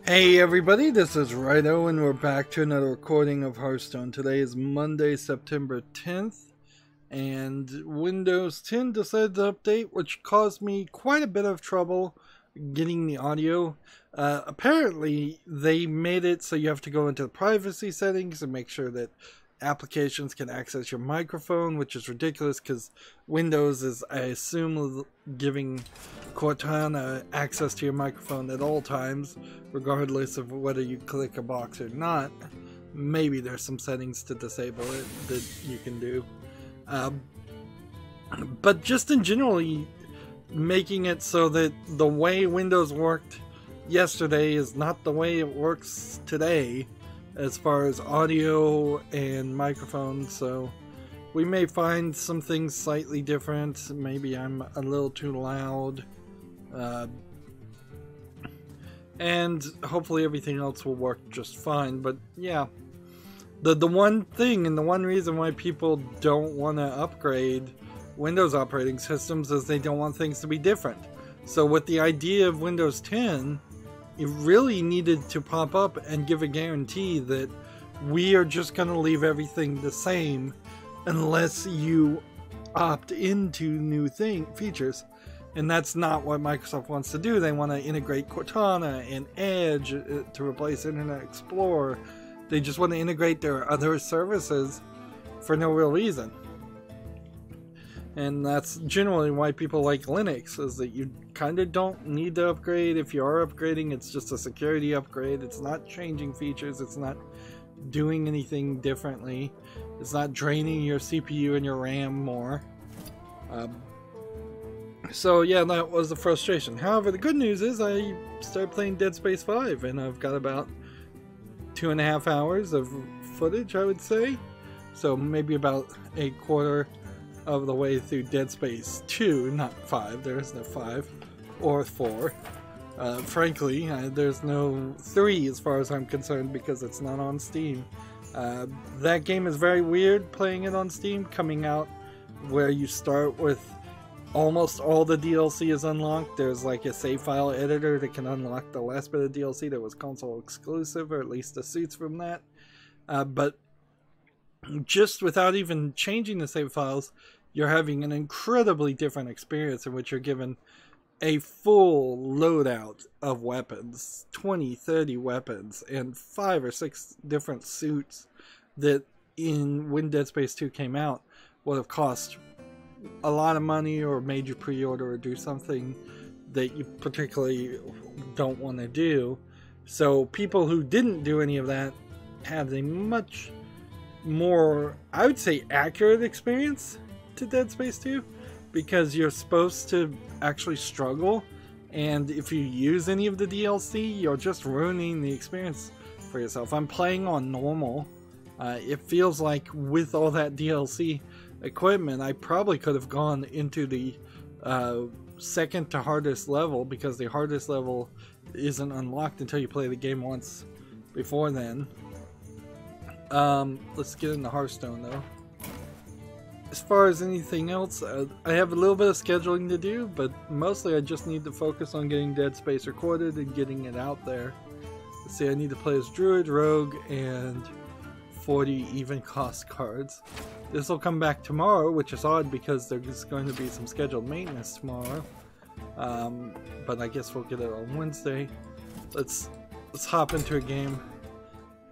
Hey everybody, this is Rydo and we're back to another recording of Hearthstone. Today is Monday, September 10th, and Windows 10 decided to update, which caused me quite a bit of trouble getting the audio. Apparently, they made it so you have to go into the privacy settings and make sure that applications can access your microphone, which is ridiculous because Windows is, I assume, giving Cortana access to your microphone at all times, regardless of whether you click a box or not. Maybe there's some settings to disable it that you can do. But just in generally making it so that the way Windows worked yesterday is not the way it works today as far as audio and microphones, so we may find some things slightly different. Maybe I'm a little too loud, and hopefully everything else will work just fine. But yeah, the one thing and the one reason why people don't want to upgrade Windows operating systems is they don't want things to be different. So with the idea of Windows 10, it really needed to pop up and give a guarantee that we are just going to leave everything the same unless you opt into new features. And that's not what Microsoft wants to do. They want to integrate Cortana and Edge to replace Internet Explorer. They just want to integrate their other services for no real reason. And that's generally why people like Linux, is that you kind of don't need to upgrade. If you are upgrading, it's just a security upgrade. It's not changing features. It's not doing anything differently. It's not draining your CPU and your RAM more. So yeah, that was the frustration. However, the good news is I started playing Dead Space 5, and I've got about 2.5 hours of footage, I would say. So maybe about a quarter of the way through Dead Space 2, not 5. There is no 5 or 4. Frankly, there's no 3 as far as I'm concerned, because it's not on Steam. That game is very weird playing it on Steam, coming out where you start with almost all the DLC is unlocked. There's like a save file editor that can unlock the last bit of DLC that was console exclusive, or at least the suits from that. But just without even changing the save files, you're having an incredibly different experience in which you're given a full loadout of weapons, 20, 30 weapons, and 5 or 6 different suits that when Dead Space 2 came out would have cost a lot of money, or made you pre-order or do something that you particularly don't want to do. So people who didn't do any of that had a much more, I would say, accurate experience to Dead Space 2, because you're supposed to actually struggle, and if you use any of the DLC, you're just ruining the experience for yourself. I'm playing on normal. It feels like with all that DLC equipment, I probably could have gone into the second to hardest level, because the hardest level isn't unlocked until you play the game once before then. Let's get into Hearthstone though. As far as anything else, I have a little bit of scheduling to do, but mostly I just need to focus on getting Dead Space recorded and getting it out there. Let's see, I need to play as Druid, Rogue, and 40 even cost cards. This will come back tomorrow, which is odd because there's going to be some scheduled maintenance tomorrow. But I guess we'll get it on Wednesday. Let's hop into a game.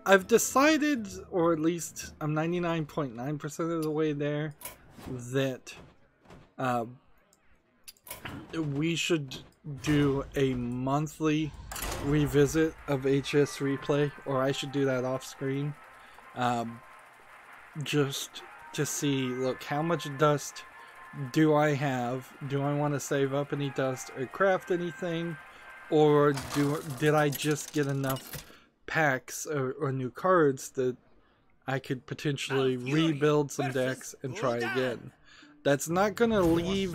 I've decided, or at least I'm 99.9% of the way there, that we should do a monthly revisit of HS Replay, or I should do that off screen, just to see, look, how much dust do I have? Do I want to save up any dust or craft anything, or did I just get enough packs or new cards that I could potentially rebuild some decks and try again? That's not gonna leave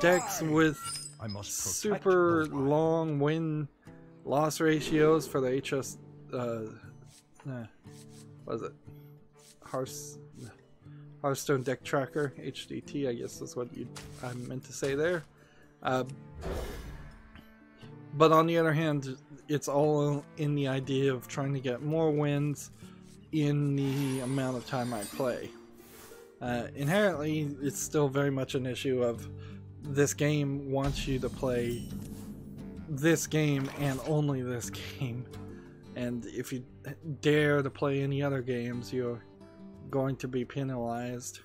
decks with super long win-loss ratios for the HS what is it? Hearthstone Deck Tracker, HDT, I guess is what I meant to say there. But on the other hand, it's all in the idea of trying to get more wins in the amount of time I play. Inherently, it's still very much an issue of this game wants you to play this game and only this game. And if you dare to play any other games, you're going to be penalized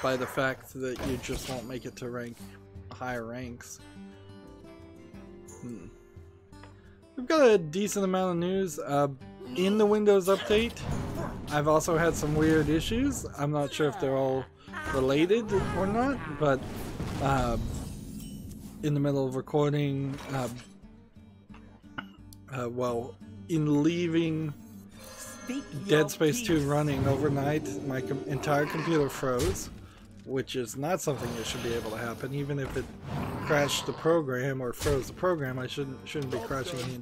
by the fact that you just won't make it to higher ranks. We've got a decent amount of news. In the Windows update, I've also had some weird issues. I'm not sure if they're all related or not, but in the middle of recording, well, in leaving Dead Space 2 running overnight, my entire computer froze, which is not something that should be able to happen. Even if it crashed the program or froze the program, I shouldn't be crashing the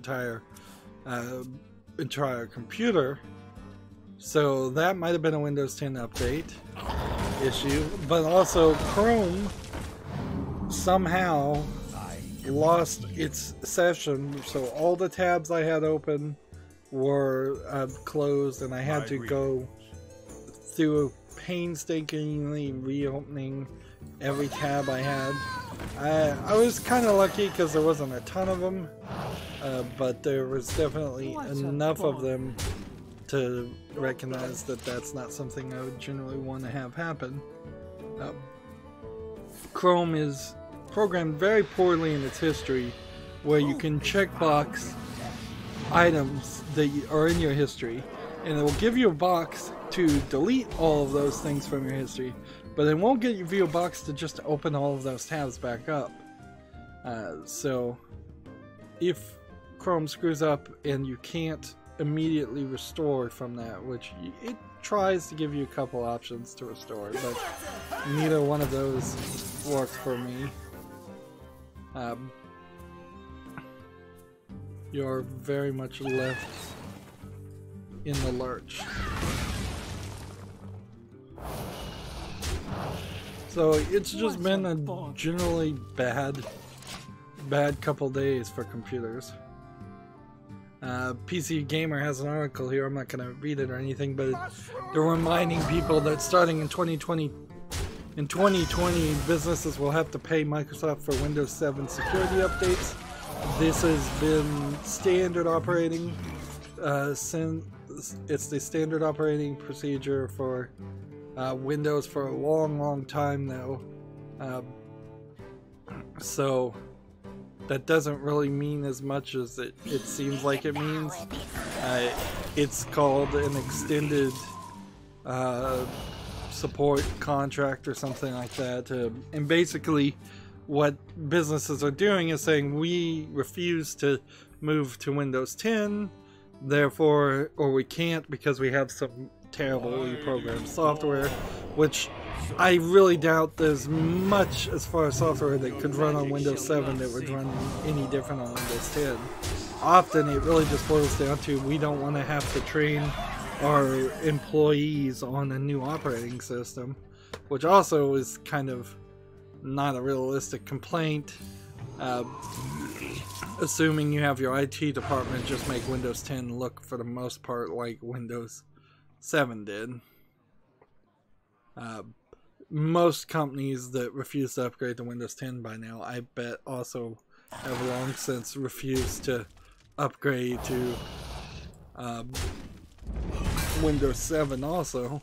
entire computer. So that might have been a Windows 10 update issue, but also Chrome somehow lost its session, so all the tabs I had open were closed, and I had to go through painstakingly reopening every tab I had. I was kind of lucky because there wasn't a ton of them, but there was definitely enough of them to recognize that that's not something I would generally want to have happen. Chrome is programmed very poorly in its history, where you can checkbox items that are in your history, and it will give you a box to delete all of those things from your history, but it won't give you a box to just open all of those tabs back up. So if Chrome screws up and you can't immediately restore from that, which it tries to give you a couple options to restore, but neither one of those worked for me. You're very much left in the lurch. So it's just been a generally bad couple days for computers. PC Gamer has an article here. I'm not going to read it or anything, but they're reminding people that starting in 2020, businesses will have to pay Microsoft for Windows 7 security updates. This has been standard operating it's the standard operating procedure for Windows for a long time now. So that doesn't really mean as much as it seems like it means. It's called an extended support contract or something like that. And basically what businesses are doing is saying, we refuse to move to Windows 10, therefore, or we can't because we have some terribly programmed software, which I really doubt there's much as far as software that could run on Windows 7 that would run any different on Windows 10. Often it really just boils down to, we don't want to have to train our employees on a new operating system, which also is kind of not a realistic complaint. Assuming you have your IT department just make Windows 10 look for the most part like Windows 7 did. Most companies that refuse to upgrade to Windows 10 by now, I bet, also have long since refused to upgrade to Windows 7 also.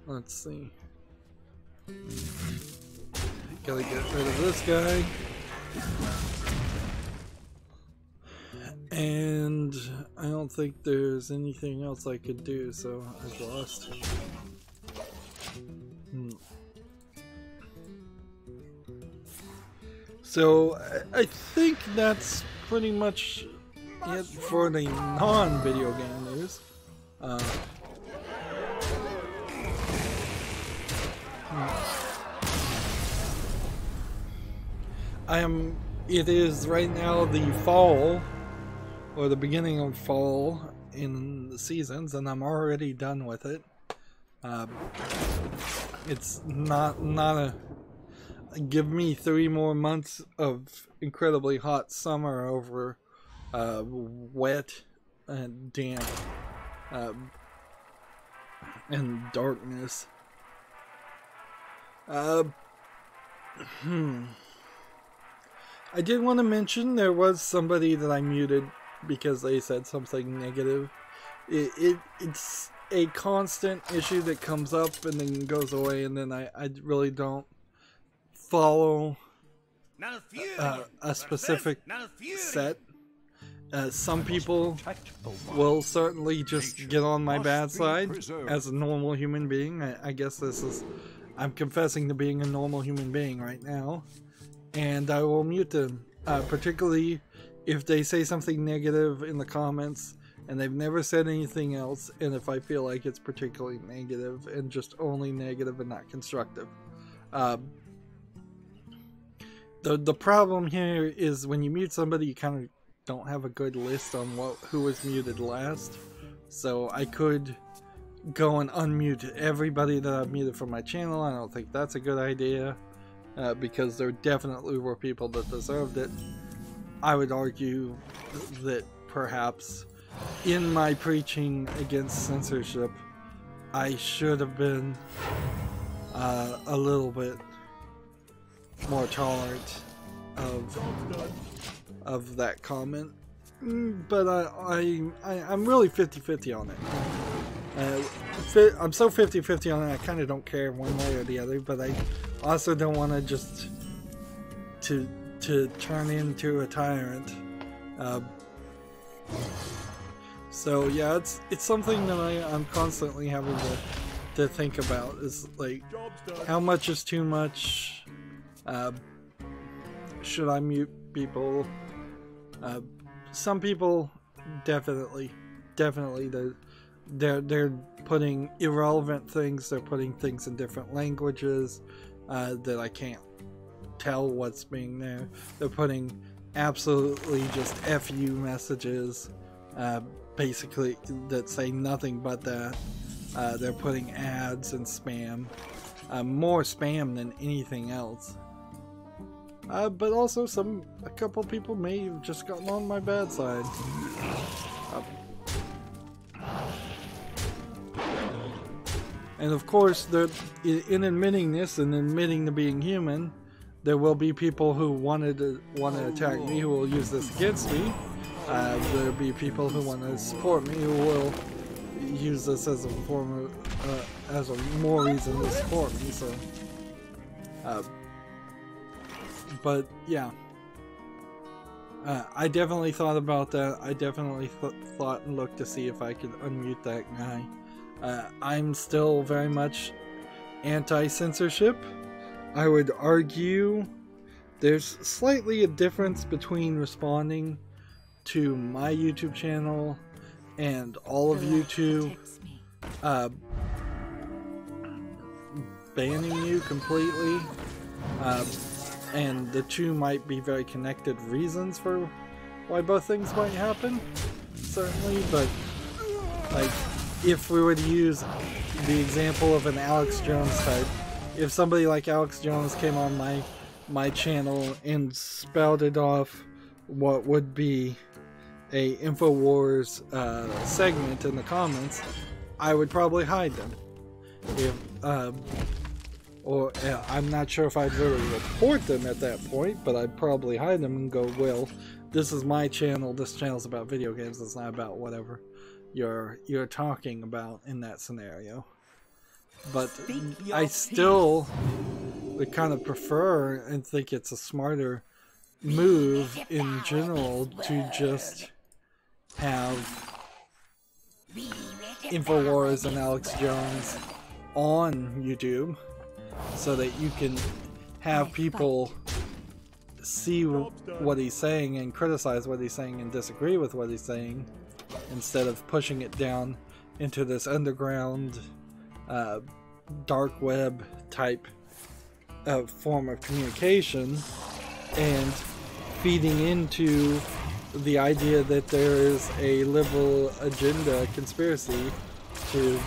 Let's see. Gotta get rid of this guy. And I don't think there's anything else I could do, so I've lost. So I think that's pretty much it for the non-video game news. It is right now the fall, or the beginning of fall in the seasons, and I'm already done with it. It's not a give me 3 more months of incredibly hot summer over wet and damp and darkness. I did want to mention there was somebody that I muted because they said something negative. It's a constant issue that comes up and then goes away, and then I really don't follow a specific set. Some people will certainly just get on my bad side as a normal human being. I guess this is... I'm confessing to being a normal human being right now. And I will mute them. Particularly if they say something negative in the comments and they've never said anything else, and if I feel like it's particularly negative and just only negative and not constructive. The problem here is when you mute somebody, you kind of don't have a good list on who was muted last. So I could go and unmute everybody that I've muted from my channel. I don't think that's a good idea, because there definitely were people that deserved it. I would argue that perhaps in my preaching against censorship, I should have been a little bit more tolerant of that comment, but I'm really 50-50 on it. I'm so 50-50 on it, I kind of don't care one way or the other, but I also don't want to just to turn into a tyrant. So yeah, it's something that I'm constantly having to think about, is like, how much is too much? Should I mute people? Some people definitely they're putting irrelevant things, they're putting things in different languages that I can't tell what's being there. They're putting absolutely just FU messages, basically, that say nothing but that. They're putting ads and spam, more spam than anything else. But also a couple people may have just gotten on my bad side. And of course, in admitting this and admitting to being human, there will be people who want to attack me, who will use this against me. There will be people who want to support me, who will use this as a form of, as a more reason to support me. So, but yeah, I definitely thought about that. I definitely thought and looked to see if I could unmute that guy. I'm still very much anti-censorship. I would argue there's slightly a difference between responding to my YouTube channel and all of YouTube banning you completely, and the two might be very connected reasons for why both things might happen, certainly. But like, if we were to use the example of an Alex Jones type, if somebody like Alex Jones came on my channel and spouted off what would be a InfoWars segment in the comments, I would probably hide them. I'm not sure if I'd really report them at that point, but I'd probably hide them and go, well, this is my channel, this channel's about video games, it's not about whatever you're talking about in that scenario. But I still would kind of prefer and think it's a smarter move in general to just have InfoWars and Alex Jones on YouTube, so that you can have people see what he's saying and criticize what he's saying and disagree with what he's saying, instead of pushing it down into this underground dark web type form of communication and feeding into the idea that there is a liberal agenda conspiracy to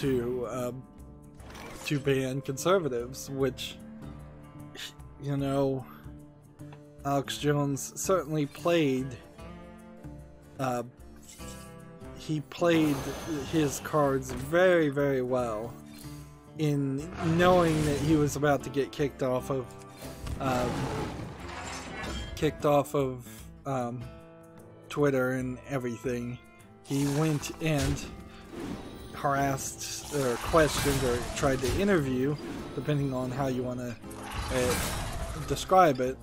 to ban conservatives, which, you know, Alex Jones certainly played. He played his cards very, very well in knowing that he was about to get kicked off of Twitter and everything. He went and harassed or questioned or tried to interview, depending on how you want to describe it,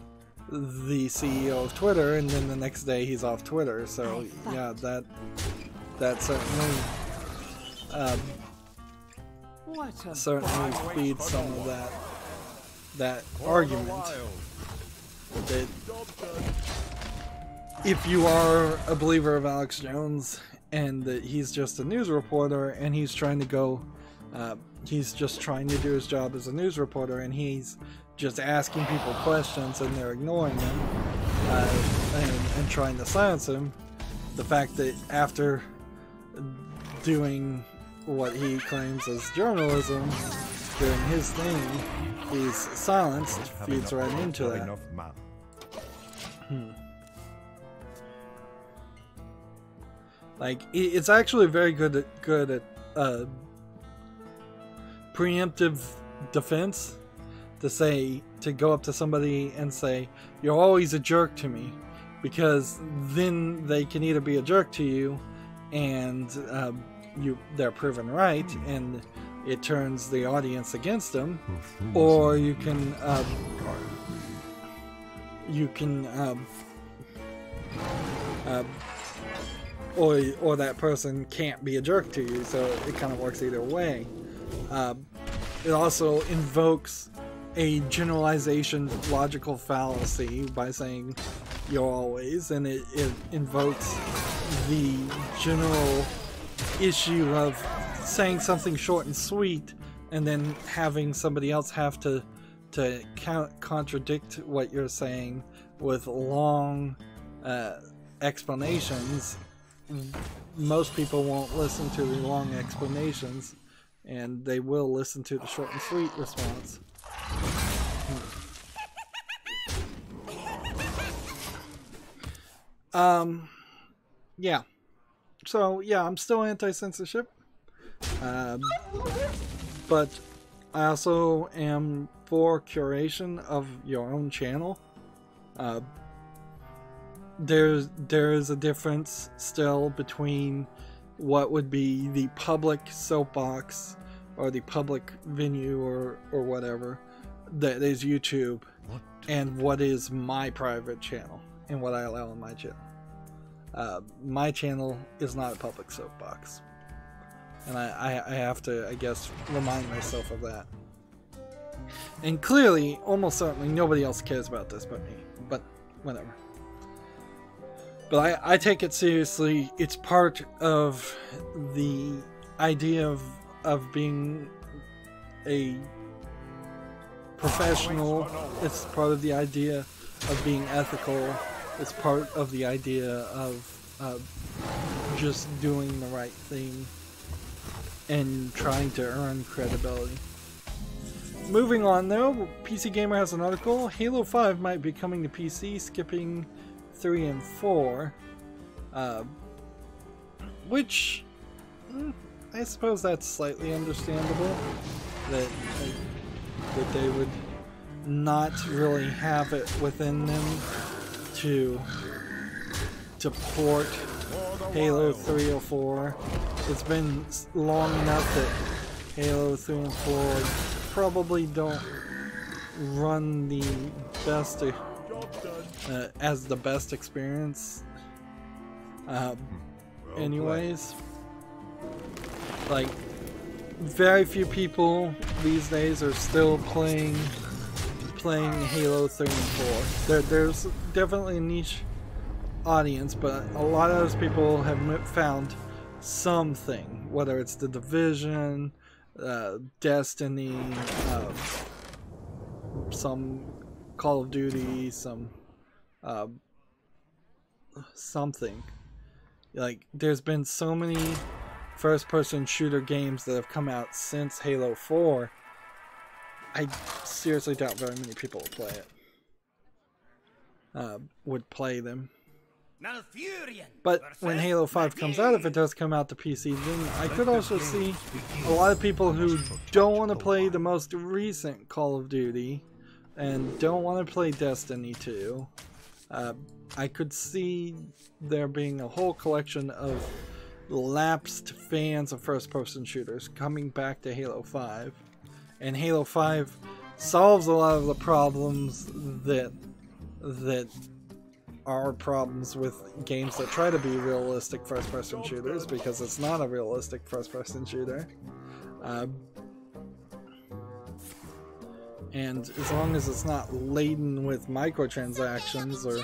the CEO of Twitter, and then the next day he's off Twitter. So yeah, that certainly feeds some of that argument. That if you are a believer of Alex Jones and that he's just a news reporter and he's trying to go, he's just trying to do his job as a news reporter, and he's just asking people questions and they're ignoring him and trying to silence him, the fact that after doing what he claims as journalism, doing his thing, he's silenced, feeds right into that. Like, it's actually very good at preemptive defense to go up to somebody and say, "You're always a jerk to me," because then they can either be a jerk to you and they're proven right and it turns the audience against them, or you can or that person can't be a jerk to you, so it kind of works either way. It also invokes a generalization logical fallacy by saying "you're always," and it invokes the general issue of saying something short and sweet and then having somebody else have to contradict what you're saying with long explanations. Most people won't listen to the long explanations, and they will listen to the short and sweet response. Yeah. So, yeah, I'm still anti-censorship. But I also am for curation of your own channel. There is a difference still between what would be the public soapbox or the public venue or whatever that is YouTube, and what is my private channel and what I allow on my channel. My channel is not a public soapbox, and I have to, I guess, remind myself of that. And clearly, almost certainly, nobody else cares about this but me, but whatever. But I take it seriously. It's part of the idea of being a professional. It's part of the idea of being ethical. It's part of the idea of just doing the right thing and trying to earn credibility. Moving on though, PC Gamer has an article. Halo 5 might be coming to PC, skipping 3 and 4, which I suppose that's slightly understandable, that they would not really have it within them to port Halo 3 or 4. It's been long enough that Halo 3 and 4 probably don't run the best as the best experience anyways. Like, very few people these days are still playing Halo 3 and 4. There's definitely a niche audience, but a lot of those people have found something, whether it's The Division, Destiny, some Call of Duty, some something. Like, there's been so many first-person shooter games that have come out since Halo 4, I seriously doubt very many people will play it. Would play them. But when Halo 5 comes out, if it does come out to PC, then I could also see a lot of people who don't want to play the most recent Call of Duty and don't want to play Destiny 2. I could see there being a whole collection of lapsed fans of first-person shooters coming back to Halo 5. And Halo 5 solves a lot of the problems that are problems with games that try to be realistic first-person shooters, because it's not a realistic first-person shooter. And as long as it's not laden with microtransactions or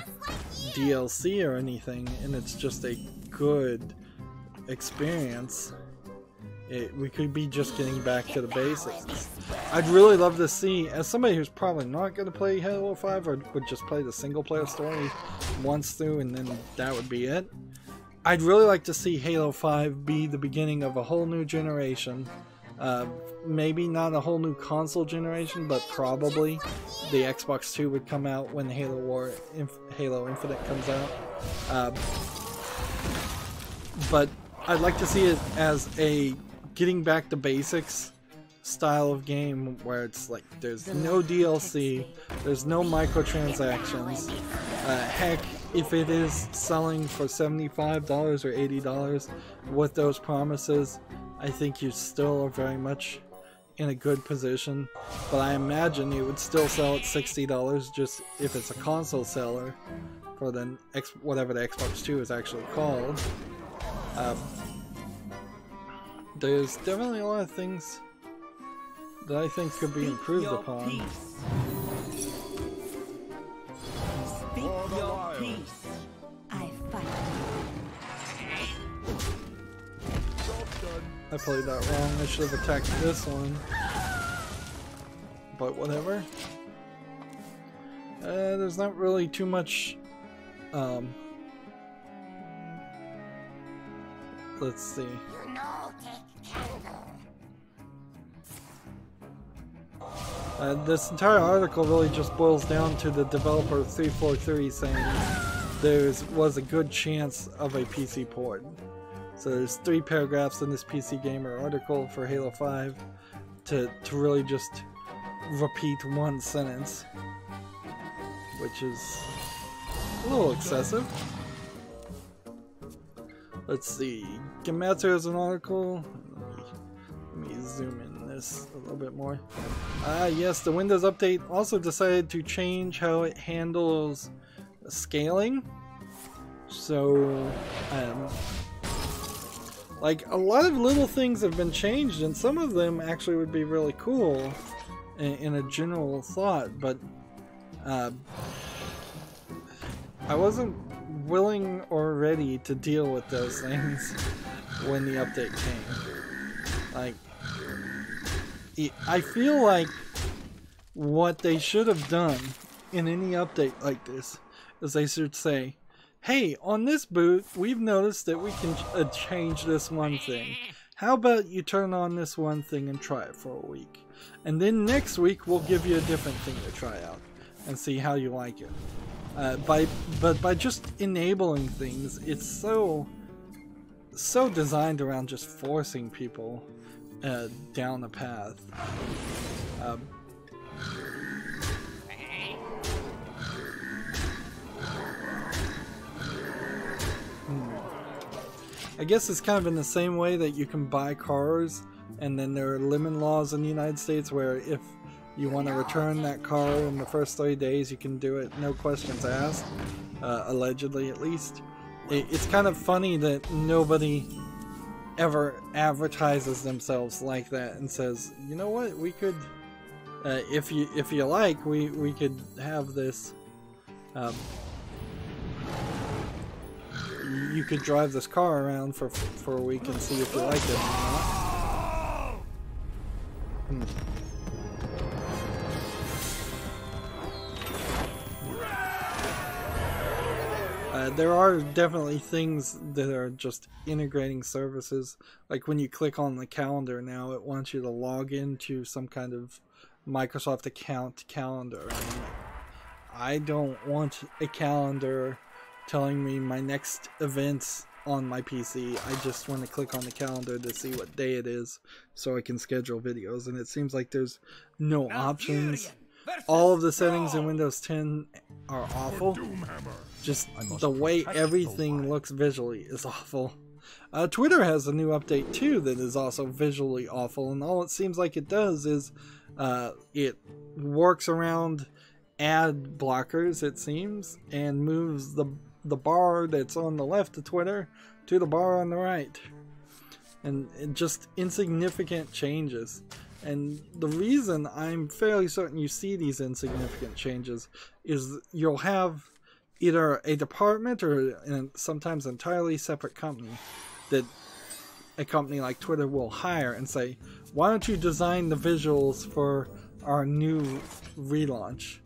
DLC or anything, and it's just a good experience, we could be just getting back to the basics. I'd really love to see, as somebody who's probably not going to play Halo 5 or would just play the single-player story once through and then that would be it, I'd really like to see Halo 5 be the beginning of a whole new generation. Maybe not a whole new console generation, but probably the Xbox 2 would come out when Halo Infinite comes out. But I'd like to see it as a getting back to basics style of game, where it's like there's no DLC, there's no microtransactions. Heck, if it is selling for $75 or $80 with those promises, I think you still are very much in a good position. But I imagine it would still sell at $60 just if it's a console seller for the whatever the Xbox 2 is actually called. There's definitely a lot of things that I think could be improved upon. Speak your peace. I fight. I played that wrong. I should have attacked this one. But whatever. There's not really too much. Let's see. This entire article really just boils down to the developer 343 saying there was a good chance of a PC port. So there's 3 paragraphs in this PC Gamer article for Halo 5 to really just repeat one sentence, which is a little excessive. Let's see. Gematsu has an article. Let me zoom in this a little bit more. Yes, the Windows Update also decided to change how it handles scaling. So, like, a lot of little things have been changed, and some of them actually would be really cool in a general thought, but I wasn't willing or ready to deal with those things when the update came. Like, I feel like what they should have done in any update like this is they should say, hey, on this boot, we've noticed that we can change this one thing. How about you turn on this one thing and try it for a week? And then next week, we'll give you a different thing to try out and see how you like it. But by just enabling things, it's so designed around just forcing people down a path. I guess it's kind of in the same way that you can buy cars, and then there are lemon laws in the United States where if you want to return that car in the first 30 days, you can do it, no questions asked, allegedly at least. It's kind of funny that nobody ever advertises themselves like that and says, you know what, we could, if you like, we could have this. You could drive this car around for a week and see if you like it or not. There are definitely things that are just integrating services. Like when you click on the calendar now, it wants you to log into some kind of Microsoft account calendar. And I don't want a calendar telling me my next events on my PC. I just want to click on the calendar to see what day it is so I can schedule videos. And it seems like there's no options. All of the settings in Windows 10 are awful. Just the way everything looks visually is awful. Twitter has a new update too that is also visually awful, and all it seems like it does is it works around ad blockers, it seems, and moves the bar that's on the left of Twitter to the bar on the right. And just insignificant changes. And the reason I'm fairly certain you see these insignificant changes is you'll have either a department or sometimes entirely separate company that a company like Twitter will hire and say, why don't you design the visuals for our new relaunch?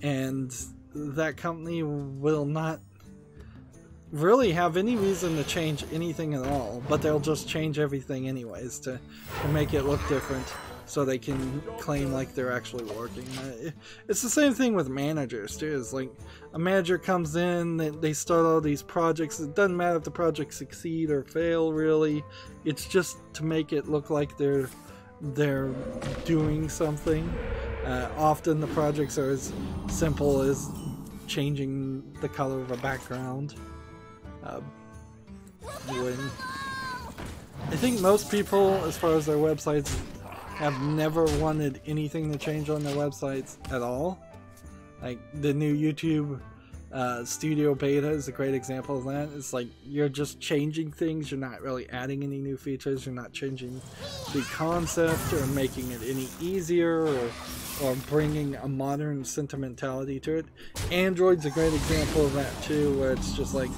And that company will not really have any reason to change anything at all, but they'll just change everything anyways to make it look different, so they can claim like they're actually working. It's the same thing with managers too. It's like a manager comes in, they start all these projects. It doesn't matter if the projects succeed or fail really. It's just to make it look like they're doing something. Often the projects are as simple as changing the color of a background. When I think most people, as far as their websites, have never wanted anything to change on their websites at all. Like the new YouTube Studio Beta is a great example of that. It's like you're just changing things, you're not really adding any new features, you're not changing the concept or making it any easier or bringing a modern sentimentality to it. Android's a great example of that too, where it's just like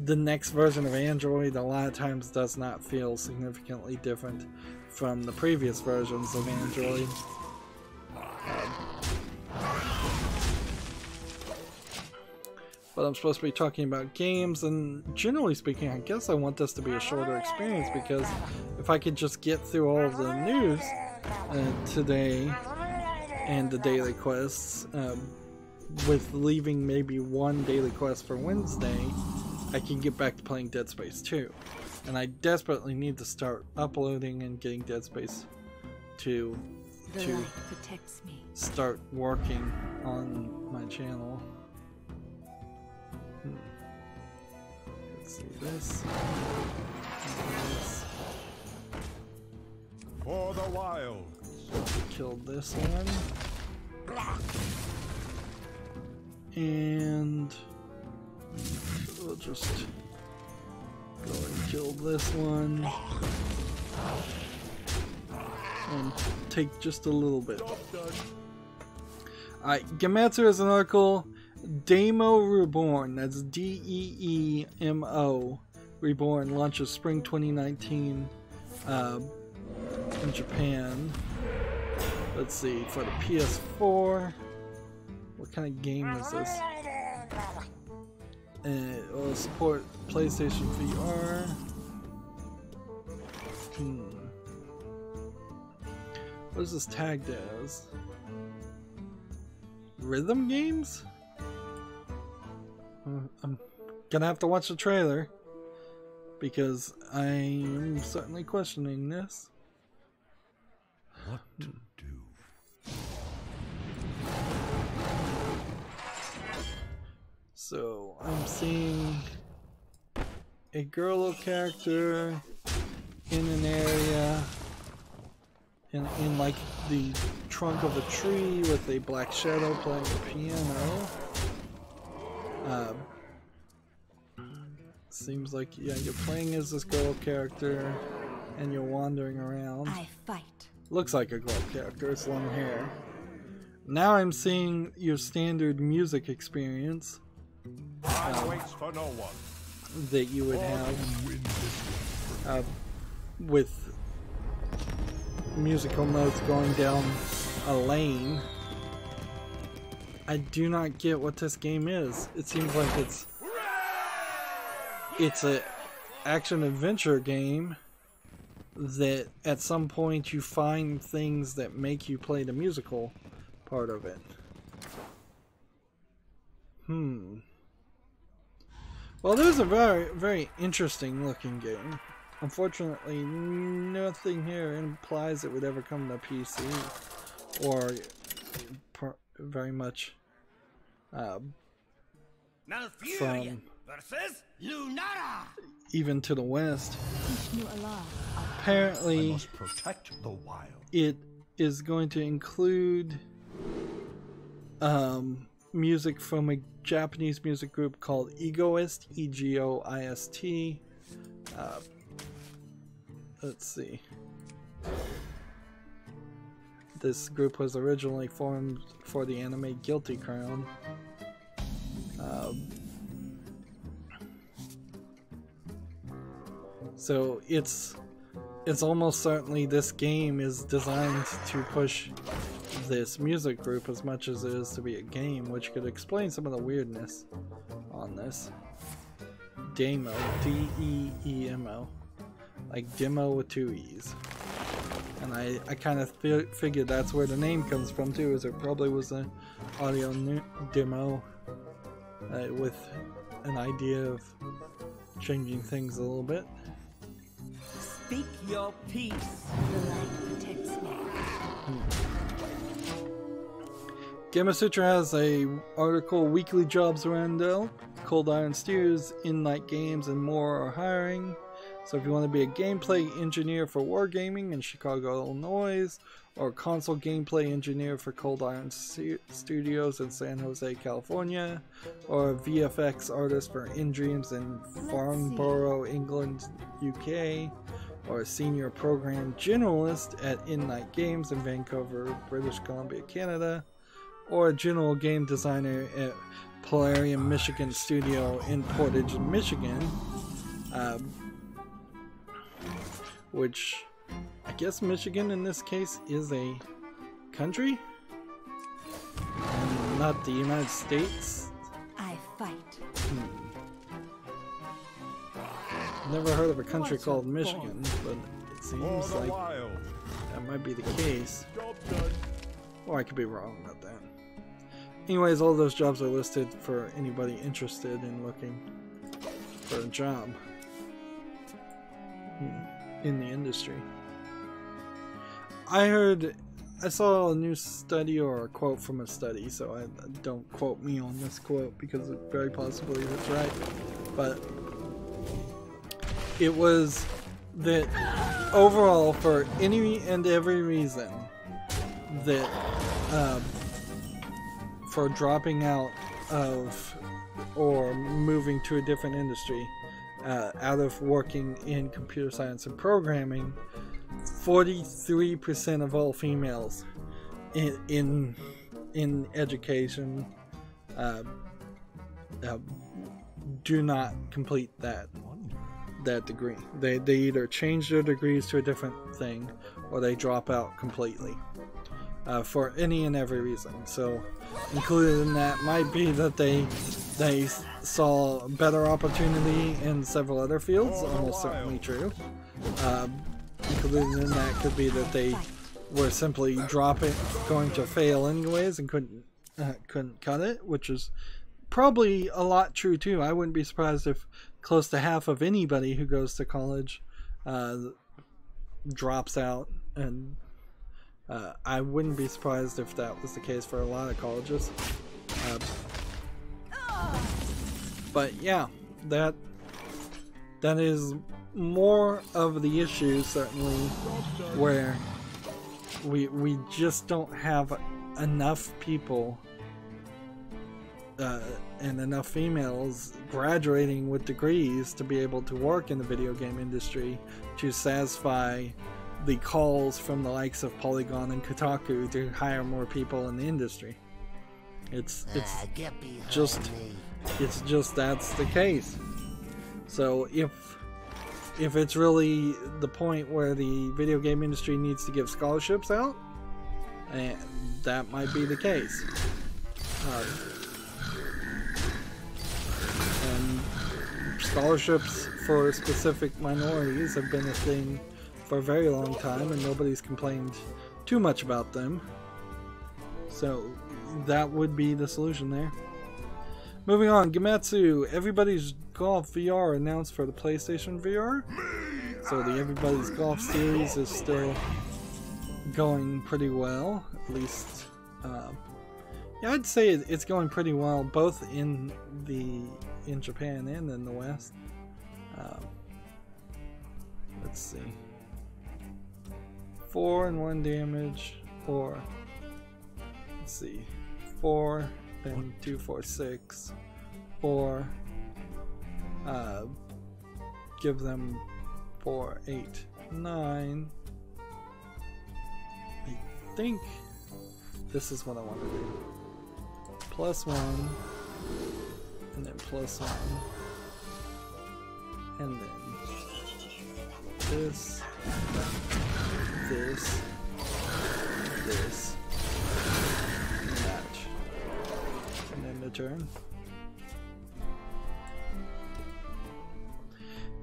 the next version of Android a lot of times does not feel significantly different from the previous versions of Android. But I'm supposed to be talking about games, and generally speaking, I guess I want this to be a shorter experience, because if I could just get through all of the news today and the daily quests, with leaving maybe one daily quest for Wednesday, I can get back to playing Dead Space 2. And I desperately need to start uploading and getting Dead Space 2 to start working on my channel. Let's see this. For the wild. Killed this one. And we'll just go and kill this one. And take just a little bit. Alright, Gematsu has an article. Demo Reborn, that's D-E-E-M-O Reborn, launches spring 2019 in Japan. Let's see, for the PS4. What kind of game is this? It will support PlayStation VR. What is this tagged as? Rhythm games? I'm gonna have to watch the trailer, because I am certainly questioning this. What to do? So I'm seeing a girl character in an area in like the trunk of a tree with a black shadow playing a piano. Seems like, yeah, you're playing as this girl character and you're wandering around. I fight. Looks like a girl character, it's long hair. Now I'm seeing your standard music experience Waits for no one. that you would have with musical notes going down a lane. I do not get what this game is. It seems like it's a action adventure game that at some point you find things that make you play the musical part of it. Well, this is a very interesting looking game. Unfortunately, nothing here implies it would ever come to PC or very much from even to the west. Apparently, Protect the wild. it is going to include music from a Japanese music group called Egoist, E-G-O-I-S-T. Let's see. This group was originally formed for the anime Guilty Crown. So it's almost certainly this game is designed to push this music group as much as it is to be a game, which could explain some of the weirdness on this. Demo, D-E-E-M-O, like demo with 2 E's. And I kind of figured that's where the name comes from too, is it probably was an audio demo with an idea of changing things a little bit. Speak your peace. The light protects me. Gamasutra has a article, Weekly Jobs Roundup, Cold Iron Steers, In-Night Games, and more are hiring. So if you want to be a gameplay engineer for Wargaming in Chicago, Illinois, or console gameplay engineer for Cold Iron Studios in San Jose, California, or a VFX artist for InDreams in Farnborough, England, UK, or a senior program generalist at In-Night Games in Vancouver, British Columbia, Canada, or a general game designer at Polarium Michigan Studio in Portage, Michigan, which I guess Michigan in this case is a country, and not the United States. I fight. Never heard of a country called Michigan, but it seems like Wild. that might be the case. Job done. Or I could be wrong about that. Anyways, all those jobs are listed for anybody interested in looking for a job in the industry. I saw a new study or a quote from a study, so don't quote me on this quote because it very possibly is right, but it was that overall, for any and every reason that for dropping out of or moving to a different industry, out of working in computer science and programming, 43% of all females in education do not complete that degree. They either change their degrees to a different thing or they drop out completely. For any and every reason. So included in that might be that they saw better opportunity in several other fields, almost certainly true. Included in that could be that they were simply going to fail anyways and couldn't cut it, which is probably a lot true too. I wouldn't be surprised if close to half of anybody who goes to college drops out, and I wouldn't be surprised if that was the case for a lot of colleges. But yeah, that is more of the issue, certainly, where we just don't have enough people and enough females graduating with degrees to be able to work in the video game industry to satisfy the calls from the likes of Polygon and Kotaku to hire more people in the industry. It's just that's the case. So if it's really the point where the video game industry needs to give scholarships out, that might be the case. And scholarships for specific minorities have been a thing for a very long time, and nobody's complained too much about them. So that would be the solution there. Moving on, Gematsu, Everybody's Golf VR announced for the PlayStation VR. So the Everybody's Golf series is still going pretty well, at least. Yeah, I'd say it's going pretty well, both in Japan and in the West. Let's see. 4 and 1 damage, or let's see, 4, then 2, 4, 6, or give them 4, 8, 9. I think this is what I want to do. +1, and then +1, and then this, this, this, match, and then the turn.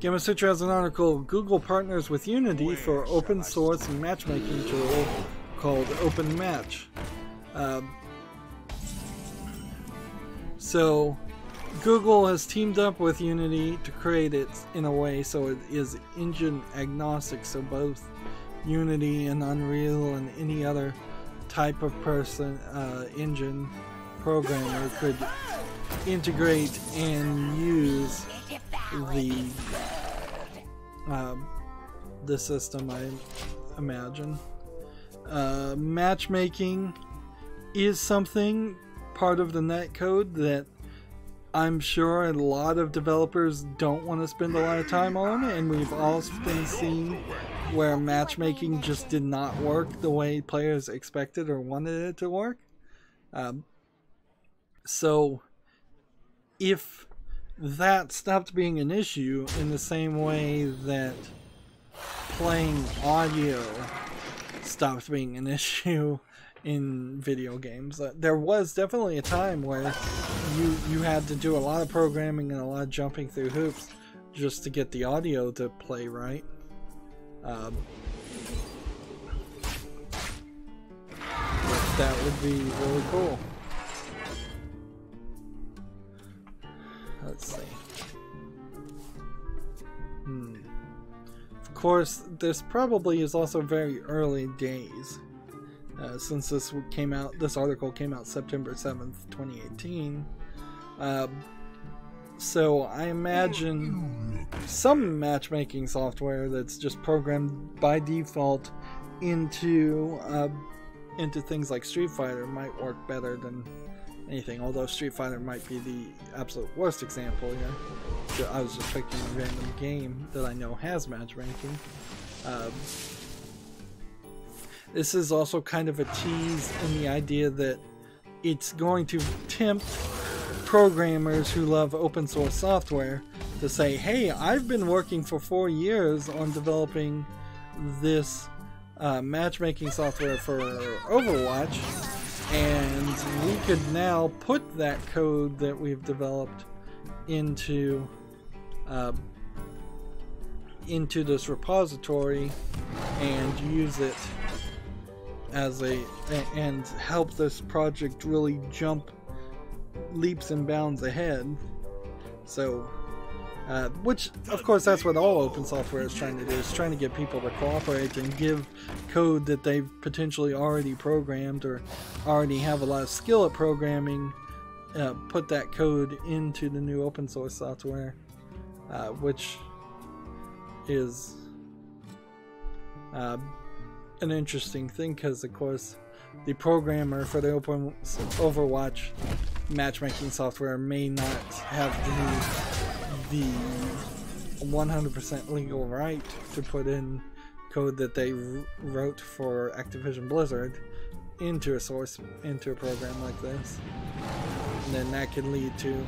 Gamasutra has an article, Google partners with Unity for open source matchmaking tool called Open Match. So Google has teamed up with Unity to create it in a way so it is engine agnostic, so both Unity and Unreal and any other type of engine programmer could integrate and use the system, I imagine. Matchmaking is something part of the netcode that I'm sure a lot of developers don't want to spend a lot of time on, and we've often seen where matchmaking just did not work the way players expected or wanted it to work. So if that stopped being an issue in the same way that playing audio stopped being an issue in video games, there was definitely a time where you had to do a lot of programming and a lot of jumping through hoops just to get the audio to play right. That would be really cool. Let's see. Of course, this probably is also very early days. Since this article came out September 7th, 2018. So I imagine some matchmaking software that's just programmed by default into things like Street Fighter might work better than anything, although Street Fighter might be the absolute worst example here. I was just picking a random game that I know has matchmaking. This is also kind of a tease in the idea that it's going to tempt programmers who love open source software to say, hey, I've been working for 4 years on developing this matchmaking software for Overwatch, and we could now put that code that we've developed into this repository and use it as and help this project really jump leaps and bounds ahead. So which of course that's what all open software is trying to do, is trying to get people to cooperate and give code that they've potentially already programmed or already have a lot of skill at programming, put that code into the new open source software, which is an interesting thing, because of course the programmer for the Overwatch matchmaking software may not have the 100% legal right to put in code that they wrote for Activision Blizzard into a program like this, and then that can lead to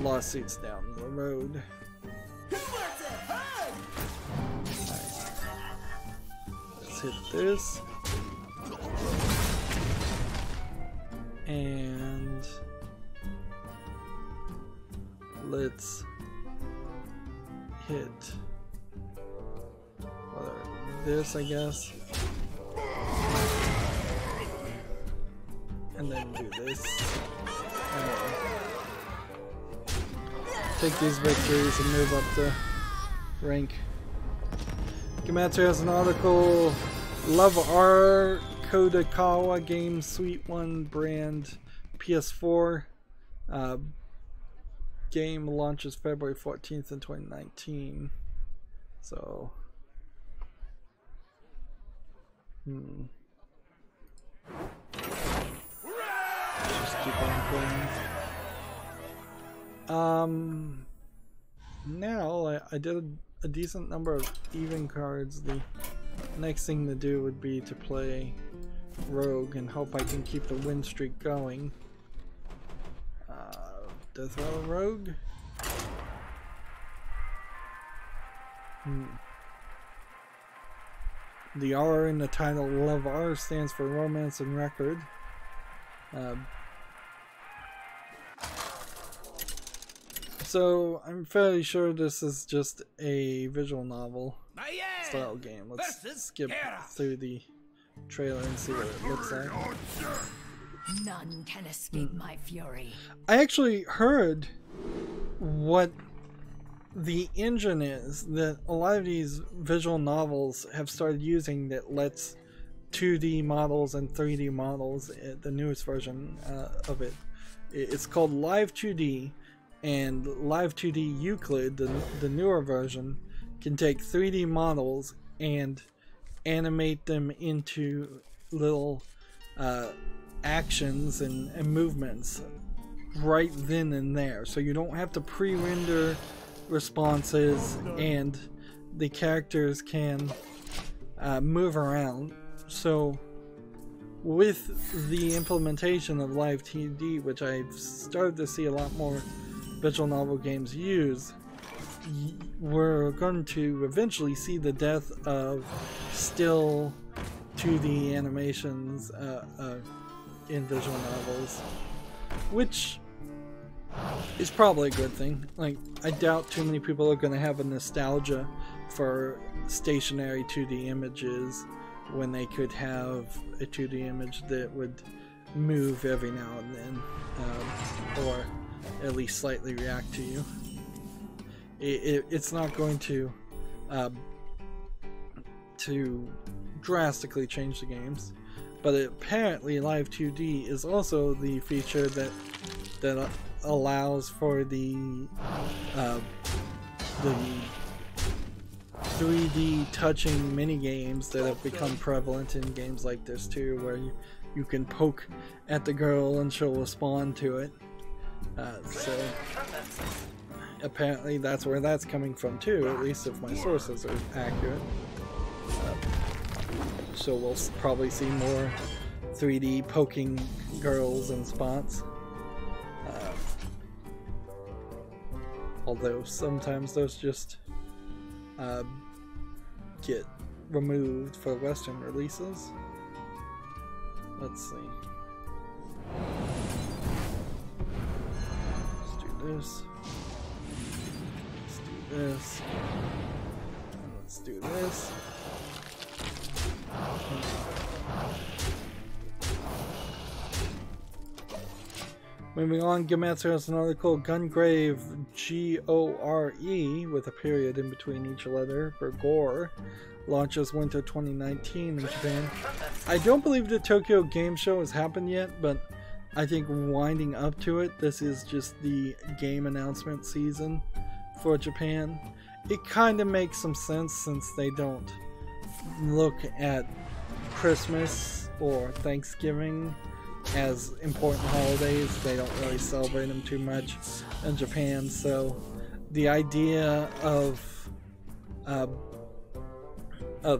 lawsuits down the road. Let's hit this. And let's hit this, I guess, and then do this, and then take these victories and move up the rank. Gematsu has an article, Love R Kodakawa Game Sweet One brand PS4 game launches February 14th in 2019. So just keep on playing. Now I did a decent number of even cards. The next thing to do would be to play Rogue and hope I can keep the win streak going. Death Rattle Rogue? The R in the title, Love R, stands for Romance and Record. So I'm fairly sure this is just a visual novel style game. Let's skip through the trailer and see what it looks like. None can escape my fury. I actually heard what the engine is that a lot of these visual novels have started using that lets 2D models and 3D models, the newest version of it. It's called Live 2D, and Live 2D Euclid, the newer version, can take 3D models and animate them into little actions and movements right then and there, so you don't have to pre-render responses, and the characters can move around. So with the implementation of Live 2D, which I've started to see a lot more visual novel games use, we're going to eventually see the death of still 2D animations in visual novels, which is probably a good thing. Like, I doubt too many people are going to have a nostalgia for stationary 2D images when they could have a 2D image that would move every now and then, or at least slightly react to you. It's not going to drastically change the games, but apparently Live 2D is also the feature that allows for the 3D touching mini games that have become prevalent in games like this too, where you can poke at the girl and she'll respond to it. So apparently that's where that's coming from too, at least if my sources are accurate. So we'll probably see more 3D poking girls and spots. Although sometimes those just get removed for Western releases. Let's see. Let's do this. Let's do this. And let's do this. Moving on, Gematsu has an article, Gungrave, G-O-R-E, with a period in between each letter, for Gore, launches winter 2019 in Japan. I don't believe the Tokyo Game Show has happened yet, but I think winding up to it, this is just the game announcement season for Japan. It kind of makes some sense since they don't look at Christmas or Thanksgiving as important holidays. They don't really celebrate them too much in Japan, so the idea of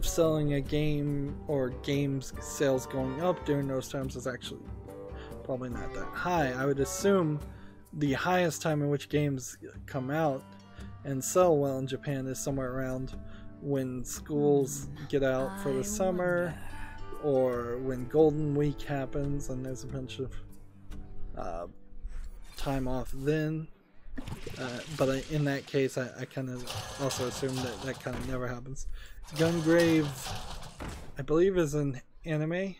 selling a game or games sales going up during those times is actually probably not that high. I would assume the highest time in which games come out and sell well in Japan is somewhere around when schools get out for the summer, or when Golden Week happens and there's a bunch of time off then. But in that case, I kind of also assume that that kind of never happens. Gungrave, I believe, is an anime.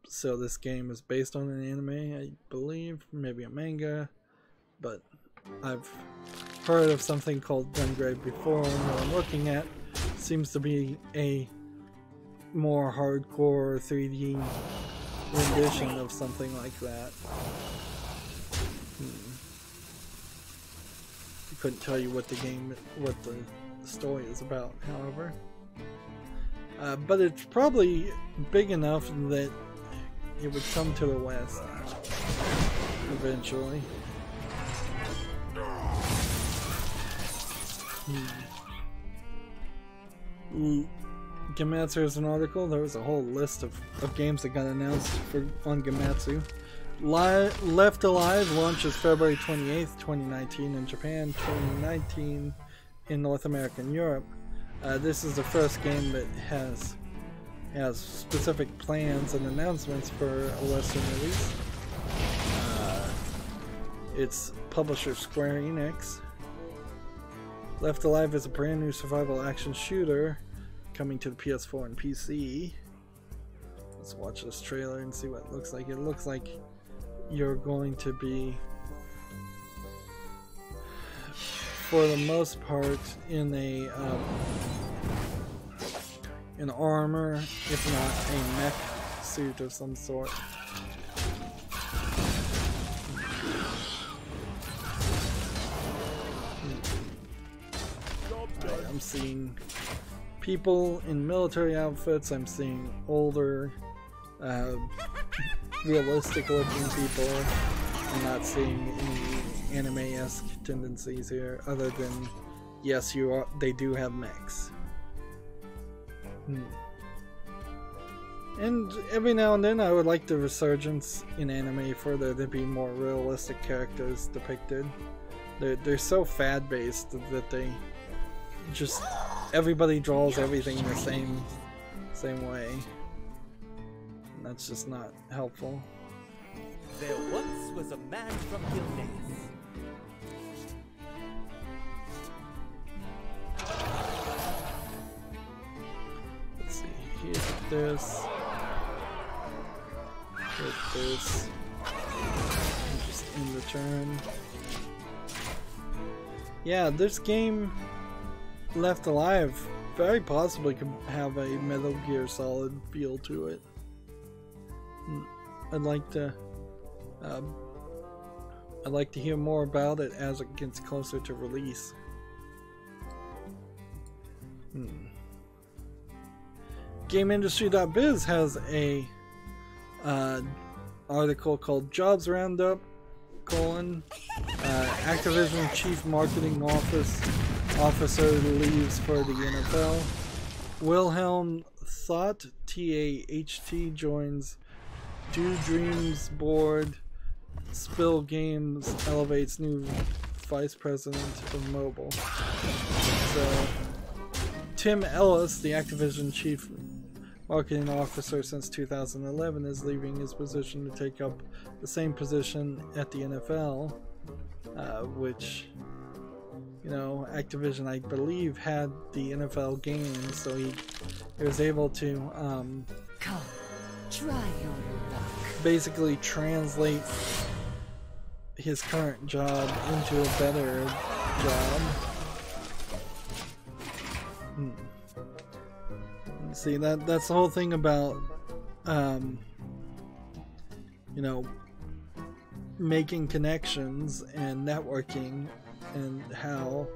So this game is based on an anime, I believe, maybe a manga. But I've heard of something called Gungrave before, and what I'm looking at seems to be a more hardcore 3D rendition of something like that. I couldn't tell you what the story is about, however. But it's probably big enough that it would come to the West eventually. Gematsu is an article. There was a whole list of games that got announced on Gematsu. Left Alive launches February 28th, 2019 in Japan, 2019 in North America and Europe. This is the first game that has specific plans and announcements for a Western release. It's publisher Square Enix. Left Alive is a brand new survival action shooter coming to the PS4 and PC. Let's watch this trailer and see what it looks like. It looks like you're going to be, for the most part, in an armor, if not a mech suit of some sort. I'm seeing people in military outfits. I'm seeing older, realistic looking people. I'm not seeing any anime-esque tendencies here, other than, yes, they do have mechs. And every now and then I would like the resurgence in anime for there to be more realistic characters depicted. They're so fad-based that they just, everybody draws everything the same way. And that's just not helpful. There once was a man from Gilneas. Let's see, here's this. Hit this. And just end the turn. Yeah, this game, Left Alive, very possibly could have a Metal Gear Solid feel to it. I'd like to hear more about it as it gets closer to release. GameIndustry.biz has a article called Jobs Roundup: Activision Chief Marketing Officer leaves for the NFL. Wilhelm Thot, TAHT, joins Do Dreams Board. Spill Games elevates new Vice President of Mobile. So, Tim Ellis, the Activision Chief Marketing Officer since 2011, is leaving his position to take up the same position at the NFL, which, you know, Activision, I believe, had the NFL games, so he was able to Come, try your luck. basically translate his current job into a better job. See, that's the whole thing about you know, making connections and networking, and how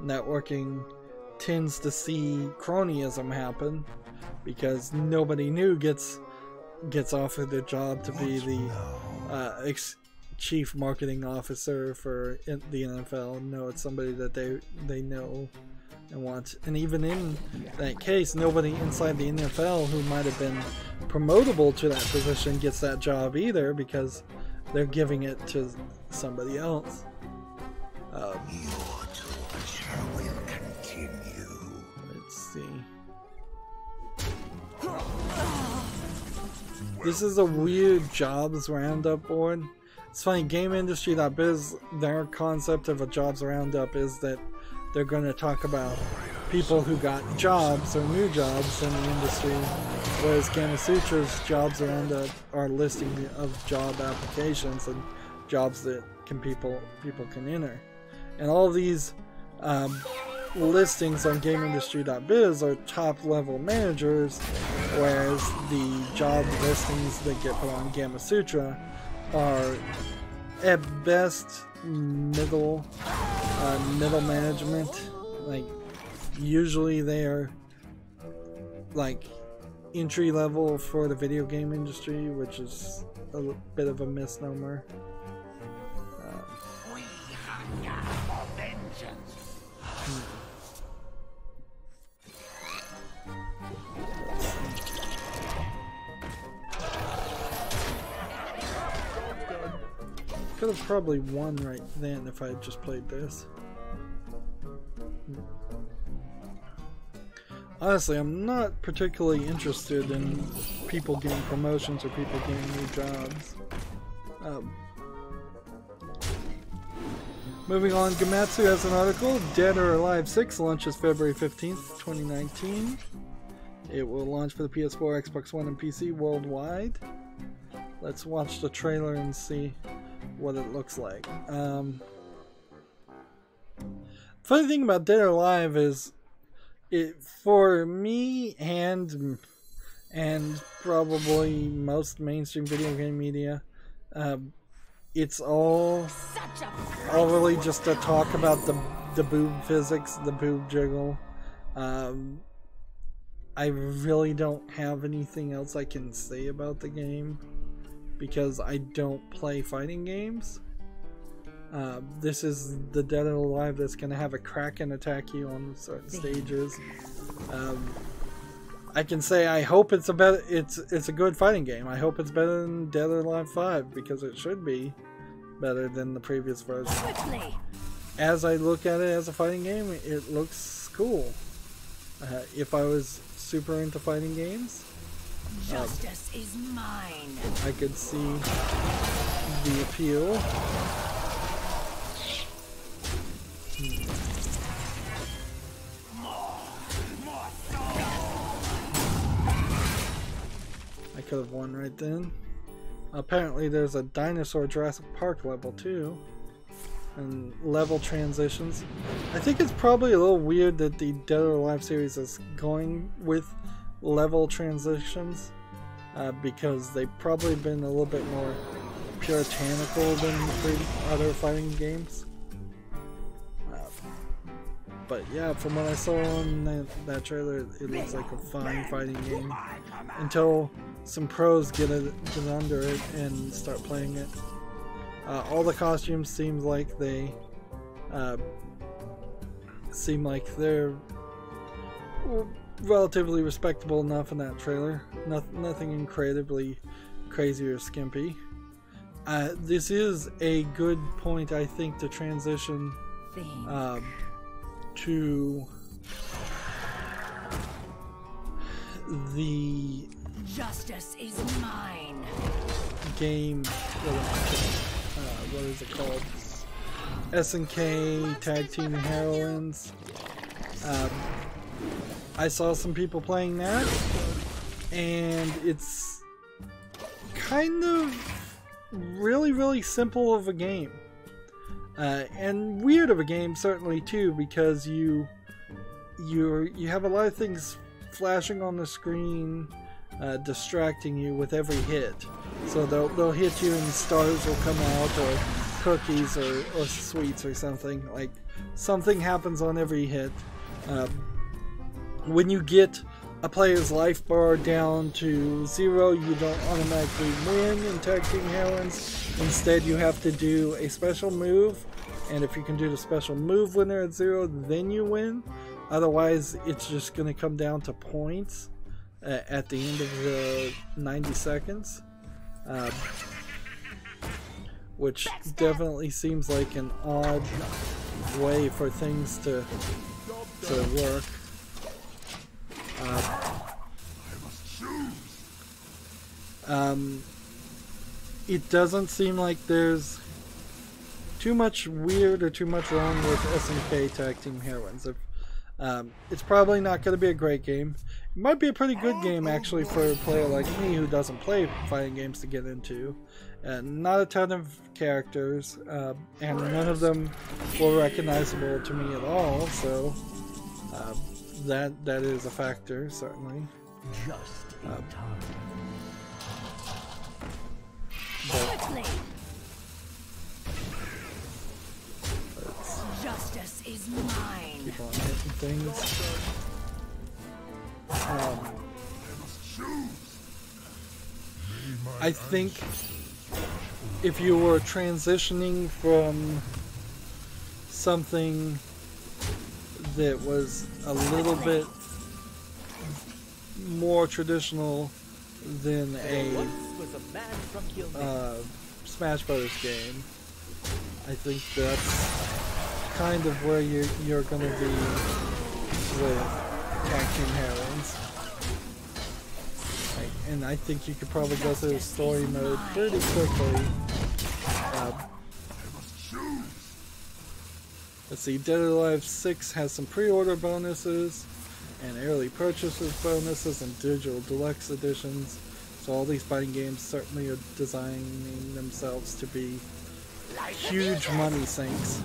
networking tends to see cronyism happen because nobody new gets offered the job to be the chief marketing officer for the NFL. No, it's somebody that they know and want. And even in that case, nobody inside the NFL who might have been promotable to that position gets that job either, because they're giving it to somebody else. Your torture will continue. Let's see. This is a weird jobs roundup board. It's funny, GameIndustry.biz, their concept of a jobs roundup is that they're going to talk about people who got jobs or new jobs in the industry, whereas Gamasutra's jobs roundup are listing of job applications and jobs that people can enter. And all of these listings on GameIndustry.biz are top level managers, whereas the job listings that get put on Gamasutra are at best middle management. Like usually they are like entry level for the video game industry, which is a bit of a misnomer. We hunger for vengeance. Could have probably won right then if I had just played this. Honestly, I'm not particularly interested in people getting promotions or people getting new jobs. Moving on, Gematsu has an article. Dead or Alive 6 launches February 15th, 2019. It will launch for the PS4, Xbox One, and PC worldwide. Let's watch the trailer and see what it looks like. Funny thing about Dead or Alive is, for me and probably most mainstream video game media, it's all really just a talk about the boob physics, the boob jiggle. I really don't have anything else I can say about the game because I don't play fighting games. This is the Dead or Alive that's going to have a Kraken attack you on certain stages. I can say I hope it's a good fighting game. I hope it's better than Dead or Alive 5 because it should be better than the previous version. As I look at it as a fighting game, it looks cool. If I was super into fighting games, Justice is mine. I could see the appeal. I could have won right then. Apparently there's a dinosaur Jurassic Park level too. And level transitions. I think it's probably a little weird that the Dead or Alive series is going with level transitions. Because they've probably been a little bit more puritanical than other fighting games. But yeah, from what I saw on that trailer, it looks like a fine fighting game. Until some pros get under it and start playing it. All the costumes seem like they're relatively respectable enough in that trailer. Nothing incredibly crazy or skimpy. This is a good point, I think, to transition to the Justice is mine. game. What is it called? SNK Tag Team Heroines. I saw some people playing that, and it's kind of really simple of a game. And weird of a game certainly too, because you have a lot of things flashing on the screen, distracting you with every hit. So they'll hit you and stars will come out, or cookies, or sweets, or something. Like something happens on every hit. When you get a player's life bar down to 0, you don't automatically win in Tag Team Heroines. Instead, you have to do a special move, and if you can do the special move when they're at 0, then you win. Otherwise, it's just going to come down to points at the end of the 90 seconds. Which definitely seems like an odd way for things to work. It doesn't seem like there's too much weird or too much wrong with SNK Tag Team Heroines. It's probably not going to be a great game. It might be a pretty good game actually for a player like me who doesn't play fighting games to get into. Not a ton of characters, and none of them were recognizable to me at all, so that is a factor, certainly. Just in time. Quickly. Justice is mine. Keep on hitting things. I think if you were transitioning from something that was a little bit more traditional than a Smash Brothers game, I think that's kind of where you're going to be with Tag Team Heroines. And I think you could probably go through the story mode pretty quickly. Let's see, Dead or Alive 6 has some pre-order bonuses and early purchases bonuses and digital deluxe editions. So all these fighting games certainly are designing themselves to be huge money sinks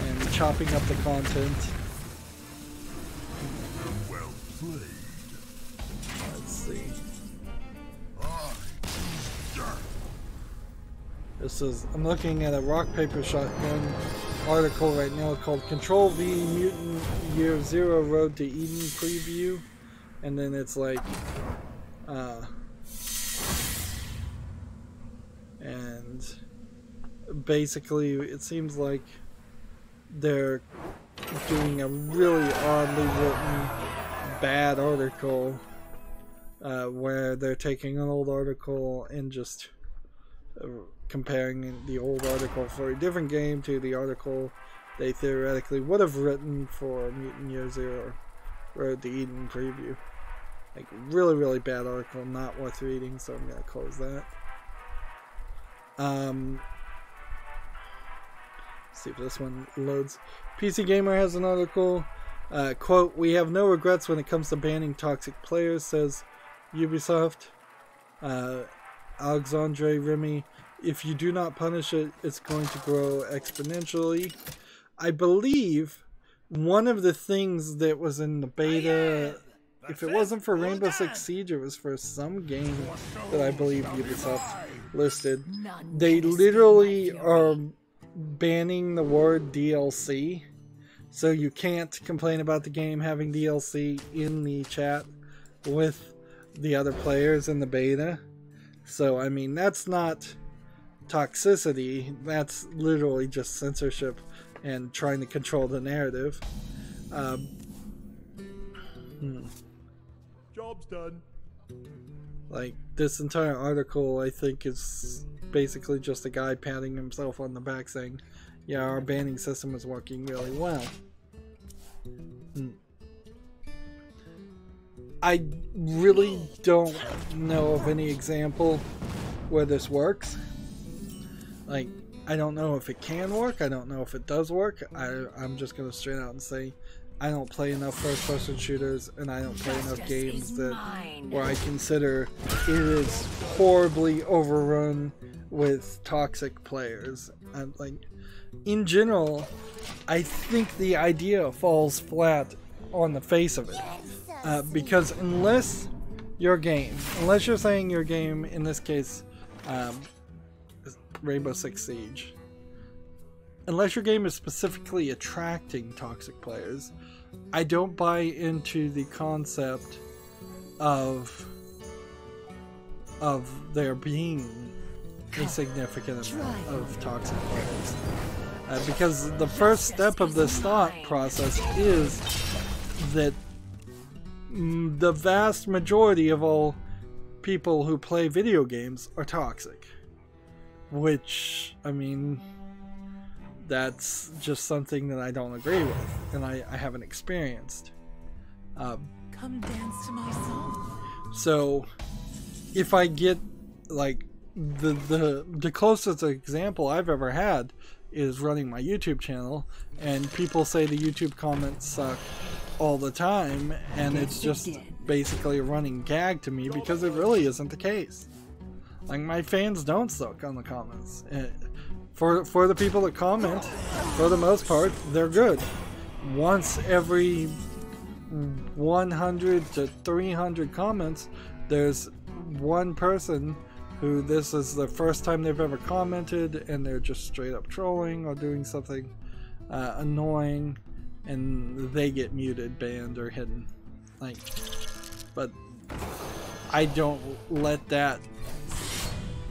and chopping up the content. Well played. Let's see. I'm looking at a Rock Paper Shotgun article right now called Control V Mutant Year Zero Road to Eden Preview, and then it's like and basically it seems like they're doing a really oddly written bad article where they're taking an old article and just comparing the old article for a different game to the article they theoretically would have written for Mutant Year Zero Road to Eden Preview. Like, really, really bad article, not worth reading, so I'm gonna close that. See if this one loads. PC Gamer has an article, quote, "We have no regrets when it comes to banning toxic players," says Ubisoft. Alexandre Remy, "If you do not punish it, it's going to grow exponentially." I believe one of the things that was in the beta, if it wasn't for Rainbow Six Siege, it was for some game that I believe Ubisoft listed. They literally are banning the word DLC, so you can't complain about the game having DLC in the chat with the other players in the beta. So I mean, that's not toxicity, that's literally just censorship and trying to control the narrative. Job's done. Like, this entire article, I think, is basically just a guy patting himself on the back saying, yeah, our banning system is working really well. I really don't know of any example where this works. Like, I don't know if it can work, I don't know if it does work. I'm just going to straight out and say I don't play enough first-person shooters, and I don't play enough games where I consider it is horribly overrun with toxic players. And like, in general, I think the idea falls flat on the face of it, because unless you're saying your game, in this case, Rainbow Six Siege, unless your game is specifically attracting toxic players, I don't buy into the concept of there being a significant amount of toxic players. Because the first step of this thought process is that the vast majority of all people who play video games are toxic. Which, I mean, that's just something that I don't agree with, and I haven't experienced. Come dance to my song. So, if I get like the closest example I've ever had is running my YouTube channel, and people say the YouTube comments suck all the time, and it's just basically a running gag to me because it really isn't the case. Like, my fans don't suck on the comments. For the people that comment, for the most part, they're good. Once every 100 to 300 comments, there's one person who this is the first time they've ever commented, and they're just straight up trolling or doing something annoying, and they get muted, banned, or hidden. Like, but I don't let that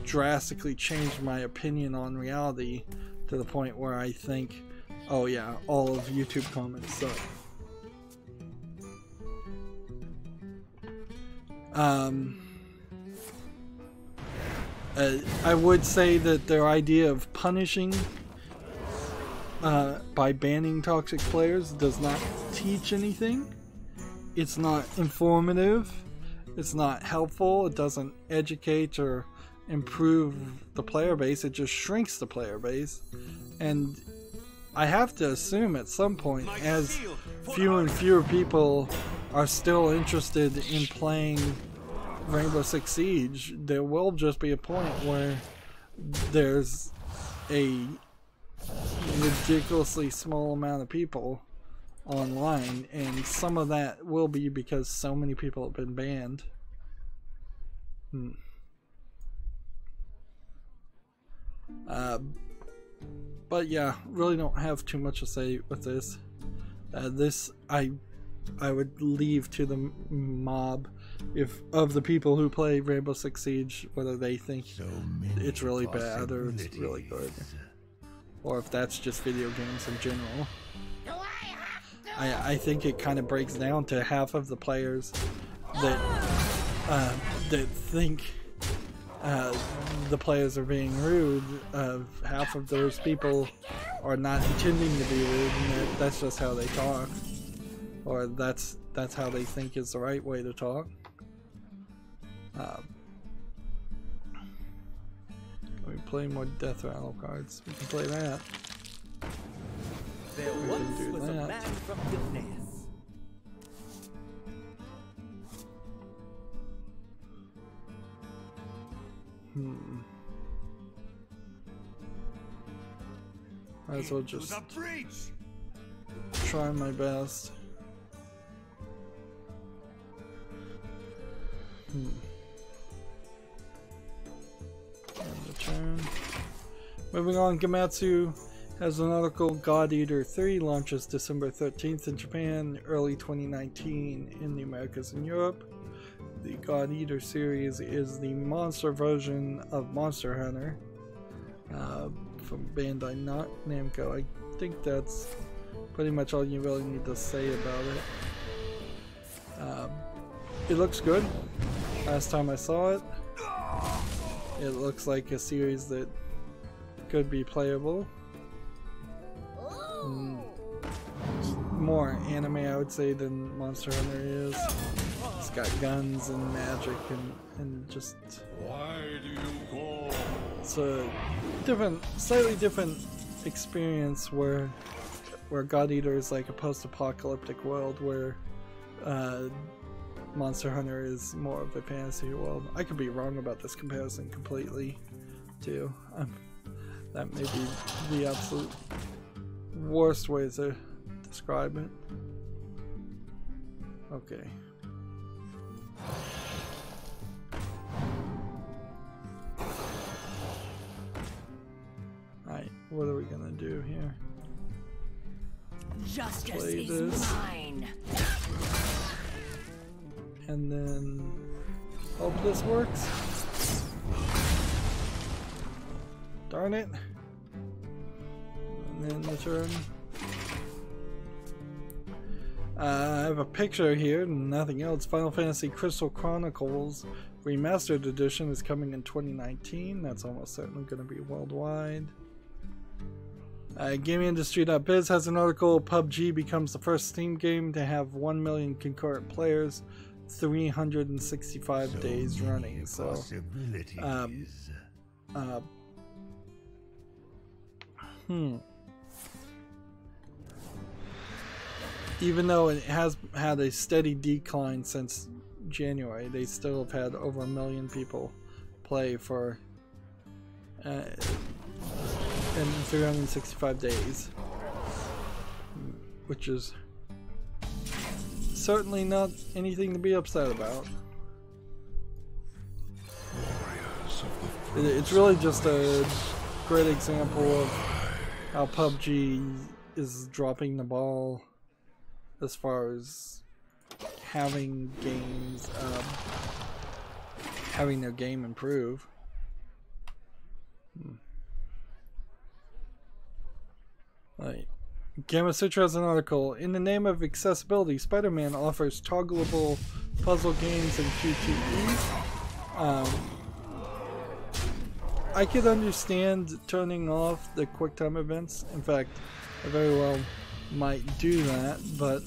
drastically change my opinion on reality to the point where I think, oh yeah, all of YouTube comments suck. I would say that their idea of punishing by banning toxic players does not teach anything. It's not informative. It's not helpful. It doesn't educate or improve the player base. It just shrinks the player base. And I have to assume at some point, as fewer and fewer people are still interested in playing Rainbow Six Siege, there will just be a point where there's a ridiculously small amount of people online, and some of that will be because so many people have been banned. But yeah, really don't have too much to say with this. This I would leave to the mob of the people who play Rainbow Six Siege, whether they think it's really bad or it's really good, or if that's just video games in general. I think it kind of breaks down to half of the players that think the players are being rude. Half of those people are not intending to be rude, and that's just how they talk, or that's how they think is the right way to talk. Can we play more Death Rattle cards? We can play that. There once was a man from Gilneas. Might as well just try my best. And the turn. Moving on, Gamatsu has an article. God Eater 3 launches December 13th in Japan, early 2019 in the Americas and Europe. The God Eater series is the monster version of Monster Hunter from Bandai Namco. I think that's pretty much all you really need to say about it. It looks good. Last time I saw it, it looks like a series that could be playable. More anime, I would say, than Monster Hunter is. It's got guns and magic and just... Why do you call? It's a slightly different experience where God Eater is like a post-apocalyptic world, where Monster Hunter is more of a fantasy world. I could be wrong about this comparison completely, too. That may be the absolute worst way to describe it. Okay. Alright, what are we gonna do here? Justice Play is this. mine. And then hope this works. Darn it. And then the turn. I have a picture here, nothing else. Final Fantasy Crystal Chronicles Remastered Edition is coming in 2019. That's almost certainly going to be worldwide. GamingIndustry.biz has an article. PUBG becomes the first Steam game to have 1 million concurrent players 365 days running. So even though it has had a steady decline since January, they still have had over 1 million people play for in 365 days, which is certainly not anything to be upset about. It's really just a great example of how PUBG is dropping the ball as far as having games, having their game improve. Right. Gamma Sutra has an article. In the name of accessibility, Spider-Man offers toggleable puzzle games and QTE. I could understand turning off the QuickTime events. In fact, I very well might do that, but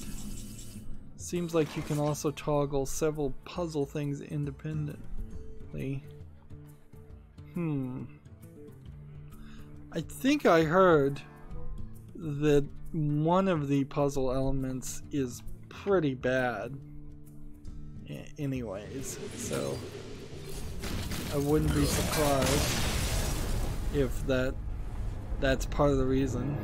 seems like you can also toggle several puzzle things independently. I think I heard that one of the puzzle elements is pretty bad anyways, so I wouldn't be surprised if that's part of the reason.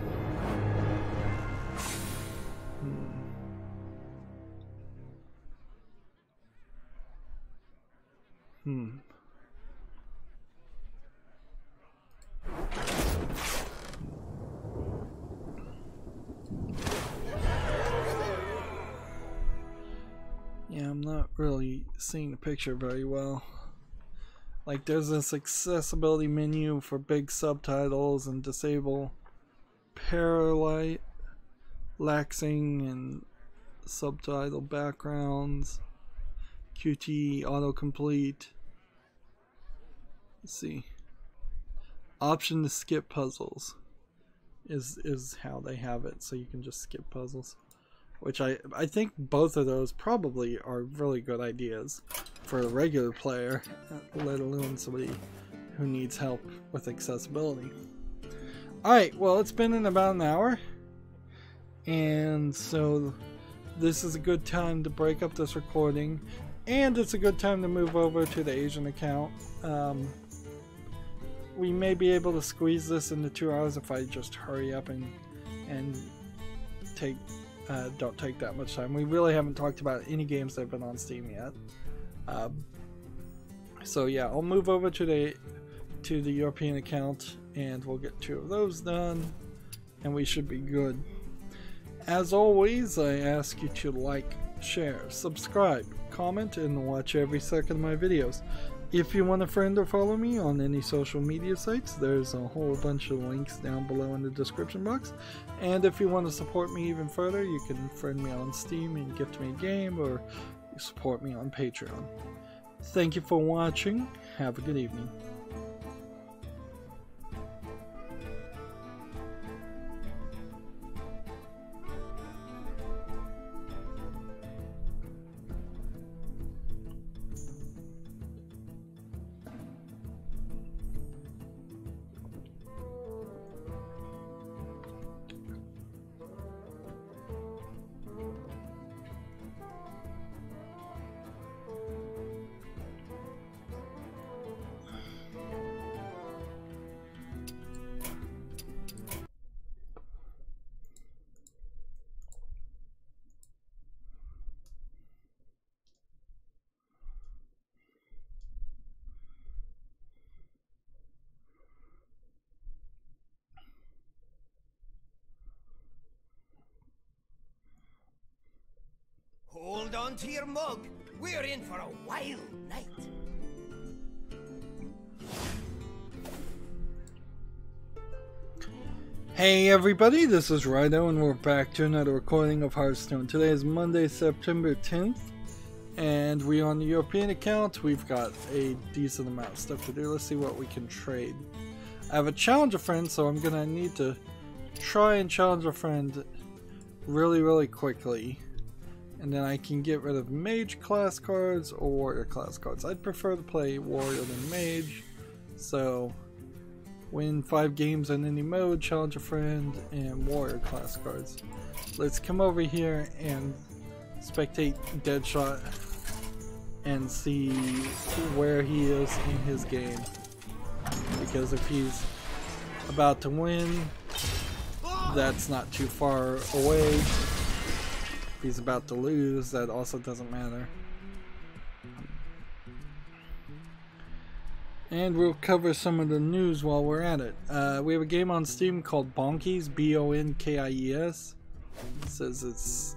Yeah, I'm not really seeing the picture very well. Like, there's this accessibility menu for big subtitles and disable parallaxing and subtitle backgrounds, QT autocomplete. Let's see. Option to skip puzzles is how they have it, so you can just skip puzzles. Which I think both of those probably are really good ideas for a regular player, let alone somebody who needs help with accessibility. Alright, well, it's been in about an hour, and so this is a good time to break up this recording, and it's a good time to move over to the Asian account. We may be able to squeeze this into 2 hours if I just hurry up and don't take that much time. We really haven't talked about any games that have been on Steam yet. So yeah, I'll move over to the European account and we'll get 2 of those done and we should be good. As always, I ask you to like, share, subscribe, comment, and watch every second of my videos. If you want to friend or follow me on any social media sites, there's a whole bunch of links down below in the description box. And if you want to support me even further, you can friend me on Steam and gift me a game, or support me on Patreon. Thank you for watching. Have a good evening. Hold on to your mug. We're in for a wild night. Hey everybody, this is Rydo and we're back to another recording of Hearthstone. Today is Monday, September 10th, and we're on the European account. We've got a decent amount of stuff to do. Let's see what we can trade. I have a challenger friend, so I'm gonna need to try and challenge a friend really quickly. And then I can get rid of mage class cards or warrior class cards. I'd prefer to play warrior than mage. So, win 5 games in any mode, challenge a friend, and warrior class cards. Let's come over here and spectate Deadshot and see where he is in his game. Because if he's about to win, that's not too far away. If he's about to lose, that also doesn't matter. And we'll cover some of the news while we're at it. We have a game on Steam called Bonkies, B-O-N-K-I-E-S. It says it's...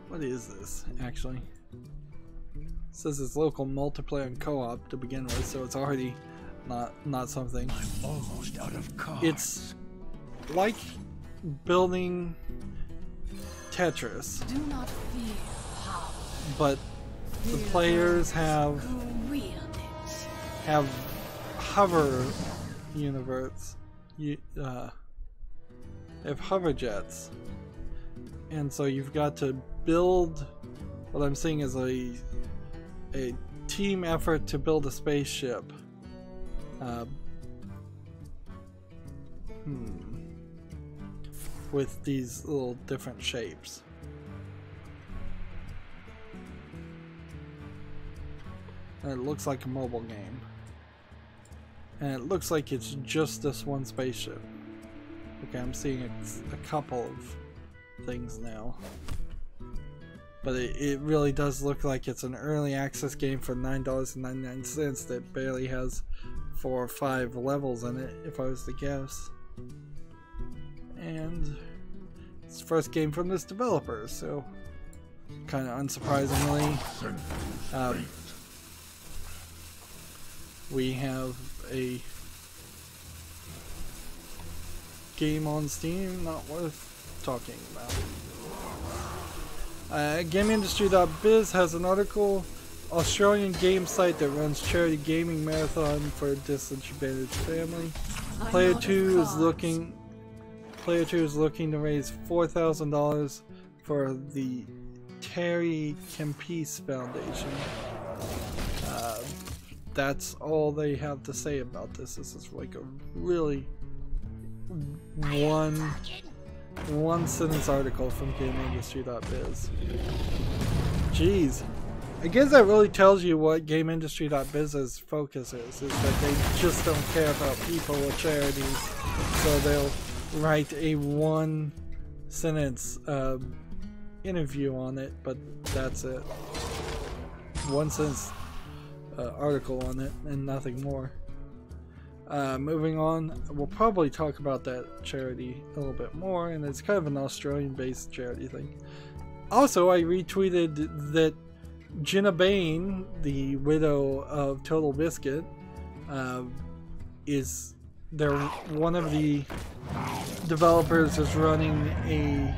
What is this, actually? It says it's local multiplayer and co-op to begin with, so it's already not something. I'm almost out of cards. It's like building Tetris, Do not fear power. but the players have Who wield it. hover universe. They have hover jets, and so you've got to build. What I'm seeing is a team effort to build a spaceship. With these little different shapes. And it looks like a mobile game. And it looks like it's just this one spaceship. Okay, I'm seeing a couple of things now. But it really does look like it's an early access game for $9.99 that barely has 4 or 5 levels in it, if I was to guess. And it's the first game from this developer, so kind of unsurprisingly, we have a game on Steam not worth talking about. GameIndustry.biz has an article. Australian game site that runs charity gaming marathon for a disadvantaged family. Player 2 is looking to raise $4,000 for the Terry Kempis Foundation. That's all they have to say about this. This is like a really one sentence article from GameIndustry.biz. Jeez. I guess that really tells you what GameIndustry.biz's focus is that they just don't care about people or charities, so they'll write a one sentence interview on it, but that's it. One sentence article on it and nothing more. Moving on, we'll probably talk about that charity a little bit more, and it's kind of an Australian based charity thing. Also, I retweeted that Jenna Bain, the widow of Total Biscuit, one of the developers is running a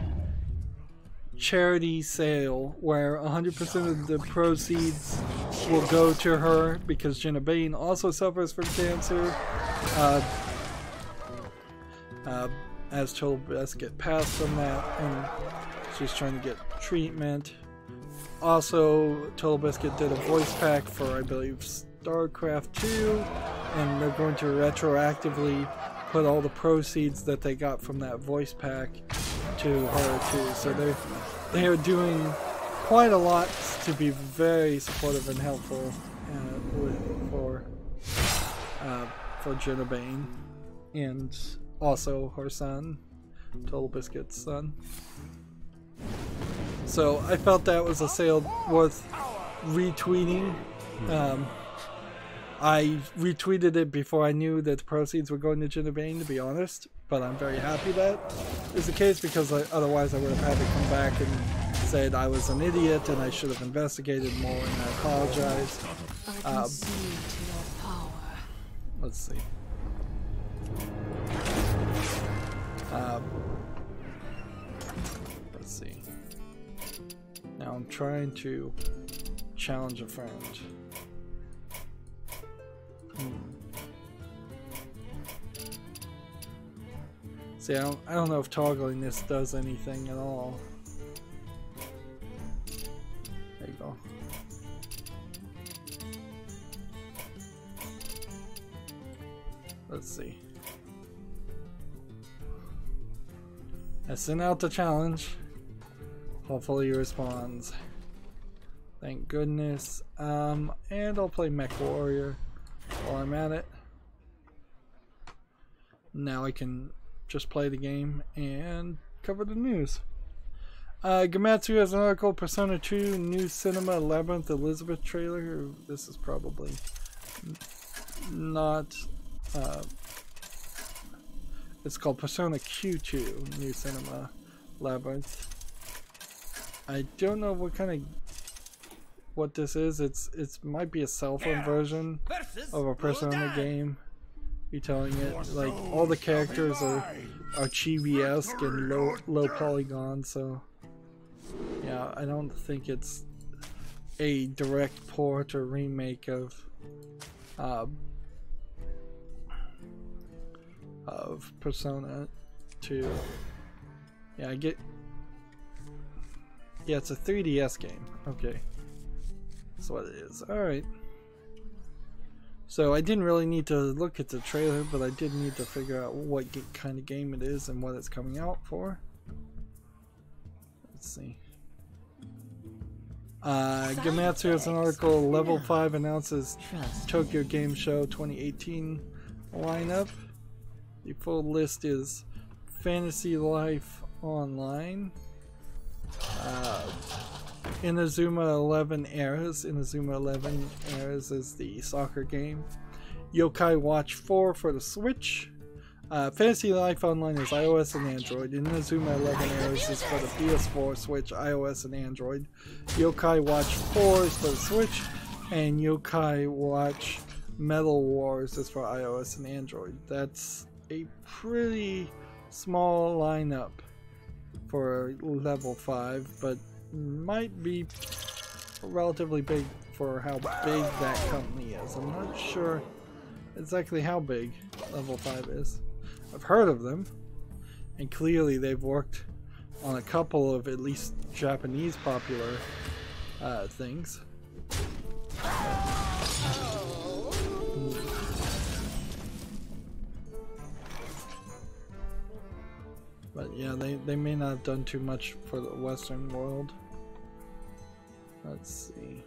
charity sale where 100% of the proceeds will go to her because Jenna Bain also suffers from cancer. As Total Biscuit passed from that, and she's trying to get treatment. Also, Total Biscuit did a voice pack for, I believe, StarCraft 2, and they're going to retroactively put all the proceeds that they got from that voice pack to her too. So they are doing quite a lot to be very supportive and helpful for Jenna Bain, and also her son, Total Biscuit's son. So I felt that was a sale worth retweeting. I retweeted it before I knew that the proceeds were going to Jenna Bain, to be honest, but I'm very happy that is the case, because otherwise I would have had to come back and said I was an idiot and I should have investigated more, and I apologize. Let's see. Let's see. Now I'm trying to challenge a friend. See, I don't know if toggling this does anything at all. Let's see. I sent out the challenge. Hopefully he responds. Thank goodness. And I'll play Mech Warrior while I'm at it. Now I can just play the game and cover the news. Gamatsu has an article, Persona 2 New Cinema Labyrinth Elizabeth trailer. This is probably not... it's called Persona Q2 New Cinema Labyrinth. I don't know what this is. It might be a cell phone version of a Persona game. You're telling it like all the characters are chibi-esque and low polygon, so yeah, I don't think it's a direct port or remake of Persona 2. Yeah, yeah, it's a 3DS game. Okay, that's what it is. Alright. So I didn't really need to look at the trailer, but I did need to figure out what kind of game it is and what it's coming out for. Let's see. Gamatsu has an article, Level 5 announces Tokyo Game Show 2018 lineup. The full list is Fantasy Life Online, Inazuma 11 Eras. Inazuma 11 Eras is the soccer game. Yokai Watch 4 for the Switch. Fantasy Life Online is iOS and Android. Inazuma 11 Eras is for the PS4, Switch, iOS, and Android. Yokai Watch 4 is for the Switch, and Yokai Watch Metal Wars is for iOS and Android. That's a pretty small lineup for level 5, but might be relatively big for how big that company is. I'm not sure exactly how big level 5 is. I've heard of them, and clearly they've worked on a couple of at least Japanese popular things. But yeah, they may not have done too much for the Western world. Let's see.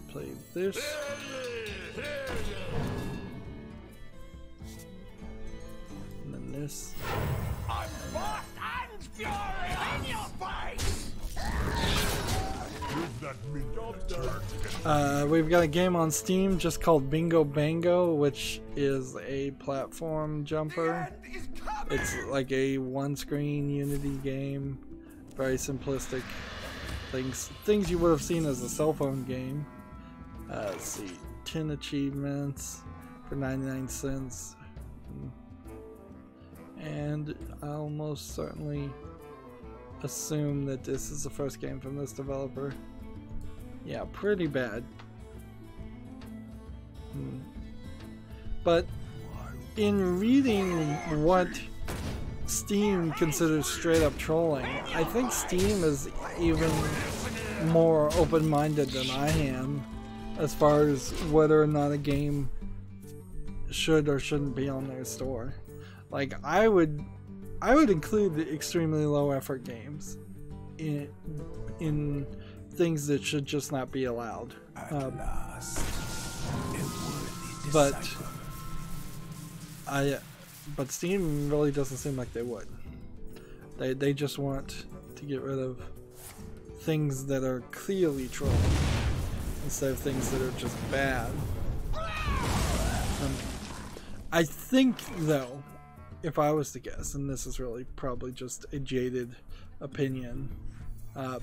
Play this. And then this. I'm fast and fury in your face! We've got a game on Steam just called Bingo Bango, which is a platform jumper. It's like a one-screen Unity game, very simplistic things you would have seen as a cell phone game. Let's see, 10 achievements for 99 cents, and I'll most certainly assume that this is the first game from this developer. Yeah, pretty bad. But in reading what Steam considers straight up trolling, I think Steam is even more open-minded than I am as far as whether or not a game should or shouldn't be on their store. Like, I would include the extremely low effort games in things that should just not be allowed. But Steam really doesn't seem like they would. They just want to get rid of things that are clearly trolling instead of things that are just bad. I think, though, if I was to guess, and this is really probably just a jaded opinion, I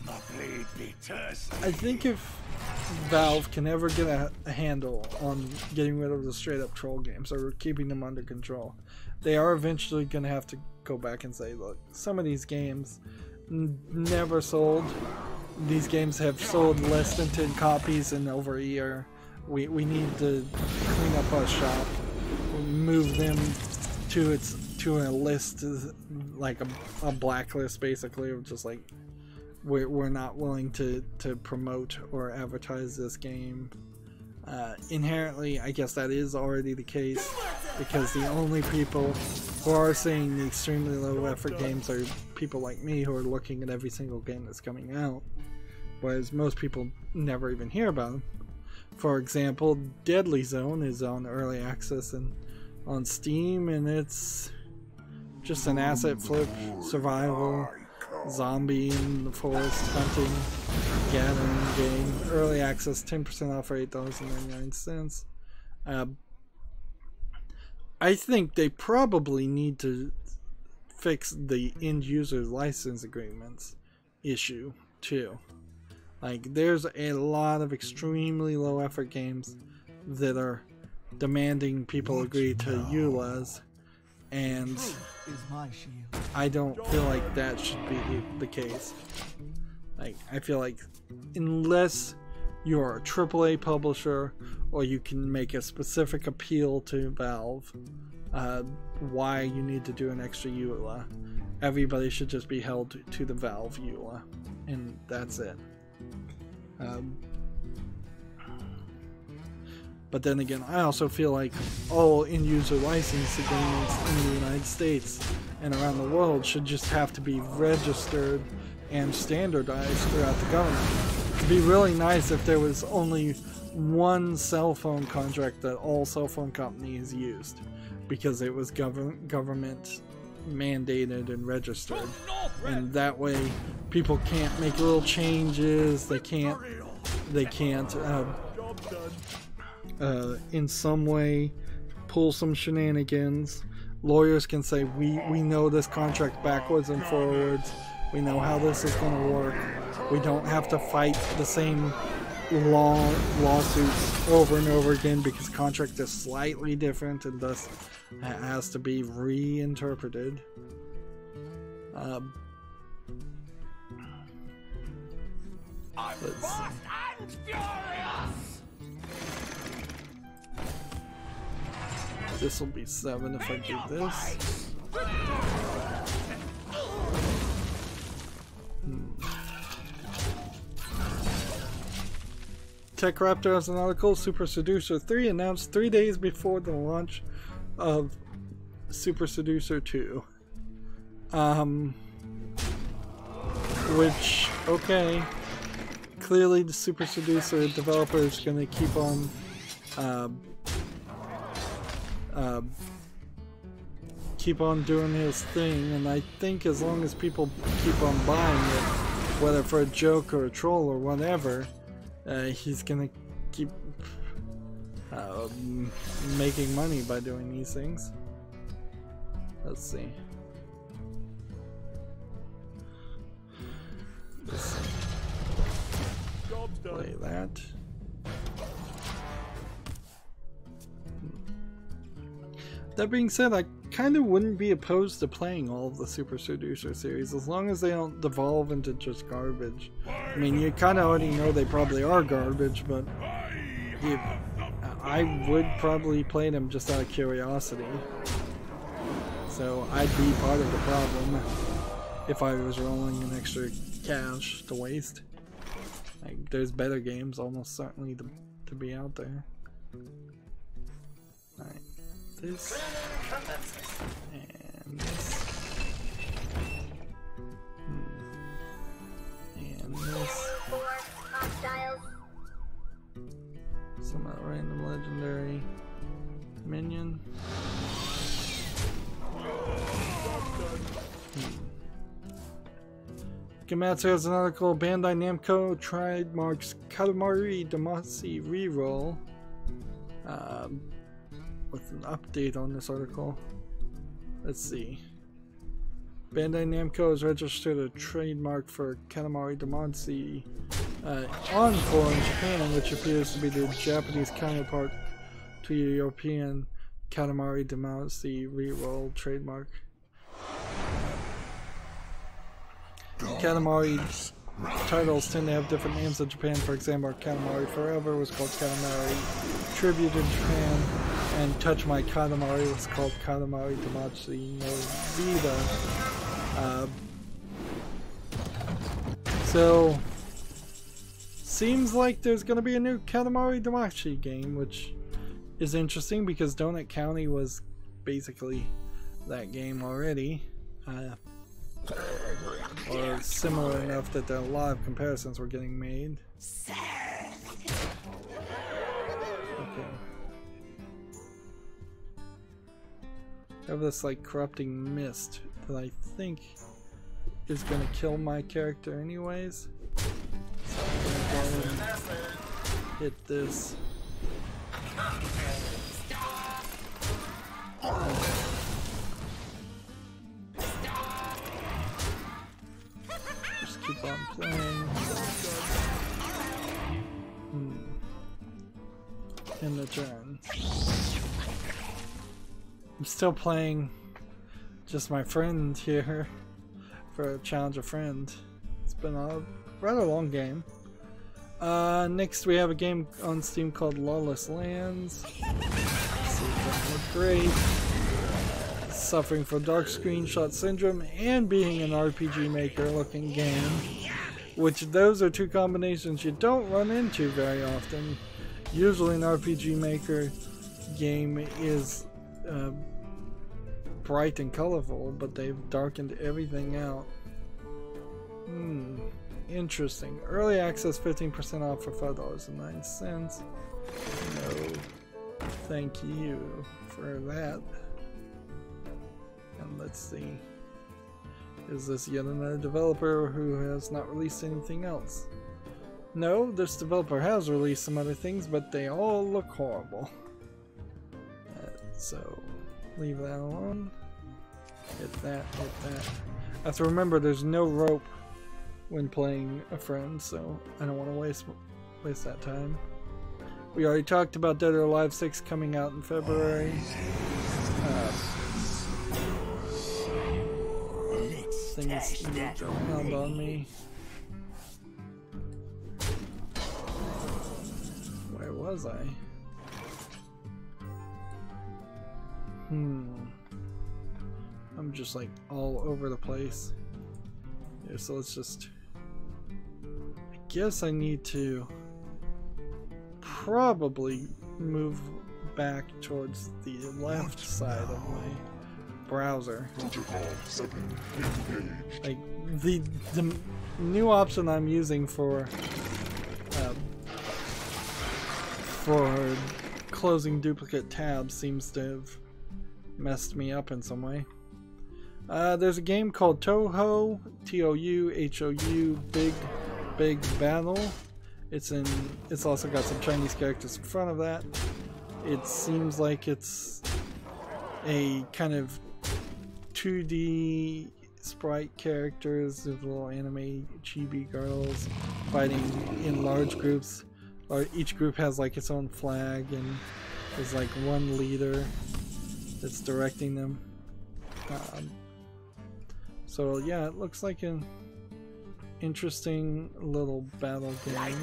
think if Valve can ever get a handle on getting rid of the straight up troll games or keeping them under control, they are eventually going to have to go back and say, look, some of these games never sold. These games have sold less than 10 copies in over a year. We need to clean up our shop, move them to a list, like a blacklist, basically, of just like, we're not willing to promote or advertise this game. Inherently, I guess that is already the case, because the only people who are seeing the extremely low effort games are people like me who are looking at every single game that's coming out, whereas most people never even hear about them. For example, Deadly Zone is on early access and on Steam, and it's just an asset flip, survival, zombie in the forest, hunting, gathering game. Early access, 10% off for $8.99. I think they probably need to fix the end user license agreements issue too. Like, there's a lot of extremely low effort games that are demanding people agree to ULAs, and I don't feel like that should be the case. Like, I feel like unless you're a AAA publisher or you can make a specific appeal to Valve, why you need to do an extra EULA, everybody should just be held to the Valve EULA, and that's it. But then again, I also feel like all end-user license agreements in the United States and around the world should just have to be registered and standardized throughout the government. It'd be really nice if there was only one cell phone contract that all cell phone companies used, because it was government mandated and registered, and that way people can't make little changes. They can't in some way pull some shenanigans. Lawyers can say, we know this contract backwards and forwards, we know how this is going to work, we don't have to fight the same lawsuits over and over again because the contract is slightly different and thus has to be reinterpreted. I'm lost and furious! This will be 7 if I do this. Tech Raptor has an article. Super Seducer 3 announced 3 days before the launch of Super Seducer 2. Which, okay. Clearly the Super Seducer developer is going to keep on doing his thing, and I think as long as people keep on buying it, whether for a joke or a troll or whatever, he's gonna keep making money by doing these things. Let's see. Play that. That being said, I kind of wouldn't be opposed to playing all of the Super Seducer series, as long as they don't devolve into just garbage. I mean, you kind of already know they probably are garbage, but I would probably play them just out of curiosity. So I'd be part of the problem if I was rolling an extra cash to waste. Like, there's better games almost certainly to be out there. Alright. This and this and this. Some random legendary minion. Gamatsu has an article. Bandai Namco trademarks Katamari Damacy reroll. With an update on this article. Let's see. Bandai Namco has registered a trademark for Katamari Damacy Encore in Japan, which appears to be the Japanese counterpart to your European Katamari Damacy reroll trademark. Katamari titles tend to have different names in Japan. For example, Katamari Forever was called Katamari Tribute in Japan, and Touch My Katamari was called Katamari Damacy no Vida. seems like there's going to be a new Katamari Damacy game, which is interesting because Donut County was basically that game already. Or similar enough that there are a lot of comparisons were getting made. Okay. I have this like corrupting mist that I think is gonna kill my character anyways. So I'm gonna go and hit this. Just keep on playing. In the turn. I'm still playing just my friend here for a challenge a friend. It's been a rather long game. Next we have a game on Steam called Lawless Lands. See, it doesn't look great. Suffering from dark screenshot syndrome and being an RPG Maker looking game, which those are two combinations you don't run into very often. Usually an RPG Maker game is bright and colorful, but they've darkened everything out. Interesting. Early access 15% off for $5.09. No, thank you for that. And let's see. Is this yet another developer who has not released anything else? No, this developer has released some other things, but they all look horrible. So, leave that alone. Hit that, hit that. I have to remember there's no rope when playing a friend, so I don't want to waste that time. We already talked about Dead or Alive 6 coming out in February. Things moved around on me. Where was I? I'm just like all over the place. Yeah, so let's just... I guess I need to probably move back towards the left side of my browser. Like the new option I'm using for closing duplicate tabs seems to have messed me up in some way. There's a game called Touhou, T-O-U-H-O-U, Big Battle. It's also got some Chinese characters in front of that. It seems like it's a kind of 2D sprite characters, with little anime chibi girls fighting in large groups. Or each group has like its own flag and there's like one leader that's directing them. So yeah, it looks like an interesting little battle game.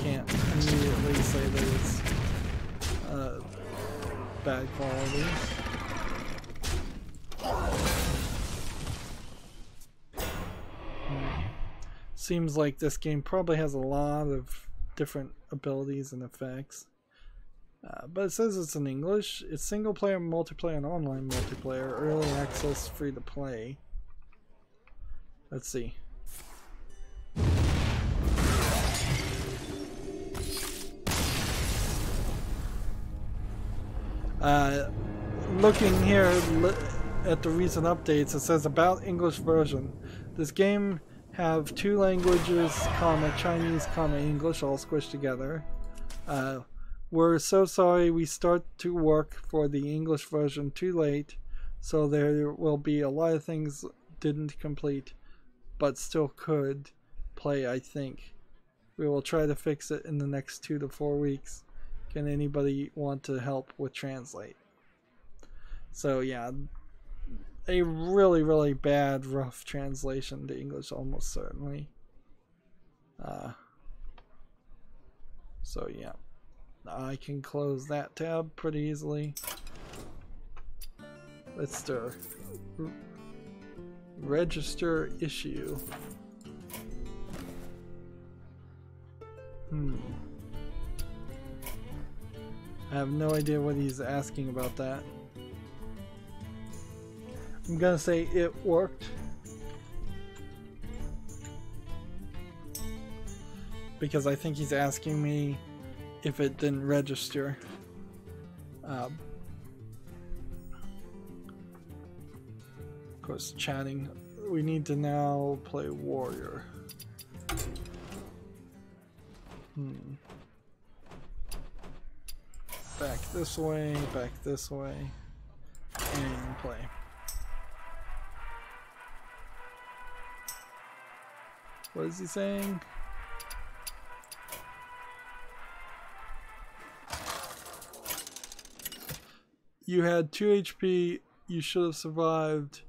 Can't immediately say that it's bad quality. Seems like this game probably has a lot of different abilities and effects. But it says it's in English. It's single player, multiplayer, and online multiplayer. Early access, free to play. Let's see. Looking here at the recent updates, it says about English version. This game have two languages, Chinese, English, all squished together. We're so sorry we start to work for the English version too late, so there will be a lot of things didn't complete, but still could play, I think. We will try to fix it in the next 2 to 4 weeks. Can anybody want to help with translate? So yeah, a really, really bad, rough translation to English, almost certainly. So yeah, I can close that tab pretty easily. Let's stir. Register issue. I have no idea what he's asking about that. I'm gonna say it worked. Because I think he's asking me if it didn't register. Of course, chatting. We need to now play warrior. Back this way, and play. What is he saying? You had 2 HP, you should have survived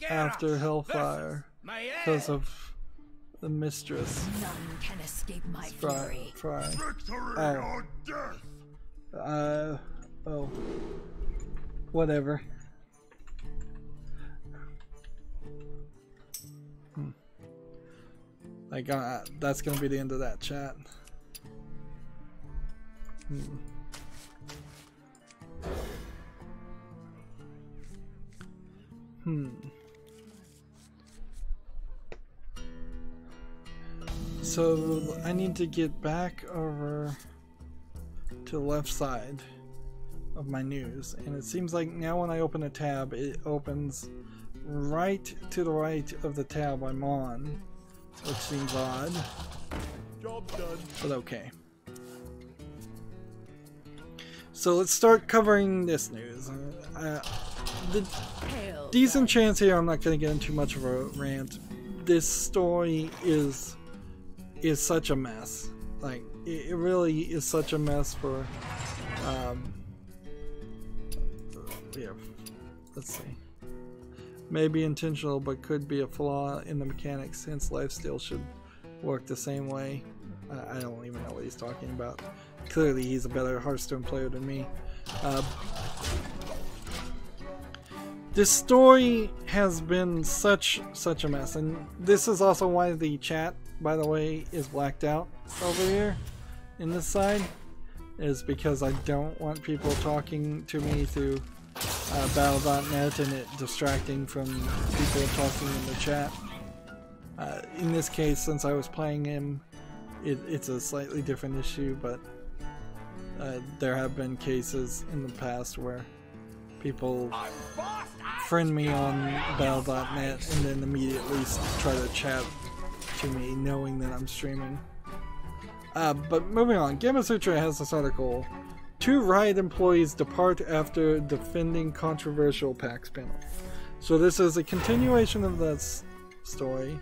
after Hellfire because of the mistress. None can escape my fury. Victory or death! Oh. Whatever. Like, that's gonna be the end of that chat. So I need to get back over to the left side of my news, and it seems like now when I open a tab, it opens right to the right of the tab I'm on, which seems odd. Job done. But okay. So let's start covering this news. The decent chance here I'm not going to get into much of a rant. This story is such a mess. Like, it really is such a mess for yeah, let's see. Maybe intentional, but could be a flaw in the mechanics, since lifesteal should work the same way. I don't even know what he's talking about. Clearly he's a better Hearthstone player than me. This story has been such a mess, and this is also why the chat, by the way, is blacked out over here in this side, is because I don't want people talking to me through battle.net and it distracting from people talking in the chat. In this case, since I was playing him, it's a slightly different issue, but there have been cases in the past where people friend me on battle.net and then immediately try to chat to me knowing that I'm streaming. But moving on, Gamasutra has this article. 2 Riot employees depart after defending controversial PAX panel. So this is a continuation of that story.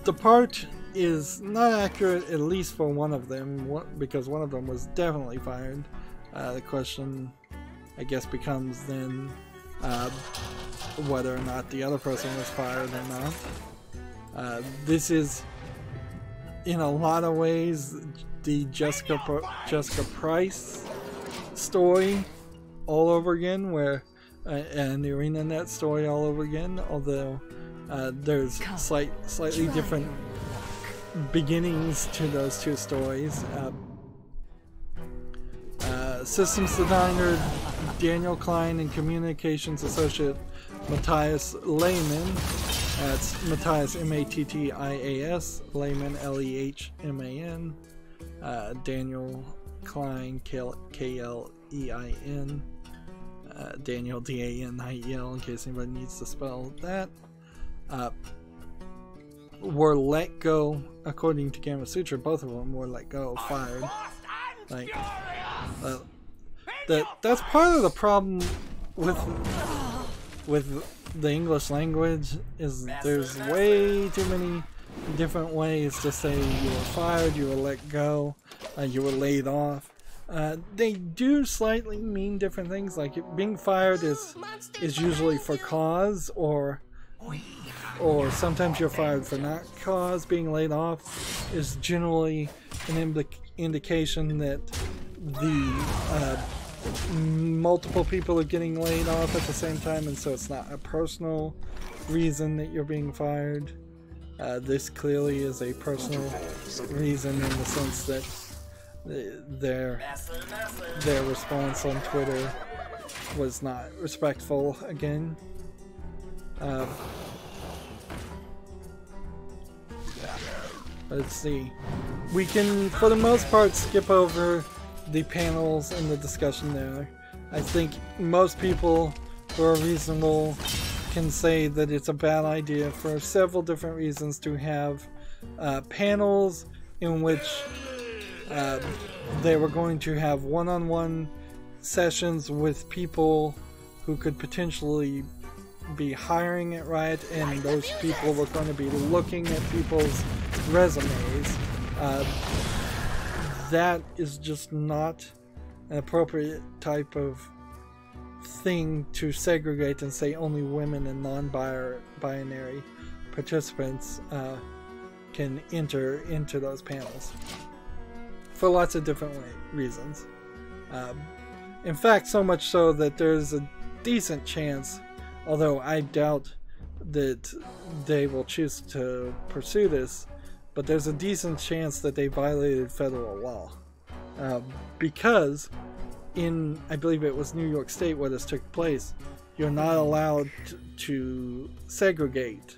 Depart is not accurate, at least for one of them, because one of them was definitely fired. The question, I guess, becomes then whether or not the other person was fired or not. This is, in a lot of ways, the Jessica Price story all over again, where and the ArenaNet story all over again, although there's slightly different beginnings to those 2 stories. Systems designer Daniel Klein and communications associate Matthias Lehman, that's Matthias M-A-T-T-I-A-S, Lehman L-E-H-M-A-N, Daniel Klein K-L-E-I-N, Daniel D-A-N-I-E-L, in case anybody needs to spell that, were let go, according to Gamasutra. Both of them were let go, fired. Like, that's part of the problem with the English language, is there's way too many different ways to say you were fired, you were let go, you were laid off. They do slightly mean different things. Like, being fired is usually for cause, or sometimes you're fired for not cause. Being laid off is generally an indication that the multiple people are getting laid off at the same time, and so it's not a personal reason that you're being fired. This clearly is a personal reason in the sense that their response on Twitter was not respectful again. Let's see. We can, for the most part, skip over the panels and the discussion there. I think most people who are reasonable can say that it's a bad idea for several different reasons to have panels in which they were going to have one-on-one sessions with people who could potentially be hiring at Riot, and those people were going to be looking at people's resumes. That is just not an appropriate type of thing to segregate and say only women and non-binary participants can enter into those panels for lots of different reasons. In fact, so much so that there's a decent chance, although I doubt that they will choose to pursue this, but there's a decent chance that they violated federal law. Because in, I believe it was New York State where this took place, you're not allowed to segregate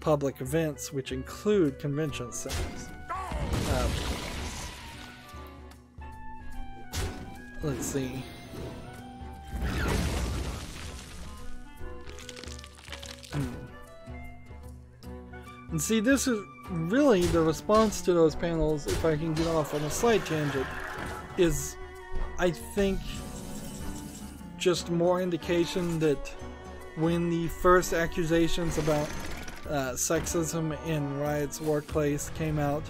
public events, which include convention centers. Let's see. And see, this is really the response to those panels, if I can get off on a slight tangent, is, I think, just more indication that when the first accusations about sexism in Riot's workplace came out,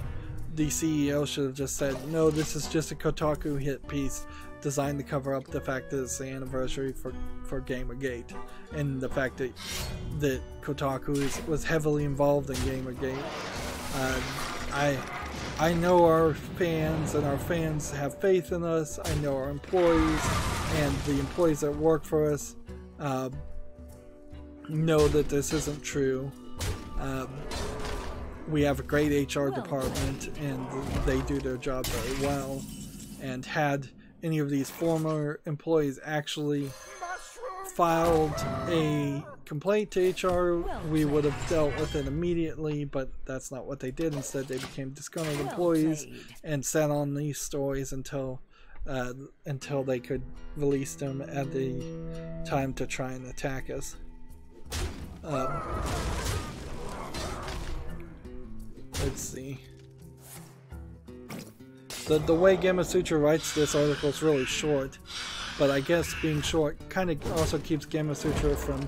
the CEO should have just said, no, this is just a Kotaku hit piece designed to cover up the fact that it's the anniversary for Gamergate, and the fact that Kotaku was heavily involved in Gamergate. I know our fans, and our fans have faith in us. I know our employees and the employees that work for us know that this isn't true. We have a great HR department, and they do their job very well. And had any of these former employees actually filed a complaint to HR, we would have dealt with it immediately, but that's not what they did. Instead, they became disgruntled employees and sat on these stories until they could release them at the time to try and attack us. Let's see. The way Gamasutra writes this article is really short, but I guess being short kind of also keeps Gamasutra from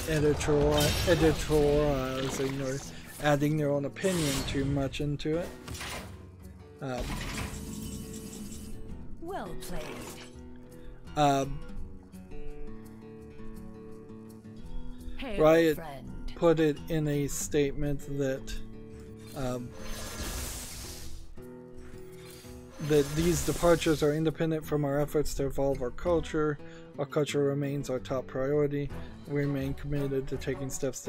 editorializing or adding their own opinion too much into it. Well played. Riot put it in a statement that that these departures are independent from our efforts to evolve our culture. Our culture remains our top priority. We remain committed to taking steps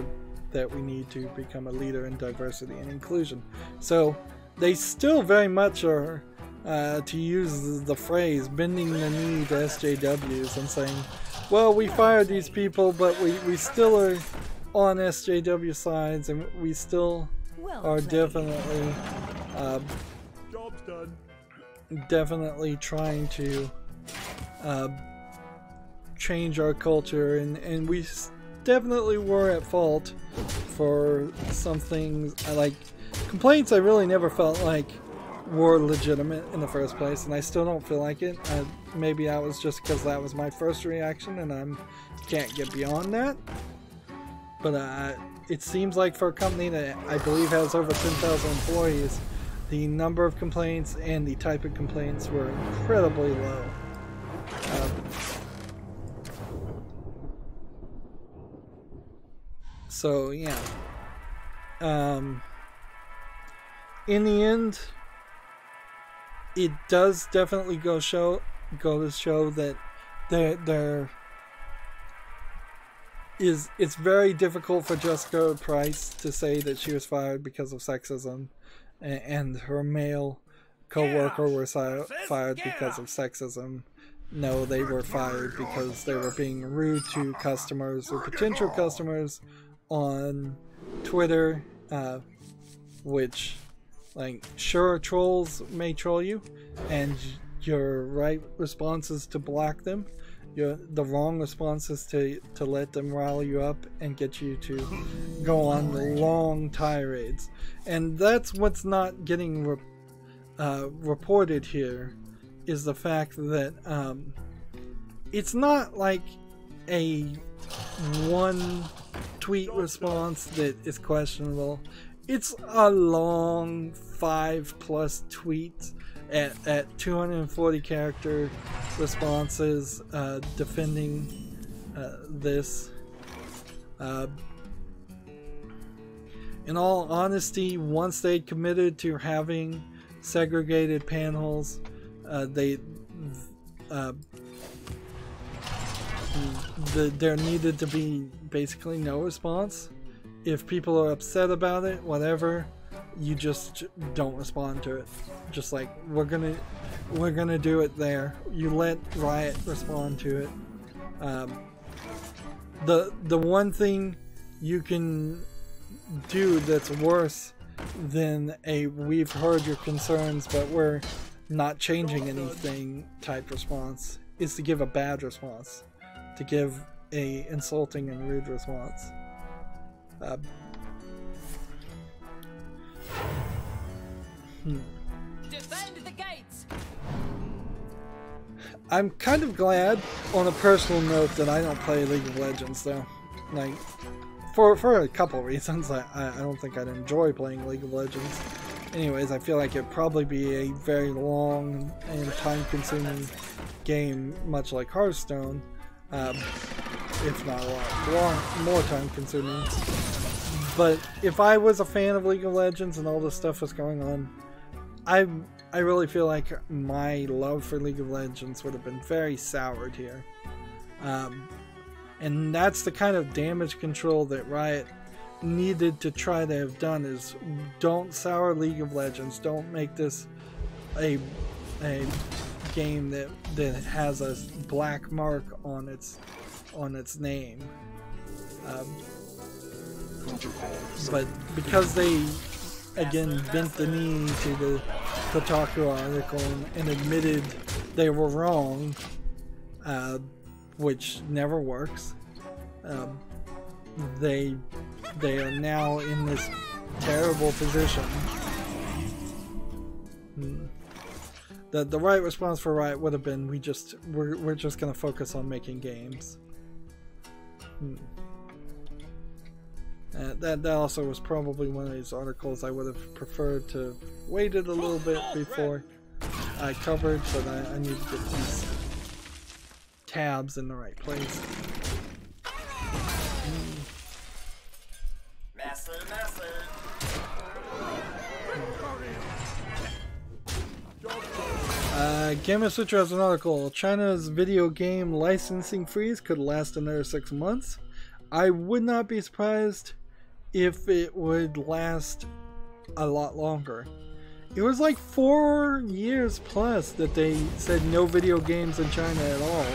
that we need to become a leader in diversity and inclusion. So they still very much are, to use the phrase, bending the knee to SJWs and saying, well, we fired these people, but we still are on SJW sides, and we still are definitely Job's done. Definitely trying to change our culture, and we definitely were at fault for some things. Like complaints I really never felt like were legitimate in the first place, and I still don't feel like it. Maybe that was just because that was my first reaction and I can't get beyond that, but it seems like for a company that I believe has over 10,000 employees, the number of complaints and the type of complaints were incredibly low. So yeah, in the end, it does definitely go to show that it's very difficult for Jessica Price to say that she was fired because of sexism, and her male co-worker was fired because of sexism. No, they were fired because they were being rude to customers or potential customers on Twitter, which, like, sure, trolls may troll you, and your right response is to block them. The wrong response is to let them rile you up and get you to go on long tirades. And that's what's not getting reported here, is the fact that it's not like a one tweet response that is questionable. It's a long 5+ tweets at 240 character responses defending this. In all honesty, once they committed to having segregated panels, there needed to be basically no response. If people are upset about it, whatever, you just don't respond to it. Just like, we're gonna do it there. You let Riot respond to it. The one thing you can do that's worse than a "we've heard your concerns but we're not changing anything" type response is to give a bad response, to give a insulting and rude response. Defend the gates. I'm kind of glad, on a personal note, that I don't play League of Legends, though. Like, for a couple reasons. I don't think I'd enjoy playing League of Legends. Anyways, I feel like it'd probably be a very long and time-consuming game, much like Hearthstone, if not a lot more time-consuming. But if I was a fan of League of Legends and all this stuff was going on, I really feel like my love for League of Legends would have been very soured here. And that's the kind of damage control that Riot needed to try to have done, is don't sour League of Legends. Don't make this a game that has a black mark on its name. But because they, again, bent the knee to the Kotaku article and admitted they were wrong, which never works, they are now in this terrible position. The right response for Riot would have been, we're just gonna focus on making games. That also was probably one of these articles I would have preferred to have waited a little bit before I covered, but I need to get these tabs in the right place. Gamma Sutra has an article. China's video game licensing freeze could last another 6 months. I would not be surprised if it would last a lot longer. It was like 4 years plus that they said no video games in China at all.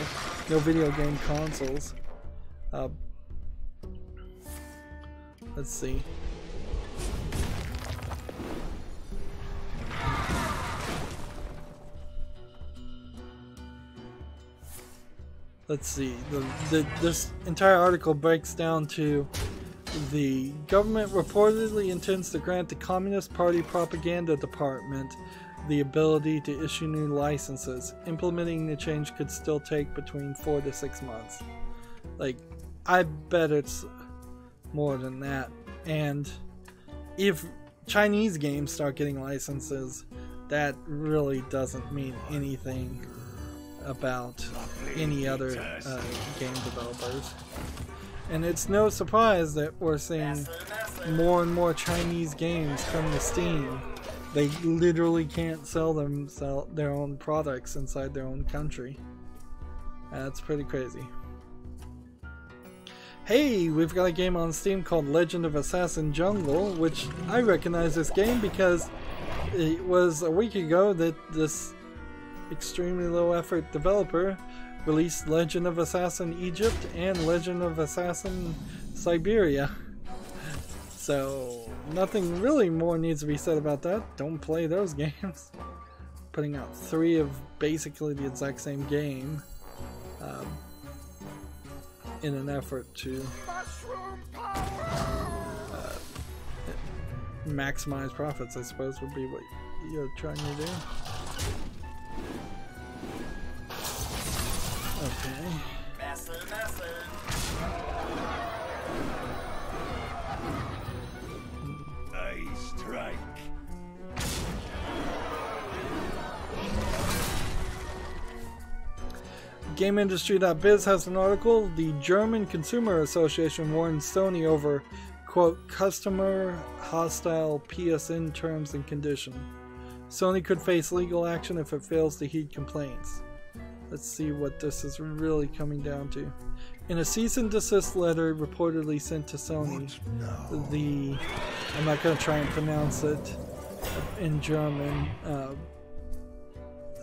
No video game consoles. Let's see. This entire article breaks down to: the government reportedly intends to grant the Communist Party Propaganda Department the ability to issue new licenses. Implementing the change could still take between 4 to 6 months. Like, I bet it's more than that. And if Chinese games start getting licenses, that really doesn't mean anything about any other game developers. And it's no surprise that we're seeing more and more Chinese games come to Steam. They literally can't sell their own products inside their own country. That's pretty crazy. hey, we've got a game on Steam called Legend of Assassin Jungle, which I recognize this game because it was a week ago that this extremely low effort developer released Legend of Assassin Egypt and Legend of Assassin Siberia. So nothing really more needs to be said about that. Don't play those games. Putting out 3 of basically the exact same game in an effort to maximize profits, I suppose, would be what you're trying to do. Okay. I strike. GameIndustry.biz has an article. The German Consumer Association warns Sony over, quote, customer hostile PSN terms and conditions. Sony could face legal action if it fails to heed complaints. Let's see what this is really coming down to. In a cease and desist letter reportedly sent to Sony, I'm not going to try and pronounce it in German,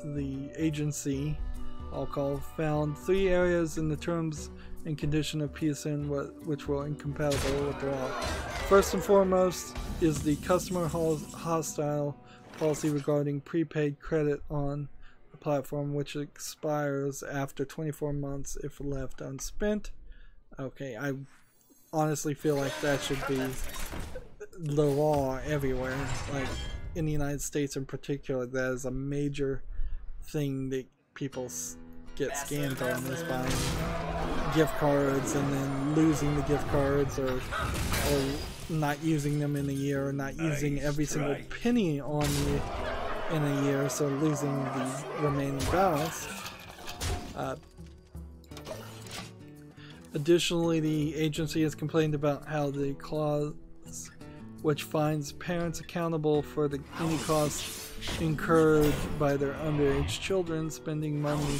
the agency, I'll call, found 3 areas in the terms and condition of PSN which were incompatible with the law. First and foremost is the customer hostile policy regarding prepaid credit on the platform, which expires after 24 months if left unspent. Okay, I honestly feel like that should be the law everywhere. Like in the United States in particular, that is a major thing that people get scammed on, is buying gift cards and then losing the gift cards, or not using them in a year, or not using every single penny on you in a year, so losing the remaining balance. Additionally, the agency has complained about how the clause which finds parents accountable for any costs incurred by their underage children spending money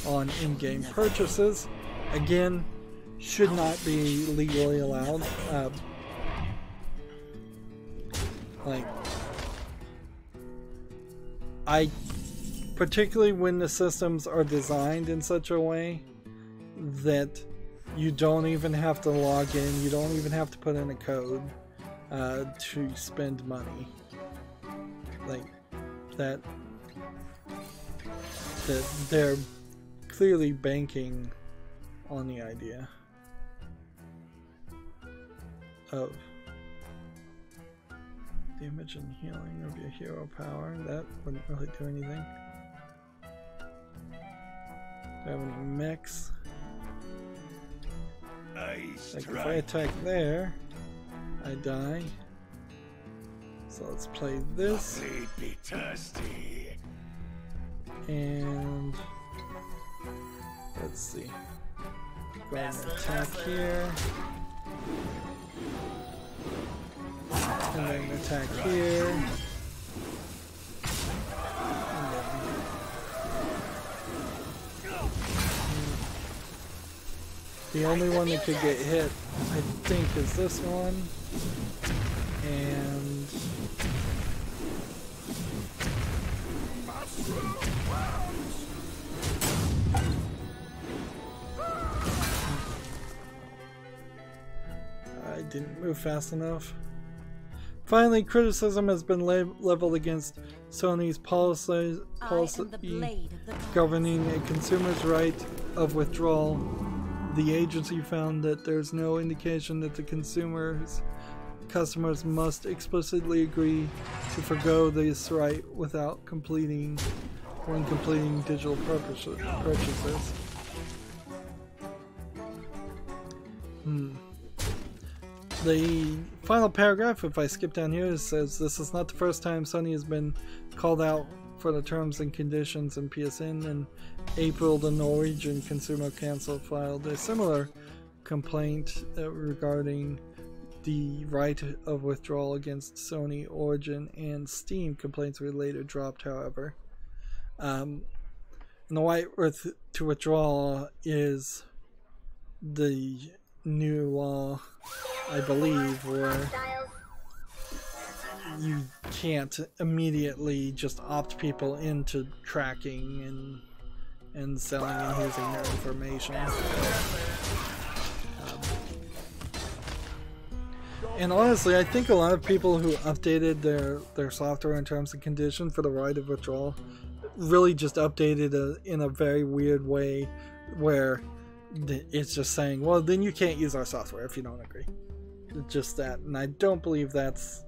on in-game purchases, again, should not be legally allowed. Particularly when the systems are designed in such a way that you don't even have to log in, you don't even have to put in a code to spend money. Like that they're clearly banking on the idea of damage and healing of your hero power. That wouldn't really do anything. Do I have any mechs? Like if I attack there, I die. So let's play this. And let's see. Go ahead and attack here. And then attack here. And then the only one that could get hit, I think, is this one. And I didn't move fast enough. Finally, criticism has been leveled against Sony's policy governing a consumer's right of withdrawal. The agency found that there's no indication that the customers must explicitly agree to forgo this right without completing digital purchases. The final paragraph, if I skip down here, says this is not the first time Sony has been called out for the terms and conditions in PSN. In April, the Norwegian Consumer Council filed a similar complaint regarding the right of withdrawal against Sony, Origin, and Steam. Complaints were later dropped, however. And the right to withdraw is the new law, I believe, where you can't immediately just opt people into tracking and selling and using their information. And honestly, I think a lot of people who updated their software in terms and conditions for the right of withdrawal really just updated in a very weird way, where it's just saying, well, then you can't use our software if you don't agree. Just that. And I don't believe that's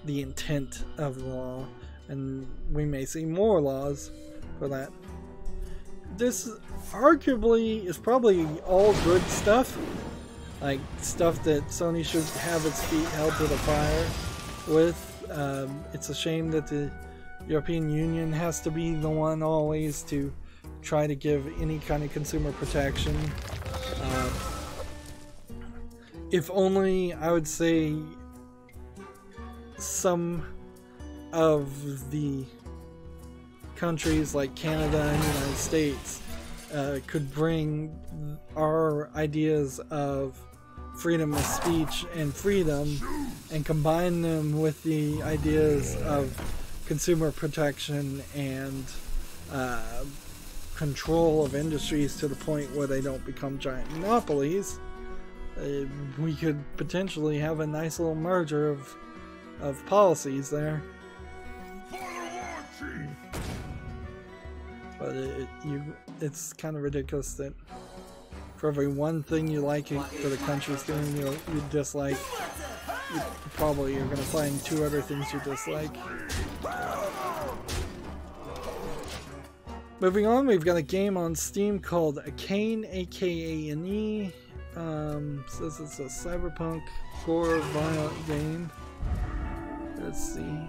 the intent of the law, and we may see more laws for that. This arguably is probably all good stuff, like stuff that Sony should have its feet held to the fire with. It's a shame that the European Union has to be the one always to try to give any kind of consumer protection. If only, I would say, some of the countries like Canada and the United States could bring our ideas of freedom of speech and freedom and combine them with the ideas of consumer protection and control of industries to the point where they don't become giant monopolies, we could potentially have a nice little merger of policies there. But it's kind of ridiculous that for every one thing you like that a country's doing, you dislike, you probably are going to find two other things you dislike. Moving on, we've got a game on Steam called Arcane, A-K-A-N-E. Says it's a cyberpunk gore violent game. Let's see.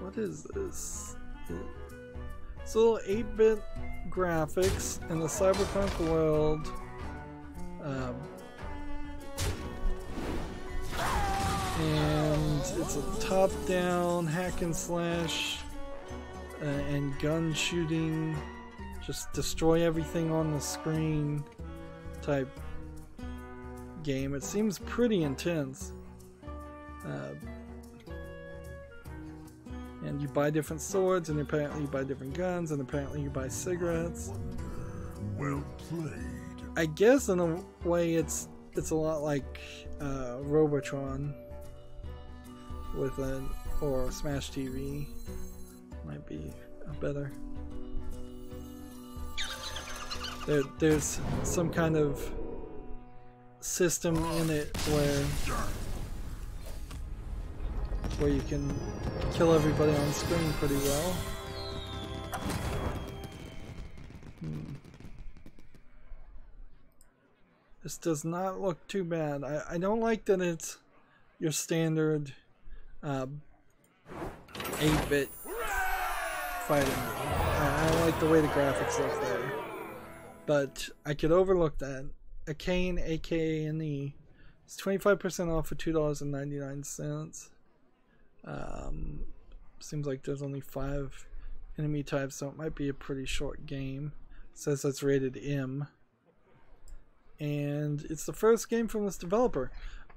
What is this? It's a little 8-bit graphics in the cyberpunk world. And it's a top-down hack and slash and gun shooting, just destroy everything on the screen type game. It seems pretty intense. And you buy different swords, and apparently you buy different guns, and apparently you buy cigarettes. Well played. I guess in a way it's a lot like Robotron with or Smash TV. Might be a better. There's some kind of system in it where you can kill everybody on screen pretty well. This does not look too bad. I don't like that it's your standard 8-bit fighting game. I don't like the way the graphics look there. But I could overlook that. Arcane, A-K-A-N-E. It's 25% off for $2.99. Seems like there's only 5 enemy types, so it might be a pretty short game. It says it's rated M. And it's the first game from this developer.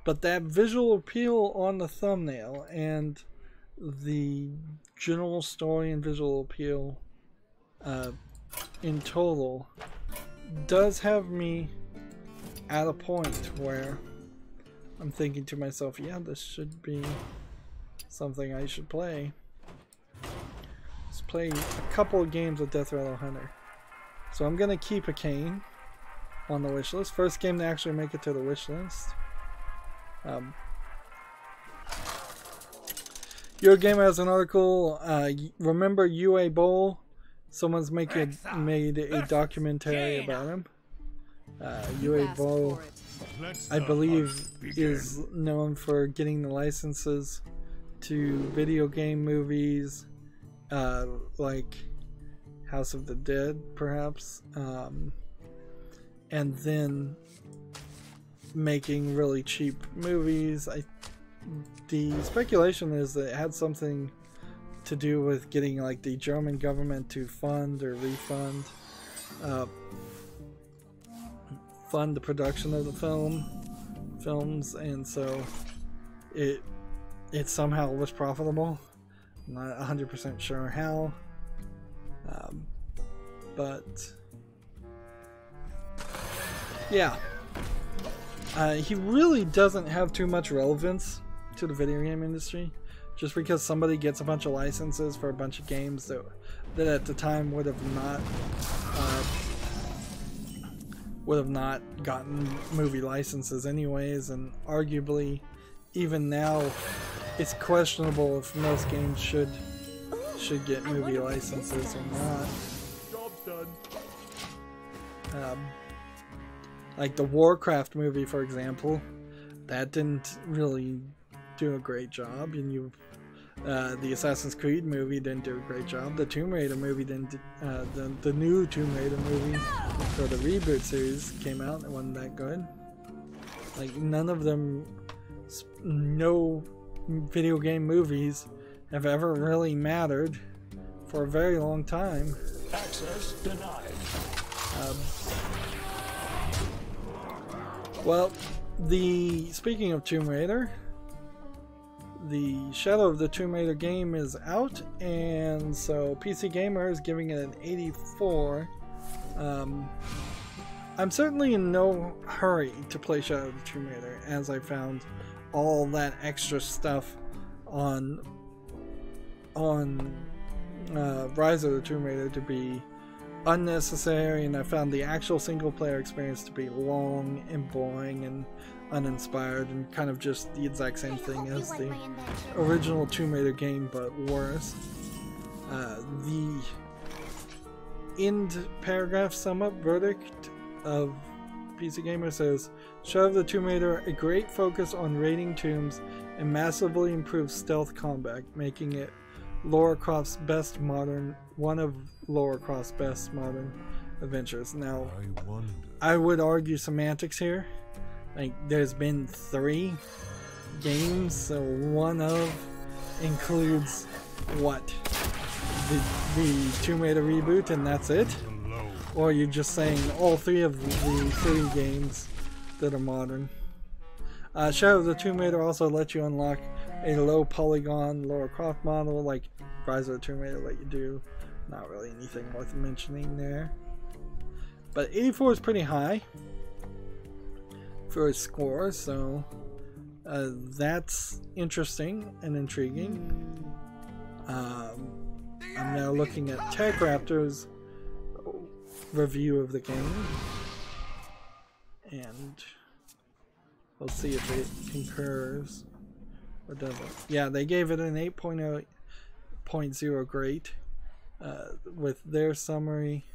But that visual appeal on the thumbnail and the general story and visual appeal in total does have me at a point where I'm thinking to myself, yeah, this should be something I should play. Let's play a couple of games with Death Rattle Hunter. So I'm gonna keep Arcane on the wish list. First game to actually make it to the wish list. Eurogamer has an article. Remember UA Bowl? Someone's made a documentary about him. UA Bowl, I believe, is known for getting the licenses to video game movies, like House of the Dead, perhaps, and then making really cheap movies. The speculation is that it had something to do with getting like the German government to fund or refund fund the production of the films, and so it somehow was profitable. I'm not 100% sure how, but yeah, he really doesn't have too much relevance to the video game industry, just because somebody gets a bunch of licenses for a bunch of games that at the time would have not gotten movie licenses anyways, and arguably even now it's questionable if most games should get movie licenses or not. Job's done. Like the Warcraft movie, for example, that didn't really do a great job, and the Assassin's Creed movie didn't do a great job. The Tomb Raider movie didn't. The new Tomb Raider movie for the reboot series came out and it wasn't that good. Like none of them, no video game movies have ever really mattered for a very long time. Access denied. Well, speaking of Tomb Raider, the Shadow of the Tomb Raider game is out, and so PC Gamer is giving it an 84. I'm certainly in no hurry to play Shadow of the Tomb Raider, as I found all that extra stuff on Rise of the Tomb Raider to be unnecessary, and I found the actual single player experience to be long and boring and uninspired and kind of just the exact same thing as the original Tomb Raider game, but worse. The end paragraph sum up verdict of PC Gamer says, Shadow of the Tomb Raider, a great focus on raiding tombs and massively improved stealth combat, making it one of Lara Croft's best modern adventures. Now, I would argue semantics here. Like, there's been 3 games, so one of includes what? The Tomb Raider reboot, and that's it? Or are you just saying all 3 of the 3 games that are modern? Shadow of the Tomb Raider also lets you unlock a low polygon Lara Croft model like Rise of the Tomb Raider let you do. Not really anything worth mentioning there. But 84 is pretty high for a score, so that's interesting and intriguing. I'm now looking at Tech Raptor's review of the game, and we'll see if it concurs or doesn't. Yeah, they gave it an 8.0 great with their summary.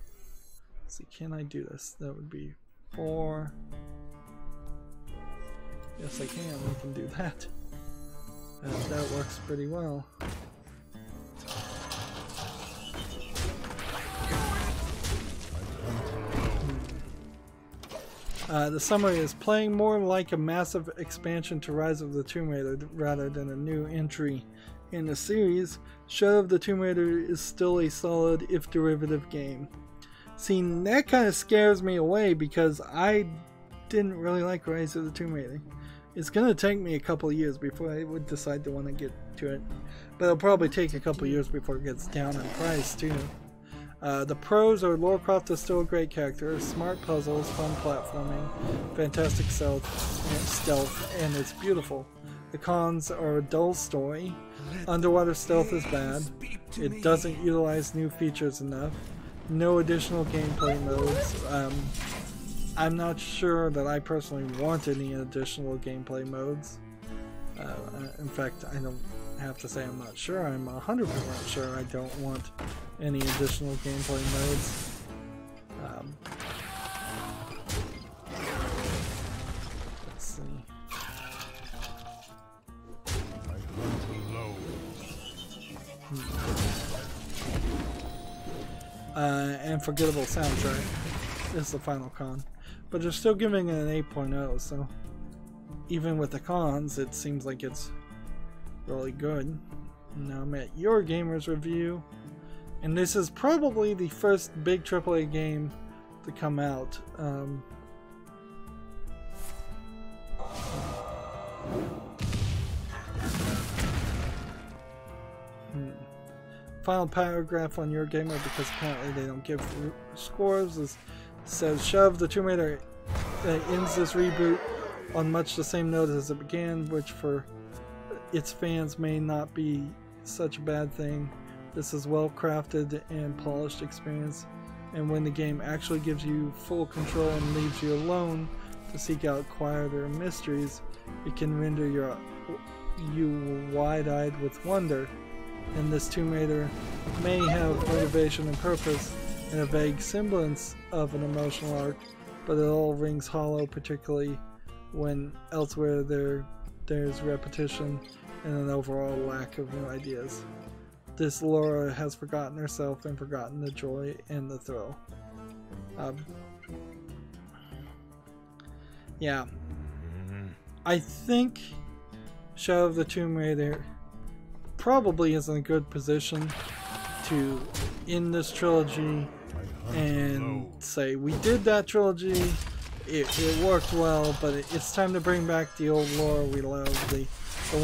Let's see, can I do this? That would be 4. Yes, I can. We can do that. That works pretty well. The summary is playing more like a massive expansion to Rise of the Tomb Raider rather than a new entry in the series. Shadow of the Tomb Raider is still a solid, if derivative, game. See, that kind of scares me away because I didn't really like Rise of the Tomb Raider. It's going to take me a couple of years before I would decide to want to get to it. But it'll probably take a couple of years before it gets down in price too. The pros are Lara Croft is still a great character, smart puzzles, fun platforming, fantastic stealth, and it's beautiful. The cons are a dull story, underwater stealth is bad, it doesn't utilize new features enough, no additional gameplay modes. I'm not sure that I personally want any additional gameplay modes. In fact, I don't have to say I'm not sure. I'm 100% sure I don't want any additional gameplay modes. Let's see. And forgettable soundtrack is the final con. But they're still giving it an 8.0, so even with the cons, it seems like it's really good. Now I'm at Your Gamer's review, and this is probably the first big AAA game to come out. final paragraph on Your Gamer, because apparently they don't give scores, says Shove the Tomb Raider ends this reboot on much the same note as it began, which for its fans may not be such a bad thing. This is well crafted and polished experience, and when the game actually gives you full control and leaves you alone to seek out quieter mysteries, it can render you wide-eyed with wonder. And this Tomb Raider may have motivation and purpose and a vague semblance of an emotional arc, but it all rings hollow, particularly when elsewhere there's repetition and an overall lack of new ideas. This Laura has forgotten herself and forgotten the joy and the thrill. Yeah. I think Shadow of the Tomb Raider probably is in a good position to end this trilogy and say, we did that trilogy, it worked well, but it's time to bring back the old lore we love, the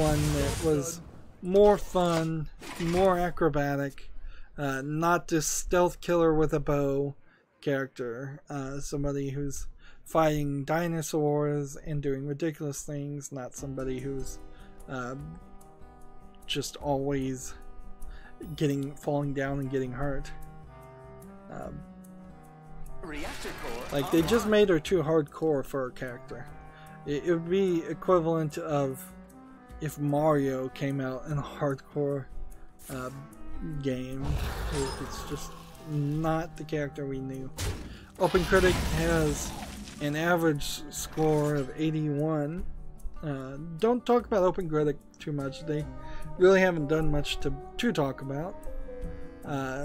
one that was more fun, more acrobatic, not this stealth killer with a bow character, somebody who's fighting dinosaurs and doing ridiculous things, not somebody who's just always falling down and getting hurt. Like, they just made her too hardcore for her character. It would be equivalent of if Mario came out in a hardcore game. It's just not the character we knew. OpenCritic has an average score of 81. Don't talk about OpenCritic too much. They really haven't done much to talk about.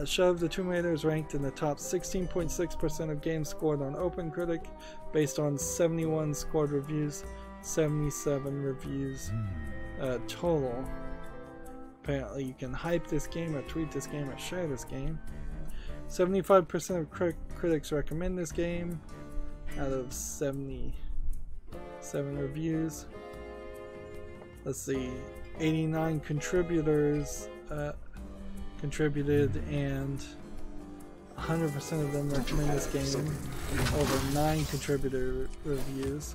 Shove the Tomb Raider is ranked in the top 16.6% of games scored on OpenCritic based on 71 scored reviews, 77 reviews total. Apparently you can hype this game or tweet this game or share this game. 75% of critics recommend this game out of 77 reviews. Let's see, 89 contributors contributed, and 100% of them recommend this game over 9 contributor reviews.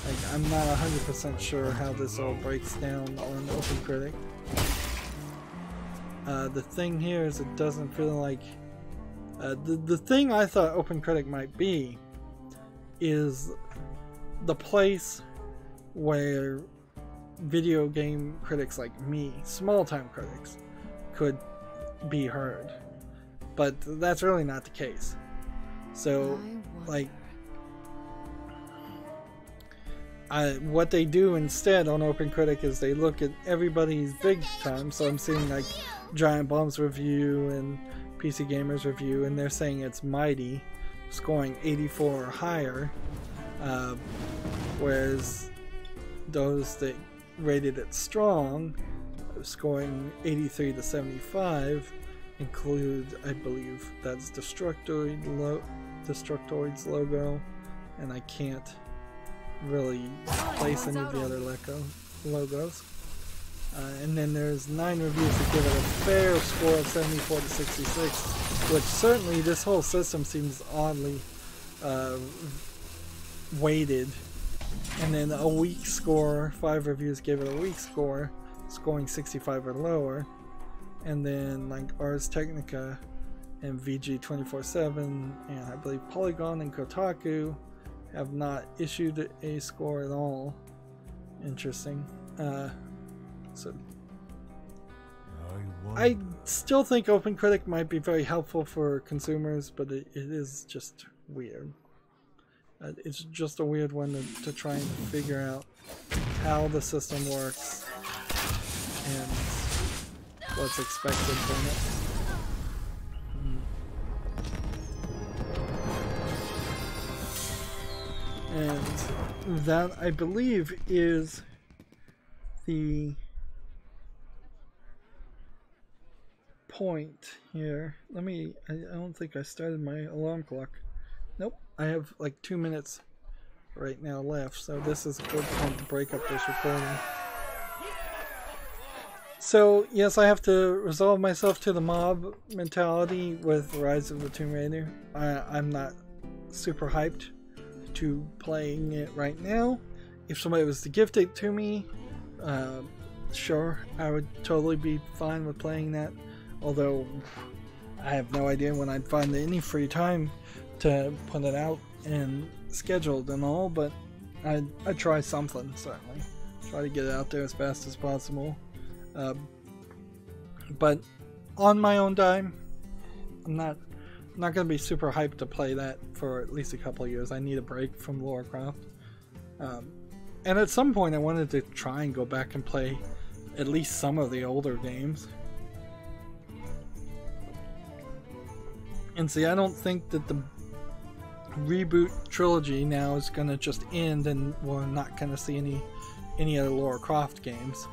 Like, I'm not 100% sure how this all breaks down on OpenCritic. The thing here is it doesn't feel like the thing I thought OpenCritic might be is the place where video game critics like me, small-time critics, could be heard, but that's really not the case. So, like, what they do instead on OpenCritic is they look at everybody's big time. So I'm seeing like Giant Bomb's review and PC Gamer's review, and they're saying it's mighty, scoring 84 or higher, whereas those that rated it strong, scoring 83 to 75, include, I believe, that's Destructoid's logo, and I can't really place any of the other logos. And then there's 9 reviews that give it a fair score of 74 to 66, which certainly this whole system seems oddly weighted. And then a weak score, 5 reviews give it a weak score, scoring 65 or lower. And then like Ars Technica and VG247 and I believe Polygon and Kotaku have not issued a score at all. Interesting. So I still think OpenCritic might be very helpful for consumers, but it is just weird. It's just a weird one to try and figure out how the system works and what's expected from it. And that, I believe, is the point here. I don't think I started my alarm clock. Nope, I have like 2 minutes right now left, so this is a good point to break up this recording. So, yes, I have to resolve myself to the mob mentality with Rise of the Tomb Raider. I'm not super hyped to playing it right now. If somebody was to gift it to me, sure, I would totally be fine with playing that. Although, I have no idea when I'd find any free time to put it out and scheduled and all, but I'd try something, certainly. Try to get it out there as fast as possible. But on my own dime, I'm not going to be super hyped to play that for at least a couple of years. I need a break from Warcraft. And at some point I wanted to try and go back and play at least some of the older games. And see, I don't think that the reboot trilogy now is going to just end and we're not going to see any other Lara Croft games.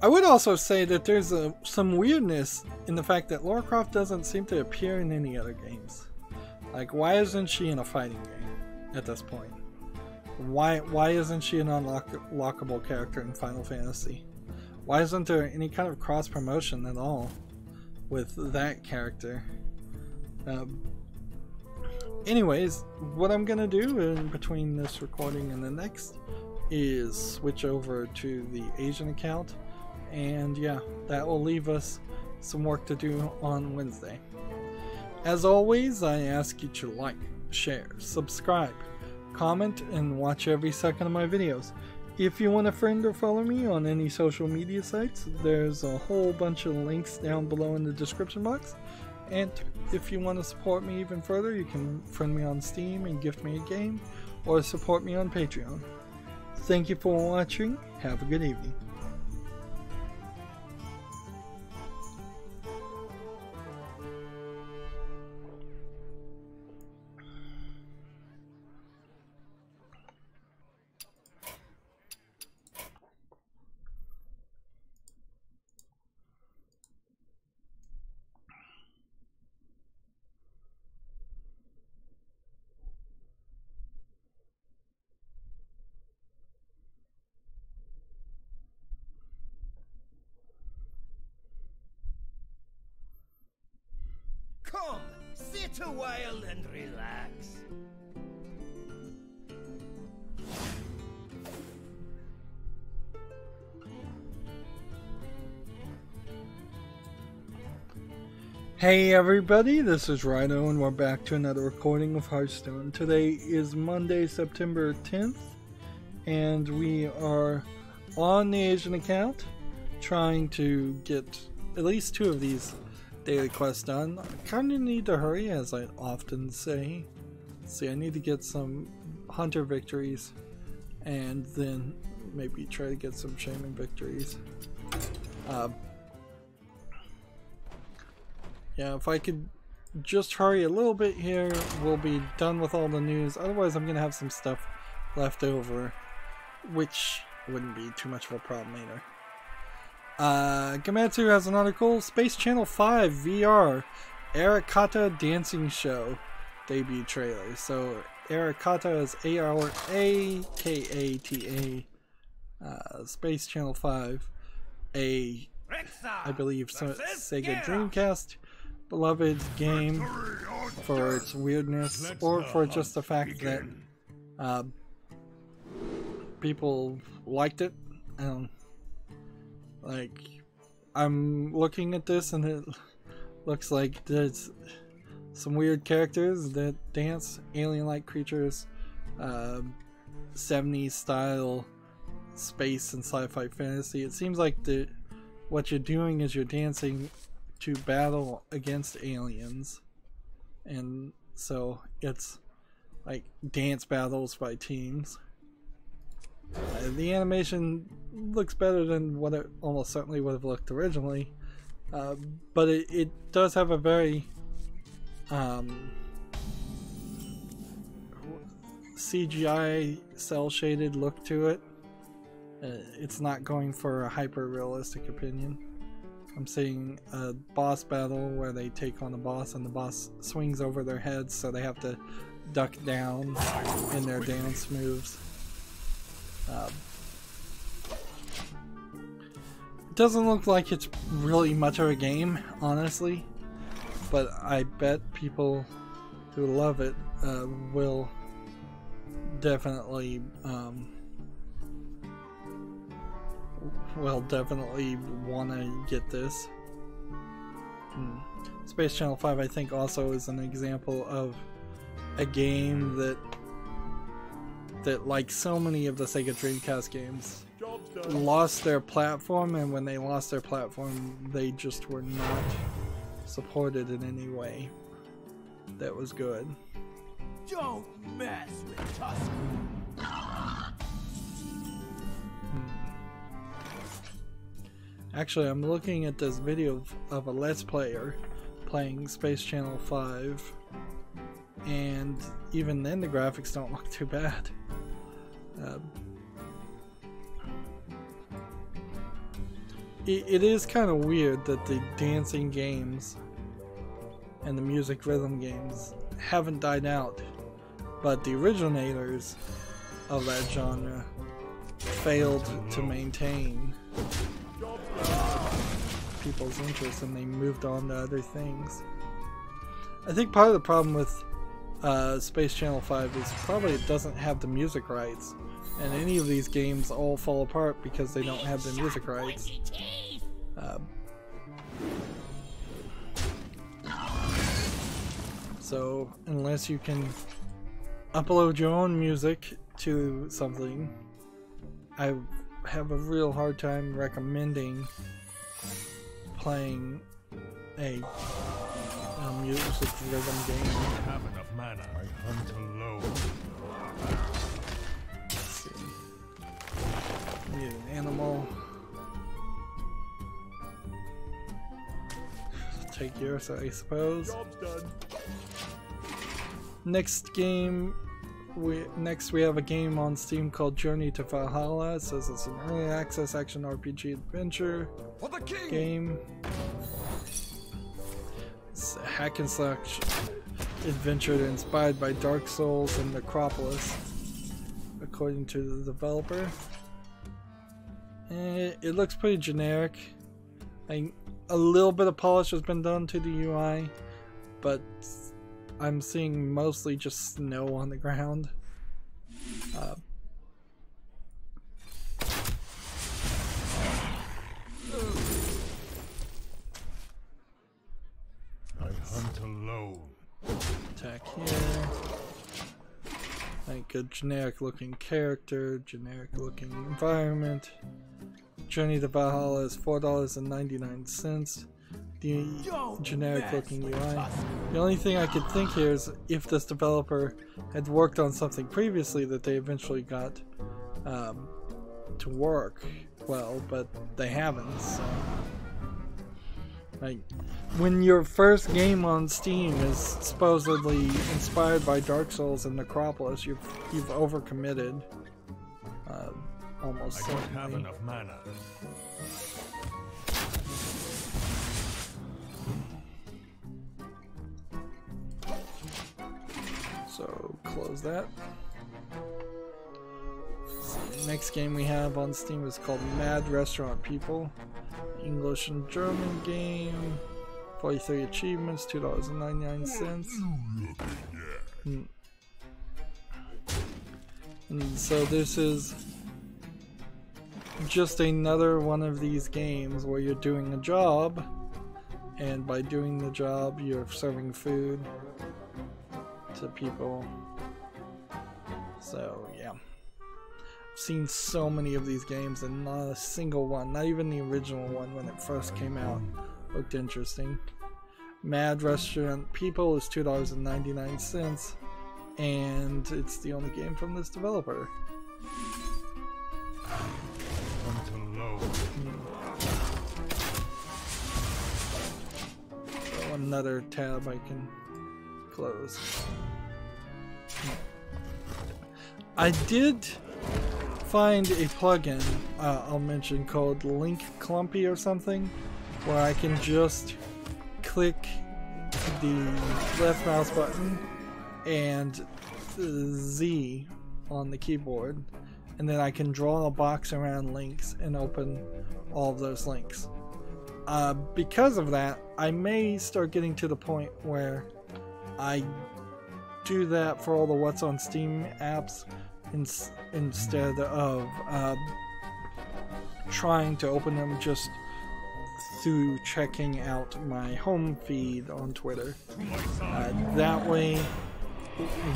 I would also say that there's some weirdness in the fact that Lara Croft doesn't seem to appear in any other games. Like, why isn't she in a fighting game at this point? Why isn't she an unlockable character in Final Fantasy? Why isn't there any kind of cross promotion at all with that character? Anyways, what I'm gonna do in between this recording and the next is switch over to the Asian account, and yeah, that will leave us some work to do on Wednesday. As always, I ask you to like, share, subscribe, comment, and watch every second of my videos. If you want to friend or follow me on any social media sites, there's a whole bunch of links down below in the description box. And if you want to support me even further, you can friend me on Steam and gift me a game, or support me on Patreon. Thank you for watching. Have a good evening. Come, sit a while and relax. Hey everybody, this is Rydo and we're back to another recording of Hearthstone. Today is Monday, September 10th, and we are on the Asian account trying to get at least 2 of these daily quests done. I kind of need to hurry, as I often say. See, I need to get some hunter victories and then maybe try to get some shaman victories. Yeah, if I could just hurry a little bit here, we'll be done with all the news. Otherwise, I'm going to have some stuff left over, which wouldn't be too much of a problem either. Gamatsu has an article, Space Channel 5 VR, Arakata Dancing Show debut trailer. So, Arakata is A-R-A-K-A-T-A, Space Channel 5, I believe, Sega Dreamcast beloved game for its weirdness, or for just the fact that people liked it. Like, I'm looking at this and it looks like there's some weird characters that dance, alien-like creatures, 70s style space and sci-fi fantasy. It seems like what you're doing is you're dancing to battle against aliens, and so it's like dance battles by teams. The animation looks better than what it almost certainly would have looked originally, but it does have a very CGI cel-shaded look to it. It's not going for a hyper-realistic opinion. I'm seeing a boss battle where they take on the boss and the boss swings over their heads, so they have to duck down in their dance moves. doesn't look like it's really much of a game, honestly, but I bet people who love it will definitely want to get this. Space Channel 5, I think, also is an example of a game that like so many of the Sega Dreamcast games lost their platform, and when they lost their platform they just were not supported in any way that was good. Don't mess with us. Actually, I'm looking at this video of a Let's Player playing Space Channel 5, and even then the graphics don't look too bad. It is kind of weird that the dancing games and the music rhythm games haven't died out, but the originators of that genre failed to maintain people's interest, and they moved on to other things. I think part of the problem with Space Channel 5 is probably it doesn't have the music rights, and any of these games all fall apart because they don't have the music rights. So unless you can upload your own music to something, I have a real hard time recommending playing a music rhythm game. I have enough mana. I hunt alone. Let's see. Need an animal. Take yours, I suppose. Job's done. Next game, we have a game on Steam called Journey to Valhalla. It says it's an early access action RPG adventure game. It's a hack and slash adventure inspired by Dark Souls and Necropolis, according to the developer. It looks pretty generic. A little bit of polish has been done to the UI, but I'm seeing mostly just snow on the ground. I hunt alone. Attack here. Like a generic looking character, generic looking environment. Journey to Valhalla is $4.99. The generic looking UI. The only thing I could think here is if this developer had worked on something previously that they eventually got to work well, but they haven't. So. Like, when your first game on Steam is supposedly inspired by Dark Souls and Necropolis, you've overcommitted. Almost I don't have enough mana. So close that. So next game we have on Steam is called Mad Restaurant People. English and German game. 43 achievements, $2.99. And so this is just another one of these games where you're doing a job, and by doing the job you're serving food to people. So yeah, I've seen so many of these games and not a single one, not even the original one when it first came out, looked interesting. Mad Restaurant People is $2.99, and it's the only game from this developer. So another tab I can close. I did find a plugin I'll mention called Link Clumpy or something, where I can just click the left mouse button and Z on the keyboard, and then I can draw a box around links and open all of those links. Because of that, I may start getting to the point where I do that for all the What's on Steam apps instead of trying to open them just through checking out my home feed on Twitter. That way,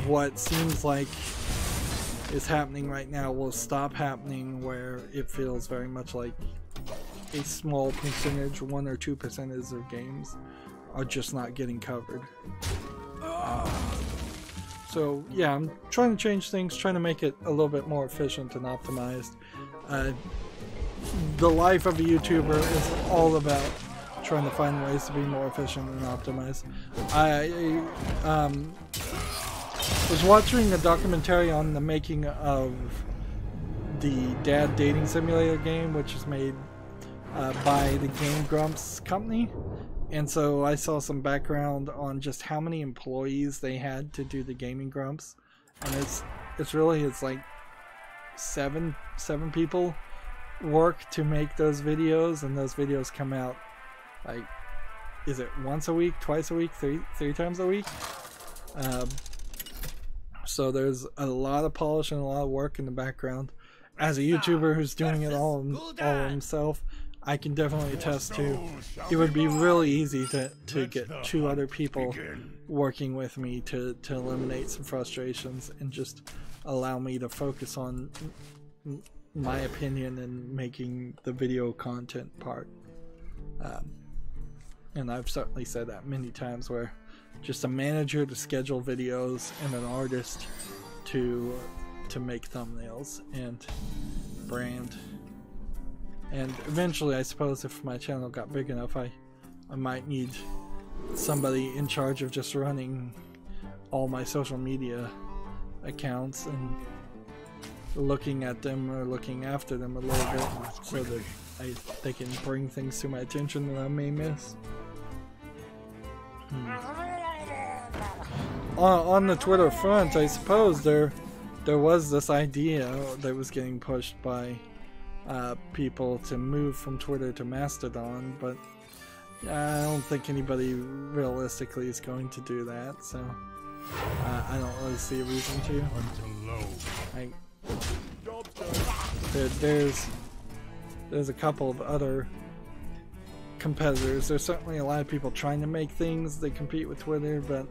what seems like is happening right now will stop happening, where it feels very much like a small percentage, 1 or 2% of games are just not getting covered. So yeah, I'm trying to change things, trying to make it a little bit more efficient and optimized. The life of a YouTuber is all about trying to find ways to be more efficient and optimized. I was watching a documentary on the making of the Dad Dating Simulator game, which is made by the Game Grumps company, and so I saw some background on just how many employees they had to do the Gaming Grumps, and it's like seven people work to make those videos, and those videos come out, like, is it once a week, twice a week, three times a week? So there's a lot of polish and a lot of work in the background. As a YouTuber who's doing it all himself, I can definitely attest to it would be really easy to get 2 other people working with me to eliminate some frustrations and just allow me to focus on my opinion and making the video content part. And I've certainly said that many times, where just a manager to schedule videos and an artist to make thumbnails and brand. And eventually, I suppose, if my channel got big enough, I might need somebody in charge of just running all my social media accounts and looking at them or looking after them a little bit, so that they can bring things to my attention that I may miss. On the Twitter front, I suppose there was this idea that was getting pushed by people to move from Twitter to Mastodon, but I don't think anybody realistically is going to do that, so I don't really see a reason to. There's a couple of other competitors. There's certainly a lot of people trying to make things that compete with Twitter, but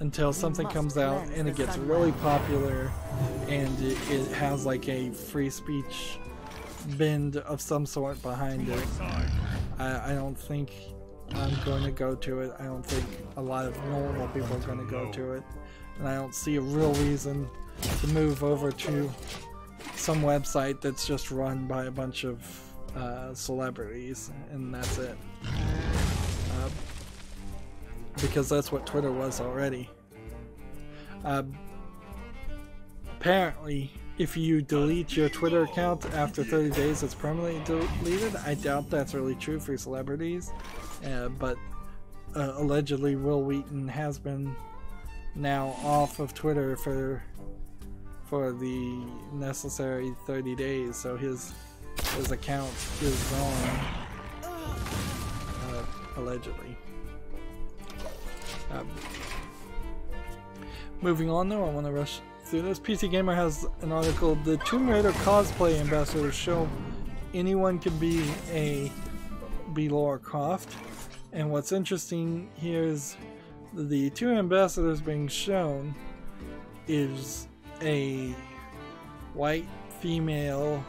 until something comes out and it gets really popular and it has like a free speech bend of some sort behind it, I don't think I'm going to go to it. I don't think a lot of normal people are going to go to it, and I don't see a real reason to move over to some website that's just run by a bunch of celebrities and that's it. Because that's what Twitter was already. Apparently, if you delete your Twitter account after 30 days, it's permanently deleted. I doubt that's really true for celebrities, but allegedly Will Wheaton has been now off of Twitter for the necessary 30 days, so his account is gone, allegedly. Moving on though, I want to rush through this. PC Gamer has an article, the Tomb Raider cosplay ambassadors show anyone can be Lara Croft, and what's interesting here is the 2 ambassadors being shown is a white female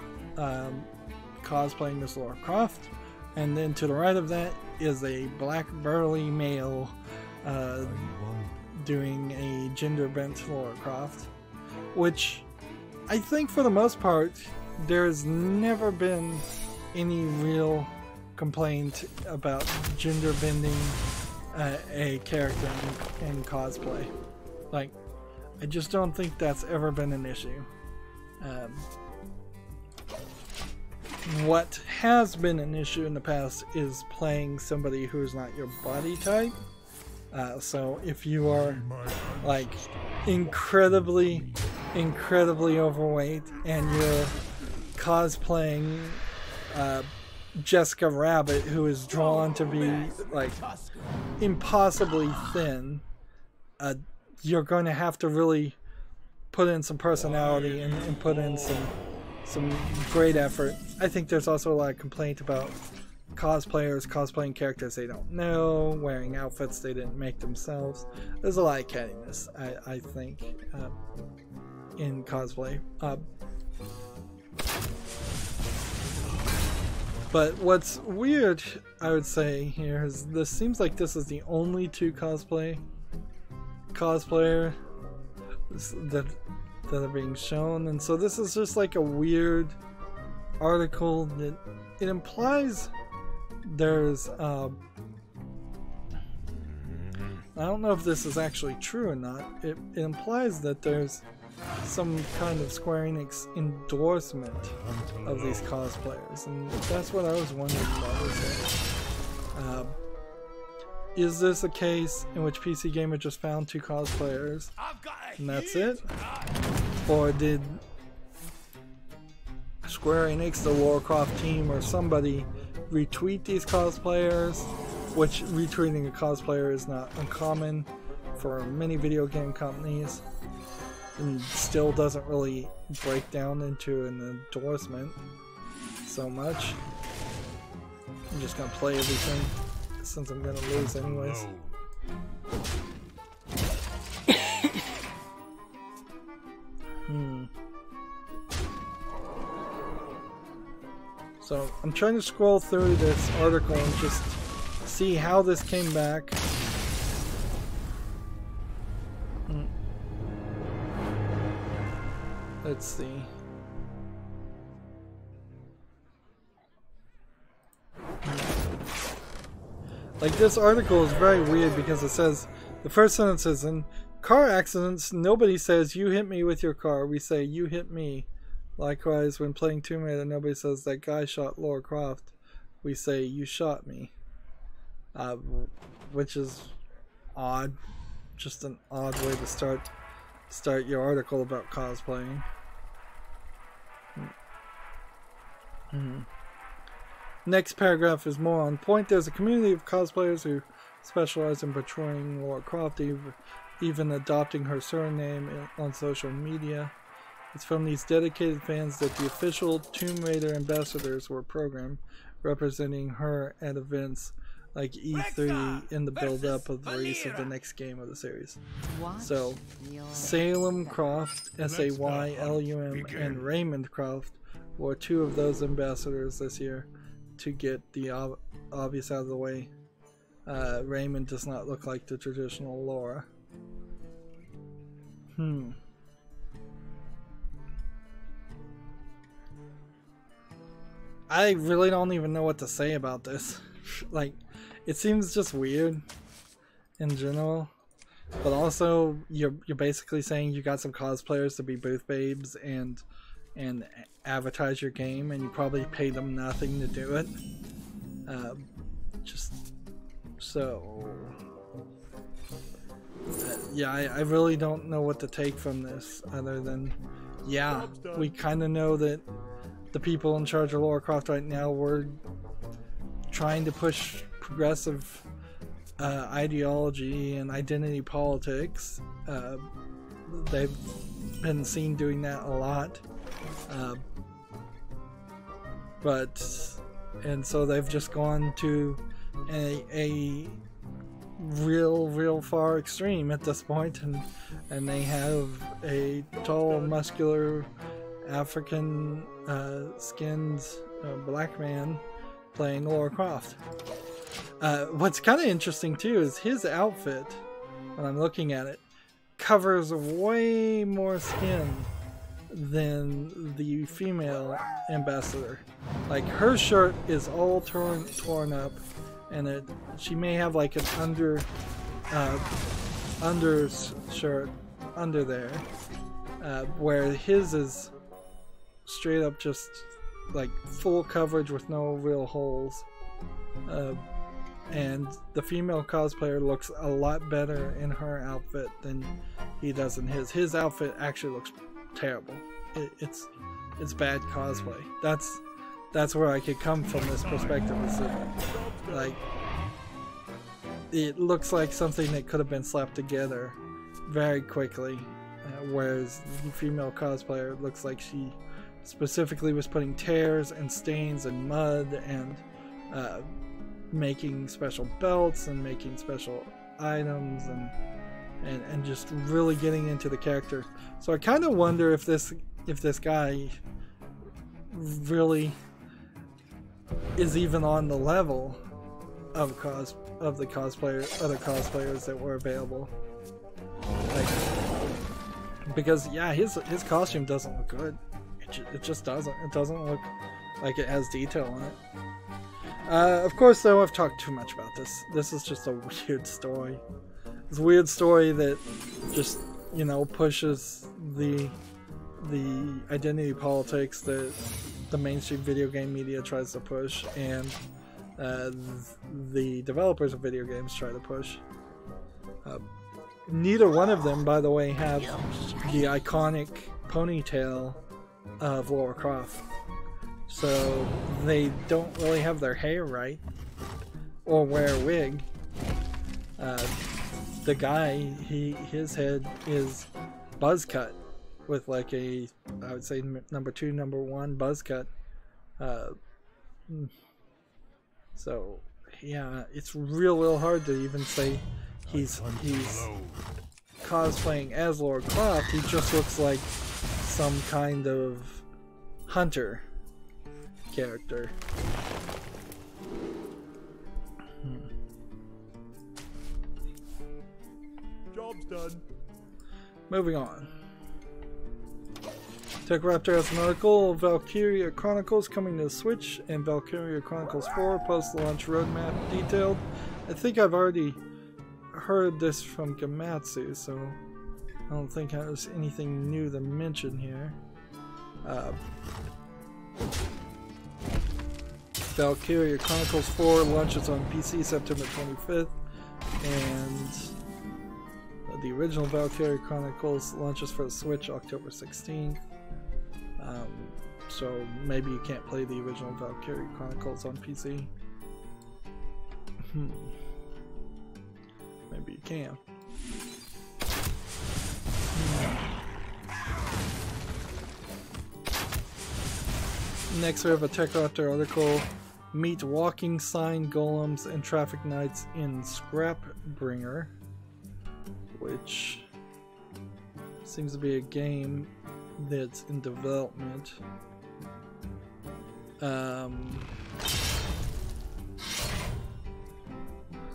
cosplaying as Lara Croft, and then to the right of that is a black burly male doing a gender bent Lara Croft, which I think for the most part there's never been any real complaint about gender bending a character in cosplay. Like, I just don't think that's ever been an issue. What has been an issue in the past is playing somebody who's not your body type. So if you are like incredibly incredibly overweight and you're cosplaying Jessica Rabbit, who is drawn to be like impossibly thin, you're going to have to really put in some personality and put in some great effort. I think there's also a lot of complaint about cosplayers cosplaying characters they don't know, wearing outfits they didn't make themselves. There's a lot of cattiness, I think, in cosplay. But what's weird, I would say, here is this seems like this is the only two cosplayer that are being shown, and so this is just like a weird article that it implies there's I don't know if this is actually true or not. It implies that there's some kind of Square Enix endorsement of these cosplayers, and that's what I was wondering about. Is this a case in which PC Gamer just found two cosplayers and that's it? Or did Square Enix, the Warcraft team, or somebody retweet these cosplayers? Which retweeting a cosplayer is not uncommon for many video game companies, and still doesn't really break down into an endorsement so much. I'm just gonna play everything since I'm gonna lose anyways. So I'm trying to scroll through this article and just see how this came back. Let's see. Like, this article is very weird because it says, the first sentence is, in car accidents, nobody says, you hit me with your car. We say, you hit me. Likewise, when playing Tomb Raider, nobody says, that guy shot Lara Croft. We say, you shot me. Which is odd. Just an odd way to start your article about cosplaying. Next paragraph is more on point. There's a community of cosplayers who specialize in portraying Lara Croft, even adopting her surname on social media. It's from these dedicated fans that the official Tomb Raider ambassadors were programmed, representing her at events like E3 in the build-up of the release of the next game of the series. So, Salem Croft, S-A-Y-L-U-M, and Raymond Croft were two of those ambassadors this year. To get the obvious out of the way, Raymond does not look like the traditional Lara. I really don't even know what to say about this. Like, it seems just weird in general, but also you're basically saying you got some cosplayers to be booth babes and advertise your game, and you probably pay them nothing to do it. Just so yeah, I really don't know what to take from this other than, yeah, we kind of know that the people in charge of Lara Croft right now were trying to push progressive ideology and identity politics. They've been seen doing that a lot. And so they've just gone to a real far extreme at this point, and they have a tall, muscular, African skinned black man playing Lara Croft. What's kind of interesting too is his outfit, when I'm looking at it, covers way more skin than the female ambassador. Like, her shirt is all torn up, and she may have like an undershirt under there, where his is straight up just like full coverage with no real holes. And the female cosplayer looks a lot better in her outfit than he does in his. His outfit actually looks terrible. It's bad cosplay. That's where I could come from this perspective. Is that, like, it looks like something that could have been slapped together very quickly, whereas the female cosplayer looks like she specifically was putting tears and stains and mud and making special belts and making special items and just really getting into the character. So I kind of wonder if this guy really is even on the level of the other cosplayers that were available. Like, because yeah, his costume doesn't look good. It just doesn't. It doesn't look like it has detail on it. Of course, though, I've talked too much about this. This is just a weird story. It's a weird story that just, you know, pushes the identity politics that the mainstream video game media tries to push, and the developers of video games try to push. Neither one of them, by the way, have the iconic ponytail of Warcraft, so they don't really have their hair right or wear a wig. The guy, his head is buzz cut with like a, I would say, number 2, number 1 buzz cut. So yeah, it's real hard to even say he's cosplaying as Lord Croft. He just looks like some kind of hunter character. Job's done. Moving on. TechRaptor has an article, Valkyria Chronicles coming to the Switch, and Valkyria Chronicles 4 post-launch roadmap detailed. I think I've already heard this from Gamatsu, so I don't think there's anything new to mention here. Valkyria Chronicles 4 launches on PC September 25th, and the original Valkyria Chronicles launches for the Switch October 16th. So maybe you can't play the original Valkyria Chronicles on PC. Maybe you can. Next we have a TechRaptor article, Meet Walking Sign Golems and Traffic Knights in Scrapbringer, which seems to be a game that's in development.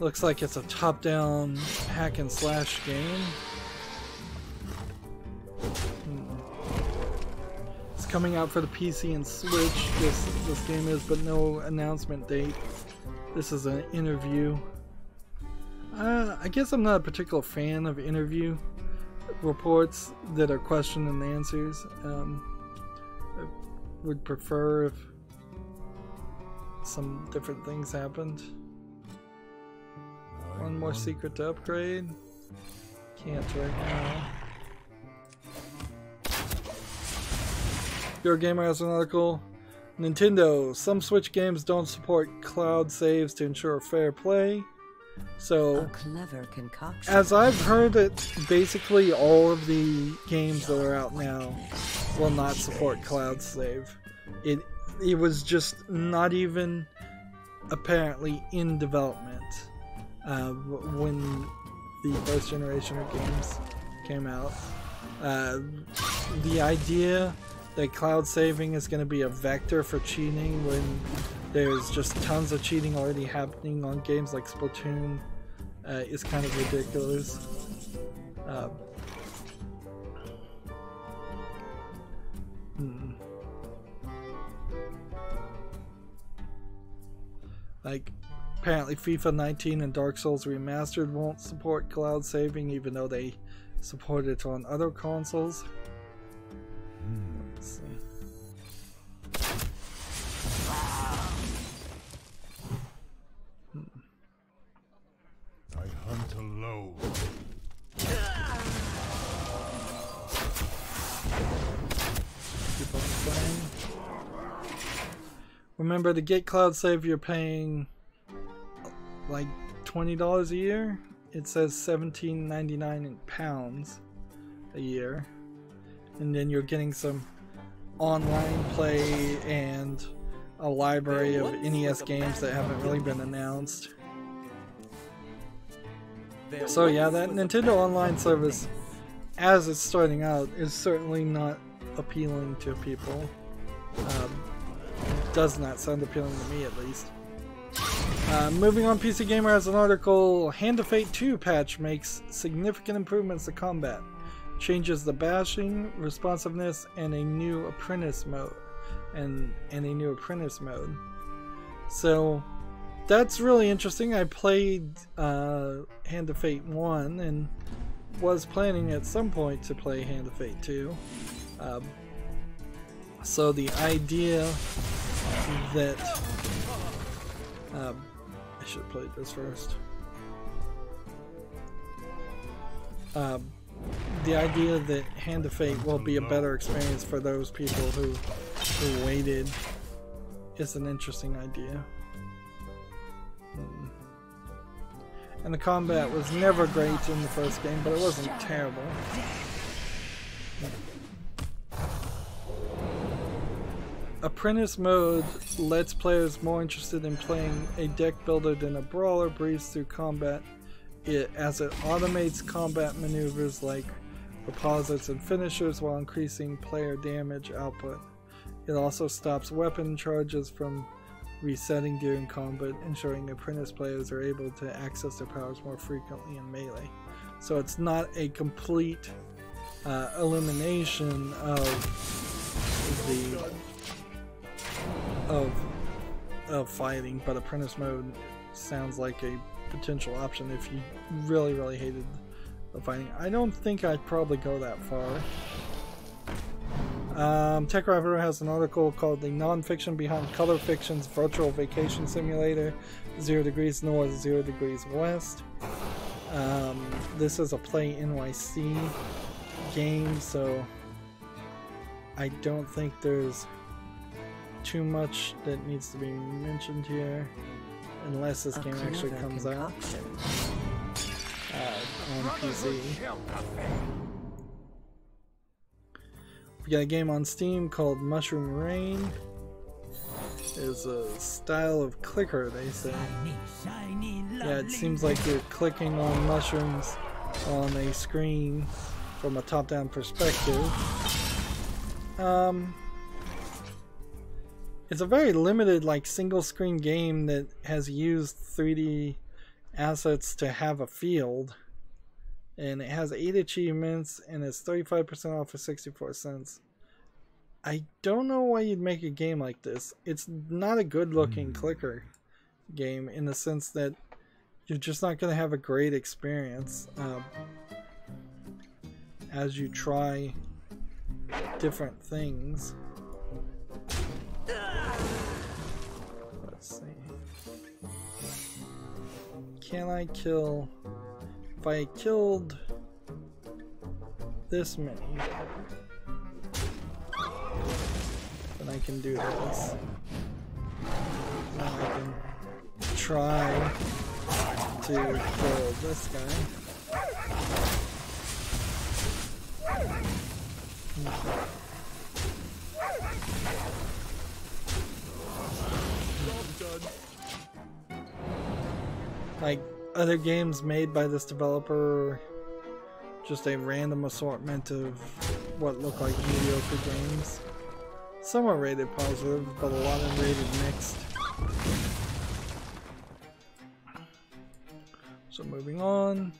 Looks like it's a top-down hack and slash game. It's coming out for the PC and Switch. This game is, but no announcement date. This is an interview. I guess I'm not a particular fan of interview reports that are question and answers. I would prefer if some different things happened. One more secret to upgrade. Can't right now. Your Gamer has an article. Nintendo. Some Switch games don't support cloud saves to ensure fair play. So, A clever concoction. as I've heard it, basically all of the games that are out now will not support cloud save. It was just not even apparently in development when the first generation of games came out. The idea that cloud saving is going to be a vector for cheating when there's just tons of cheating already happening on games like Splatoon is kind of ridiculous. Like, apparently FIFA 19 and Dark Souls Remastered won't support cloud saving even though they support it on other consoles. Let's see. I hunt alone. Remember to get Cloud Save you're paying like $20 a year. It says $17.99 in pounds a year, and then you're getting some online play and a library of NES games that haven't really been announced. So yeah, that Nintendo Online service, as it's starting out, is certainly not appealing to people. Does not sound appealing to me, at least. Moving on, PC Gamer has an article. Hand of Fate 2 patch makes significant improvements to combat, changes the bashing, responsiveness, and a new apprentice mode. So that's really interesting. I played Hand of Fate 1 and was planning at some point to play Hand of Fate 2. So the idea that I should have played this first. The idea that Hand of Fate will be a better experience for those people who waited is an interesting idea. And the combat was never great in the first game, but it wasn't terrible. Apprentice mode lets players more interested in playing a deck builder than a brawler breeze through combat as it automates combat maneuvers like reposits and finishers while increasing player damage output. It also stops weapon charges from resetting during combat, ensuring apprentice players are able to access their powers more frequently in melee. So it's not a complete elimination of fighting, but apprentice mode sounds like a potential option if you really hated the fighting. I don't think I'd probably go that far. TechRapper has an article called The Nonfiction Behind Color Fiction's Virtual Vacation Simulator, 0 degrees north, 0 degrees west. This is a Play NYC game, so I don't think there's too much that needs to be mentioned here, unless this game actually comes out on PC. We got a game on Steam called Mushroom Rain. It's a style of clicker, they say. Yeah, it seems like you're clicking on mushrooms on a screen from a top-down perspective. It's a very limited, like, single-screen game that has used 3D assets to have a field. And it has 8 achievements, and it's 35% off for 64 cents. I don't know why you'd make a game like this. It's not a good-looking clicker game in the sense that you're just not going to have a great experience as you try different things. Let's see. Can I kill... If I killed this many, then I can do this. Now I can try to kill this guy. Like other games made by this developer, just a random assortment of what look like mediocre games. Some are rated positive, but a lot are rated mixed. So moving on,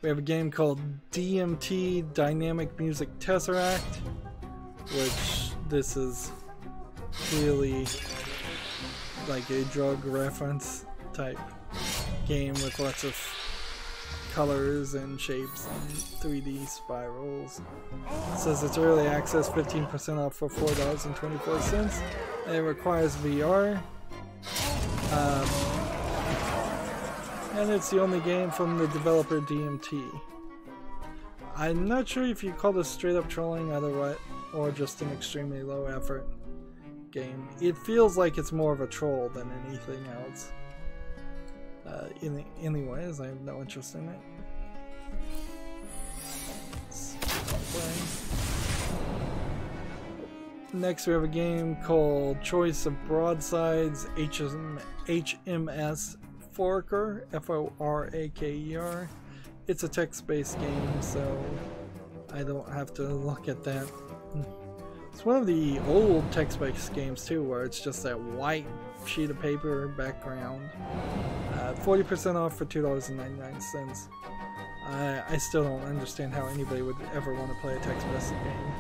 we have a game called DMT Dynamic Music Tesseract, which this is really like a drug reference type game with lots of colors and shapes and 3D spirals. It says it's early access, 15% off for $4.24, and it requires VR. And it's the only game from the developer DMT. I'm not sure if you call this straight up trolling or just an extremely low effort. game. It feels like it's more of a troll than anything else. Anyways, I have no interest in it. Next we have a game called Choice of Broadsides HMS Foraker, F-O-R-A-K-E-R. It's a text-based game, so I don't have to look at that. It's one of the old text-based games too, where it's just that white sheet of paper background. 40% off for $2.99. I still don't understand how anybody would ever want to play a text-based game.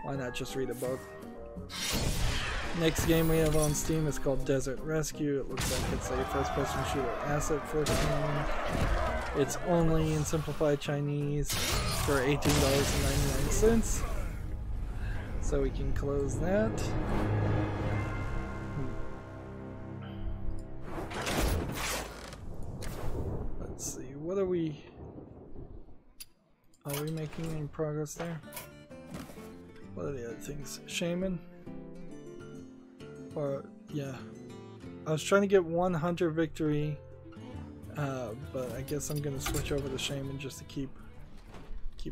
Why not just read a book? Next game we have on Steam is called Desert Rescue. It looks like it's a first-person shooter asset first game. It's only in simplified Chinese for $18.99. So we can close that. Let's see, what are we making any progress there? What are the other things? Shaman? Or, yeah. I was trying to get 100 victory, but I guess I'm gonna switch over to Shaman just to keep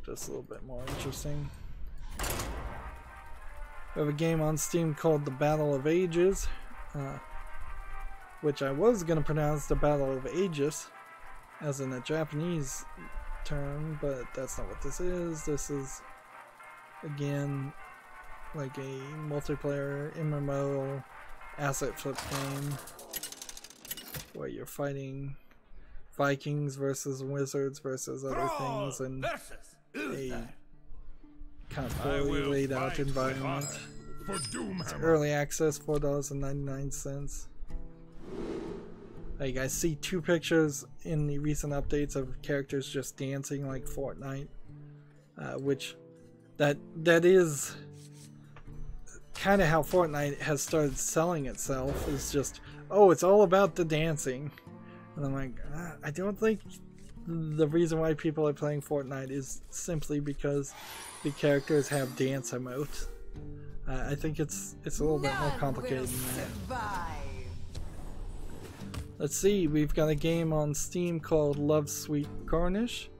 this a little bit more interesting. We have a game on Steam called The Battle of Ages, which I was gonna pronounce The Battle of Aegis, as in a Japanese term, but that's not what this is. This is, again, like a multiplayer MMO asset flip game where you're fighting Vikings versus wizards versus other things in a kind of poorly laid out environment. It's early access, $4.99. You guys see two pictures in the recent updates of characters just dancing like Fortnite, which that is kind of how Fortnite has started selling itself, is just, oh, it's all about the dancing. And I'm like, I don't think the reason why people are playing Fortnite is simply because the characters have dance emotes. I think it's a little bit more complicated than that. Let's see, we've got a game on Steam called Love Sweet Garnish.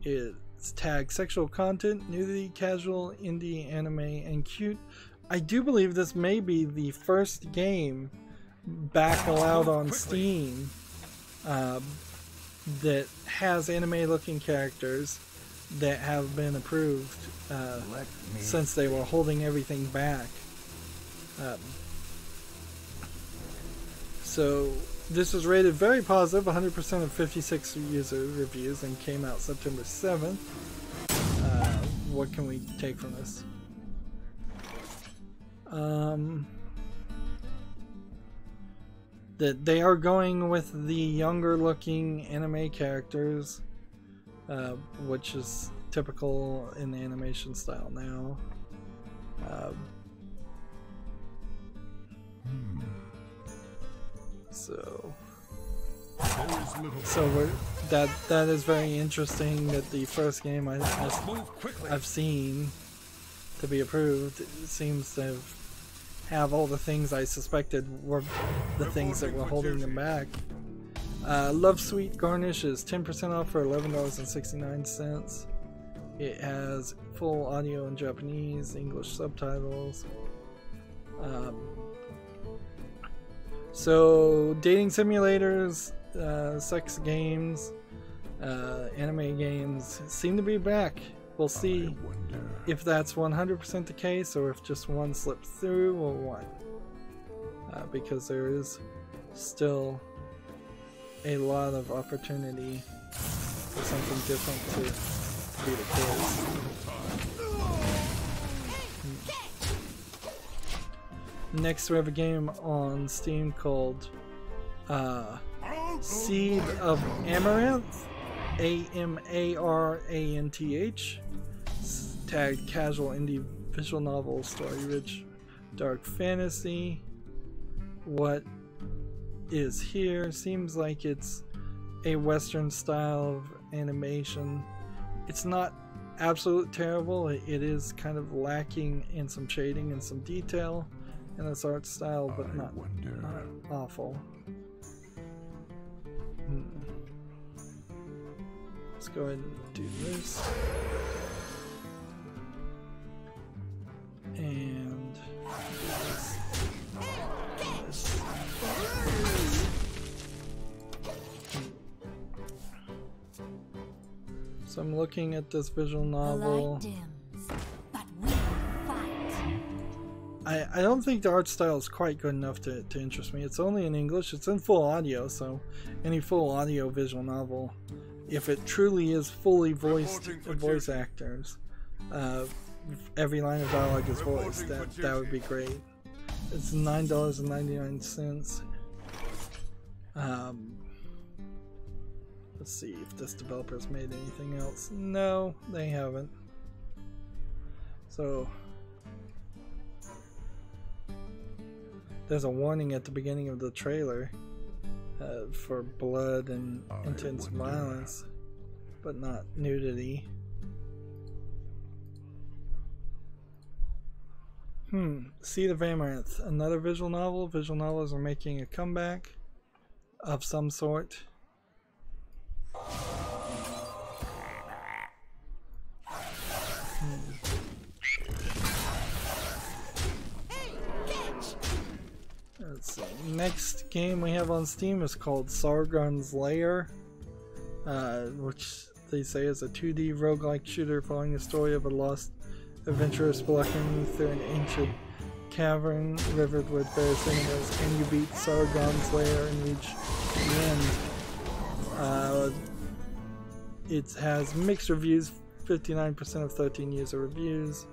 It's tagged sexual content, nudity, casual, indie, anime, and cute. I do believe this may be the first game back allowed on Steam that has anime-looking characters that have been approved since they were holding everything back. So this was rated very positive, 100% of 56 user reviews, and came out September 7th. What can we take from this? That they are going with the younger looking anime characters, which is typical in the animation style now. So that is very interesting that the first game I've seen to be approved seems to have all the things I suspected were the things that were holding them back. Love Sweet Garnish is 10% off for $11.69. It has full audio in Japanese, English subtitles. So dating simulators, sex games, anime games seem to be back. We'll see if that's 100% the case, or if just one slipped through, or what. Because there is still a lot of opportunity for something different to be the case. Next we have a game on Steam called Seed of Amaranth, A-M-A-R-A-N-T-H. Tagged casual indie visual novel, story-rich, dark fantasy. What is here seems like it's a Western style of animation. It's not absolute terrible. It is kind of lacking in some shading and some detail, in its art style, but not awful. Let's go ahead and do this. And this. So I'm looking at this visual novel. I don't think the art style is quite good enough to interest me. It's only in English. It's in full audio, so any full audio visual novel, if it truly is fully voiced voice actors, every line of dialogue is voiced, that would be great. It's $9.99. Let's see if this developer's made anything else. No, they haven't. So there's a warning at the beginning of the trailer for blood and intense violence, but not nudity. Seed of Amaranth, another visual novel. Visual novels are making a comeback of some sort. Let's see. Next game we have on Steam is called Sargon's Lair, which they say is a 2D roguelike shooter following the story of a lost adventurer spelunking through an ancient cavern rivered with various enemies. Can you beat Sargon's Lair and reach the end? It has mixed reviews, 59% of 13 user reviews.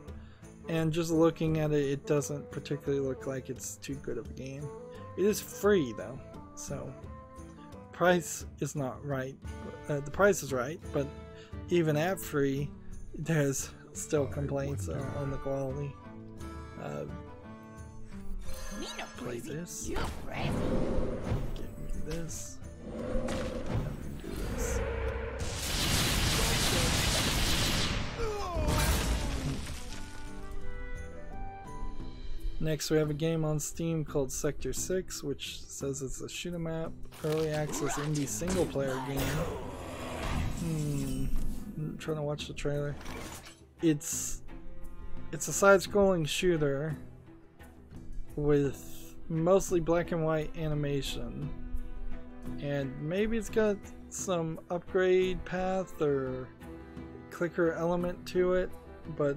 And just looking at it, it doesn't particularly look like it's too good of a game. It is free though, so price is not right. The price is right, but even at free, there's still complaints on the quality. Play this. Give me this. And do this. Next we have a game on Steam called Sector 6, which says it's a shoot 'em up, early access indie single player game. I'm trying to watch the trailer. It's a side-scrolling shooter with mostly black and white animation, and maybe it's got some upgrade path or clicker element to it, but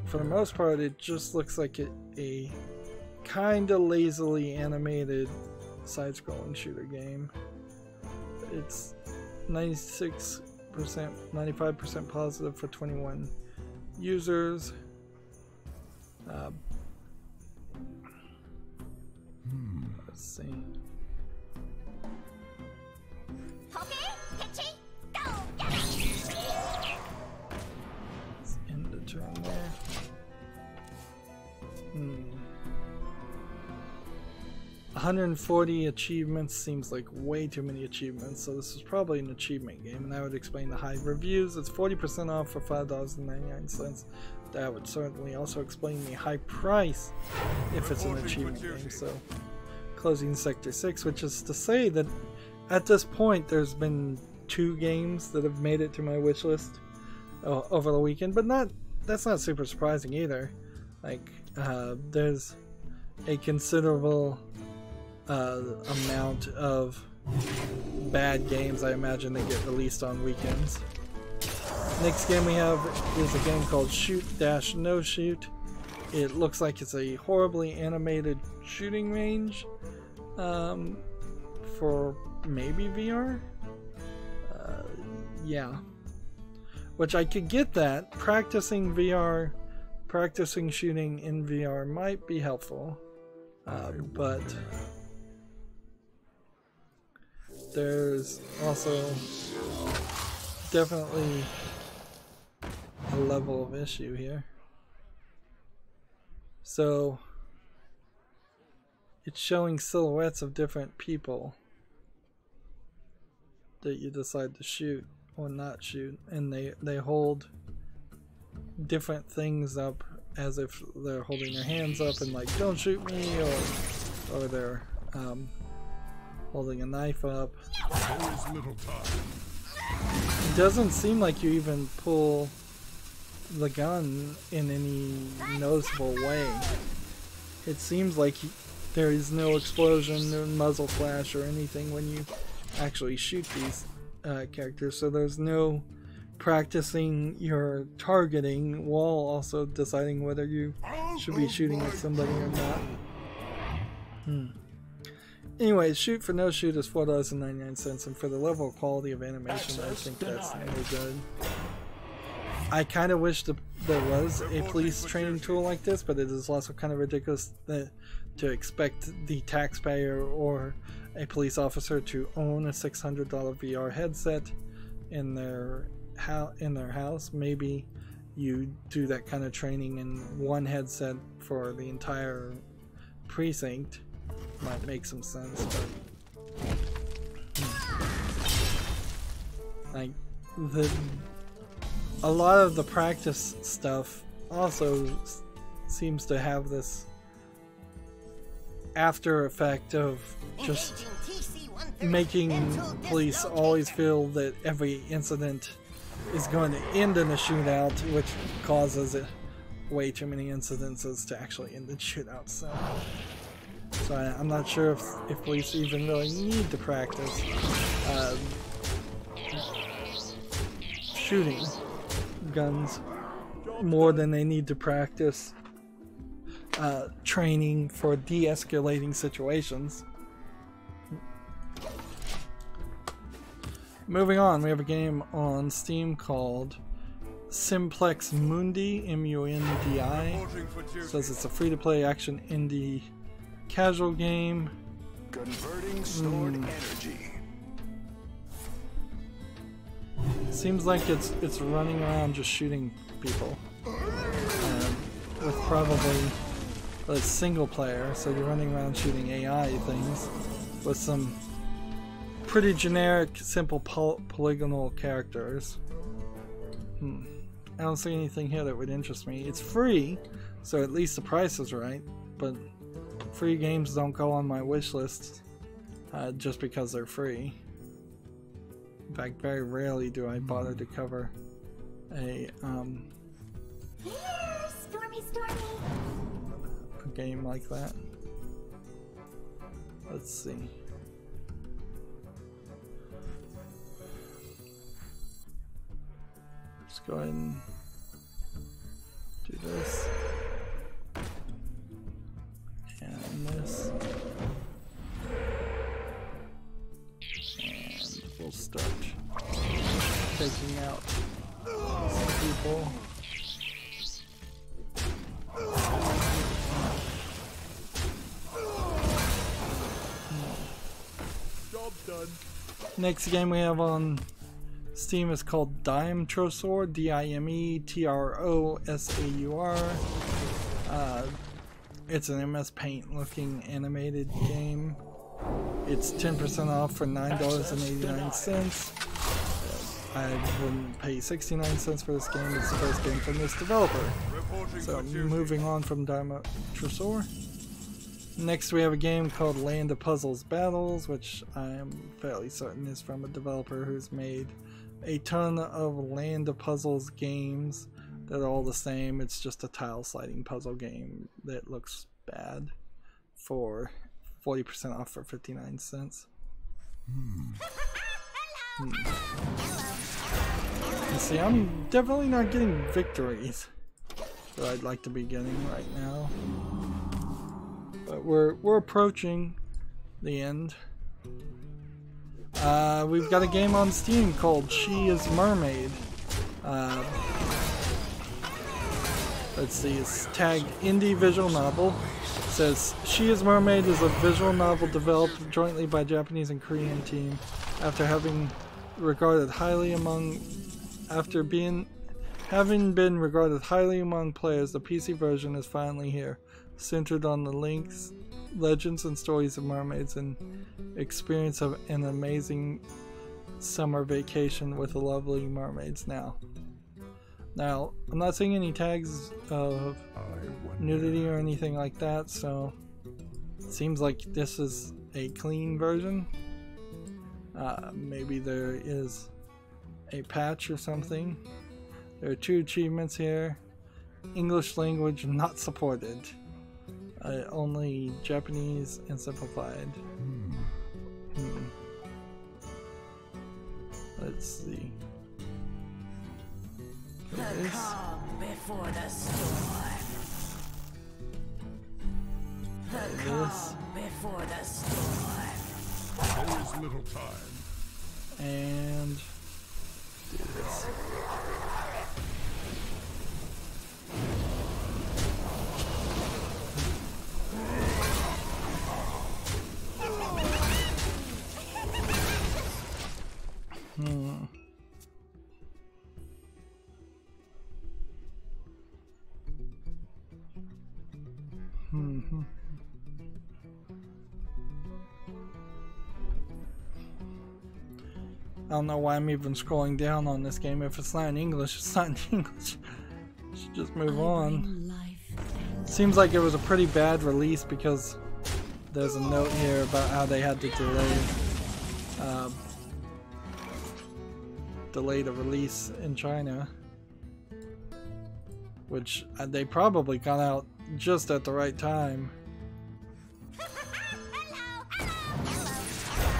for the most part it just looks like a kinda lazily animated side-scrolling shooter game. It's 96%, 95% positive for 21 users. Let's see. Let's end the turn there. 140 achievements seems like way too many achievements, so this is probably an achievement game, and that would explain the high reviews. It's 40% off for $5.99. That would certainly also explain the high price if it's an achievement game. So, closing Sector 6, which is to say that at this point there's been 2 games that have made it to my wish list over the weekend, but that's not super surprising either. Like, there's a considerable amount of bad games I imagine they get released on weekends. Next game we have is a game called Shoot-No Shoot. It looks like it's a horribly animated shooting range for maybe VR? Yeah. Which I could get that. Practicing shooting in VR might be helpful. But there's also definitely a level of issue here. So it's showing silhouettes of different people that you decide to shoot or not shoot, and they hold different things up as if they're holding their hands up and like, don't shoot me, or they're holding a knife up. There's little time. It doesn't seem like you even pull the gun in any noticeable way. It seems like there is no explosion, no muzzle flash or anything when you actually shoot these characters, so there's no practicing your targeting while also deciding whether you should be shooting at somebody or not. Anyway, shoot for no shoot is $4.99, and for the level of quality of animation, I think that's really good. I kind of wish there was a police training tool like this, but it is also kind of ridiculous to expect the taxpayer or a police officer to own a $600 VR headset in their house. Maybe you do that kind of training in one headset for the entire precinct. Might make some sense, but like a lot of the practice stuff also seems to have this after effect of just making police always feel that every incident is going to end in a shootout, which causes way too many incidences to actually end in shootouts. So I'm not sure if police even really need to practice shooting guns more than they need to practice training for de-escalating situations. Moving on, we have a game on Steam called Simplex Mundi, M-U-N-D-I. Says it's a free-to-play action indie casual game. Converting stored energy. Seems like it's running around just shooting people. With probably a single player, so you're running around shooting AI things with some pretty generic, simple polygonal characters. I don't see anything here that would interest me. It's free, so at least the price is right, but free games don't go on my wish list just because they're free. In fact, very rarely do I bother to cover a game like that. Let's see. Let's go ahead and do this. And this. And we'll start taking out some people. Job done. Next game we have on Steam is called Dimetrosaur, D-I-M-E-T-R-O-S-A-U-R. It's an MS Paint looking animated game. It's 10% off for $9.89. I wouldn't pay 69 cents for this game. It's the first game from this developer. So moving on from Dimetrosaur. Next we have a game called Land of Puzzles Battles, which I am fairly certain is from a developer who's made a ton of Land of Puzzles games that are all the same. It's just a tile sliding puzzle game that looks bad for 40% off for 59 cents. You see, I'm definitely not getting victories that I'd like to be getting right now. But we're approaching the end. We've got a game on Steam called She is Mermaid. Let's see, it's tagged indie visual novel. It says She is Mermaid is a visual novel developed jointly by Japanese and Korean team. After having been regarded highly among players, the PC version is finally here, centered on the legends and stories of mermaids and experience of an amazing summer vacation with the lovely mermaids. Now, Now, I'm not seeing any tags of nudity or anything like that, so it seems like this is a clean version. Maybe there is a patch or something. There are 2 achievements here. English language not supported. Only Japanese and simplified. Let's see. The calm before the storm. The calm before the storm. There is little time. And do this. I don't know why I'm even scrolling down on this game. If it's not in English, it's not in English. Should just move on. Seems like it was a pretty bad release because there's a note here about how they had to delay the release in China, which they probably got out just at the right time.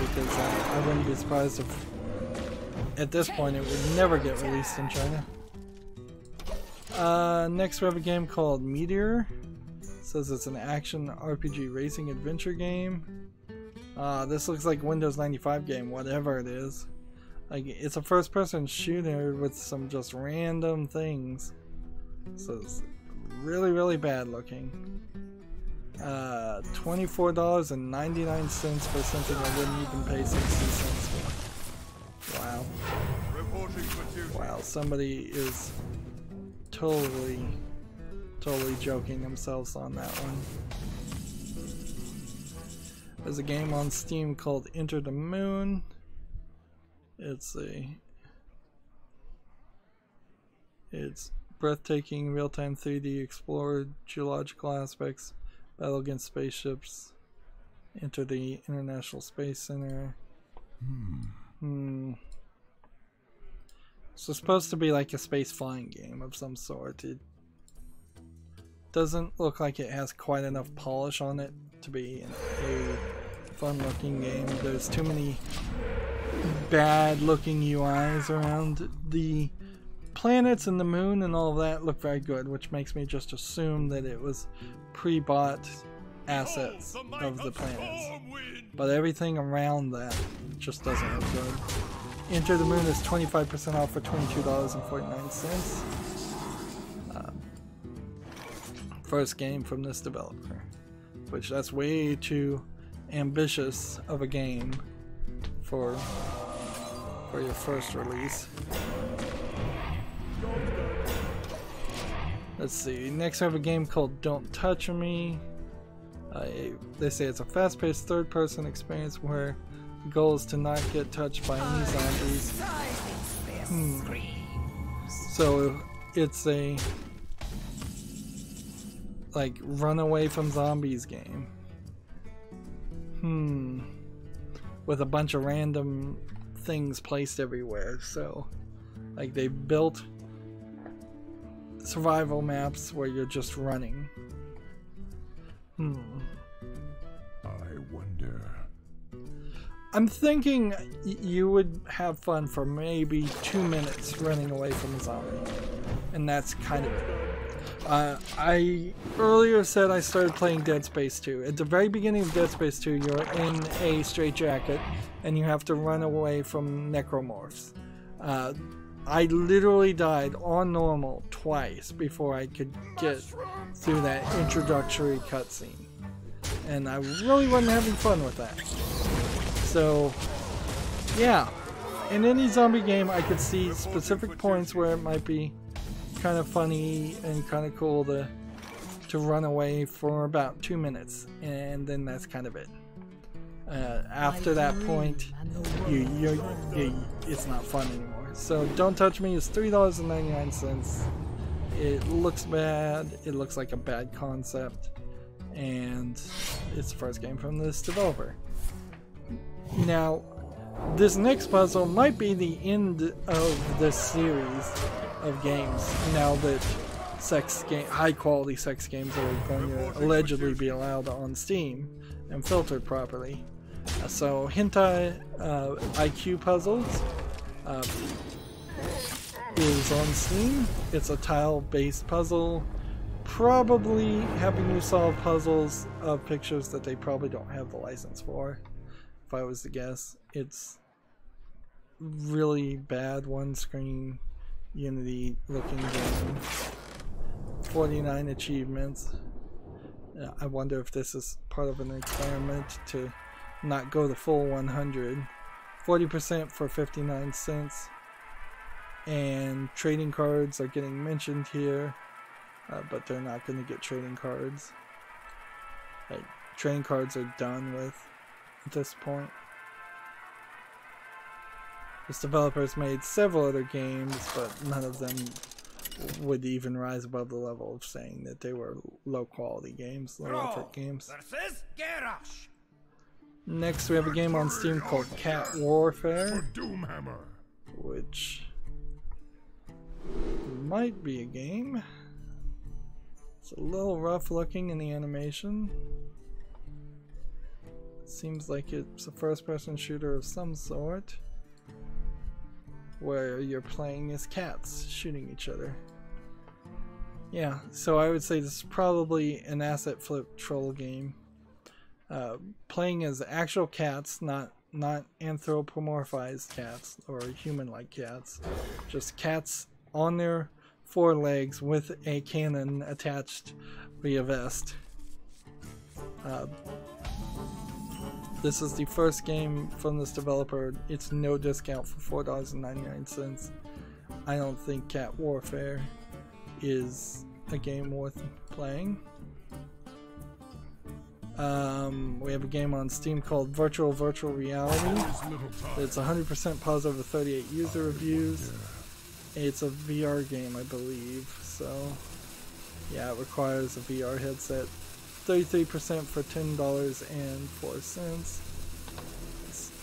Because I wouldn't be surprised if at this point it would never get released in China. Next we have a game called Meteor. It says it's an action RPG racing adventure game. This looks like Windows 95 game, whatever it is. Like, it's a first person shooter with some just random things. So it's really bad looking. $24.99 for something I wouldn't even pay 60 cents for. Wow. Wow, somebody is totally joking themselves on that one. There's a game on Steam called Enter the Moon. It's breathtaking real-time 3D explore geological aspects, battle against spaceships, enter the International Space Center. So it's supposed to be like a space flying game of some sort. It doesn't look like it has quite enough polish on it to be a fun looking game. There's too many bad looking UIs around. The planets and the moon and all of that look very good, which makes me just assume that it was pre-bought assets of the planets. But everything around that just doesn't look good. Enter the Moon is 25% off for $22.49. First game from this developer, which that's way too ambitious of a game for your first release. Let's see, next we have a game called Don't Touch Me. They say it's a fast-paced third-person experience where the goal is to not get touched by any zombies. So it's a like run away from zombies game. With a bunch of random things placed everywhere. So like they built survival maps where you're just running. I wonder. I'm thinking you would have fun for maybe 2 minutes running away from a zombie, and that's kind of it. I earlier said I started playing Dead Space 2. At the very beginning of Dead Space 2, you're in a straitjacket and you have to run away from necromorphs. I literally died on normal twice before I could get through that introductory cutscene, and I really wasn't having fun with that. So yeah, in any zombie game I could see specific points where it might be kind of funny and kind of cool to run away for about 2 minutes, and then that's kind of it. After that point, it's not fun anymore. So Don't Touch Me is $3.99. It looks bad. It looks like a bad concept. And it's the first game from this developer. Now, this next puzzle might be the end of this series of games. Now that high quality sex games are going to allegedly be allowed on Steam and filtered properly. So Hentai IQ Puzzles is on Steam. It's a tile-based puzzle, probably having you solve puzzles of pictures that they probably don't have the license for, if I was to guess. It's really bad one-screen Unity looking game. 49 achievements. I wonder if this is part of an experiment to not go the full 100. 40% for 59 cents. And trading cards are getting mentioned here, but they're not going to get trading cards. Trading cards are done with at this point. This developer's made several other games, but none of them would even rise above the level of saying that they were low quality games, low effort games. Next we have a game on Steam called Cat Warfare, which might be a game. It's a little rough looking in the animation. Seems like it's a first person shooter of some sort, where you're playing as cats shooting each other. Yeah, so I would say this is probably an asset flip troll game. Playing as actual cats, not anthropomorphized cats or human-like cats. Just cats on their forelegs with a cannon attached via vest. This is the first game from this developer. It's no discount for $4.99. I don't think Cat Warfare is a game worth playing. We have a game on Steam called Virtual Reality. It's 100% positive with 38 user reviews. It's a VR game, I believe, so yeah, it requires a VR headset. 33% for $10.04.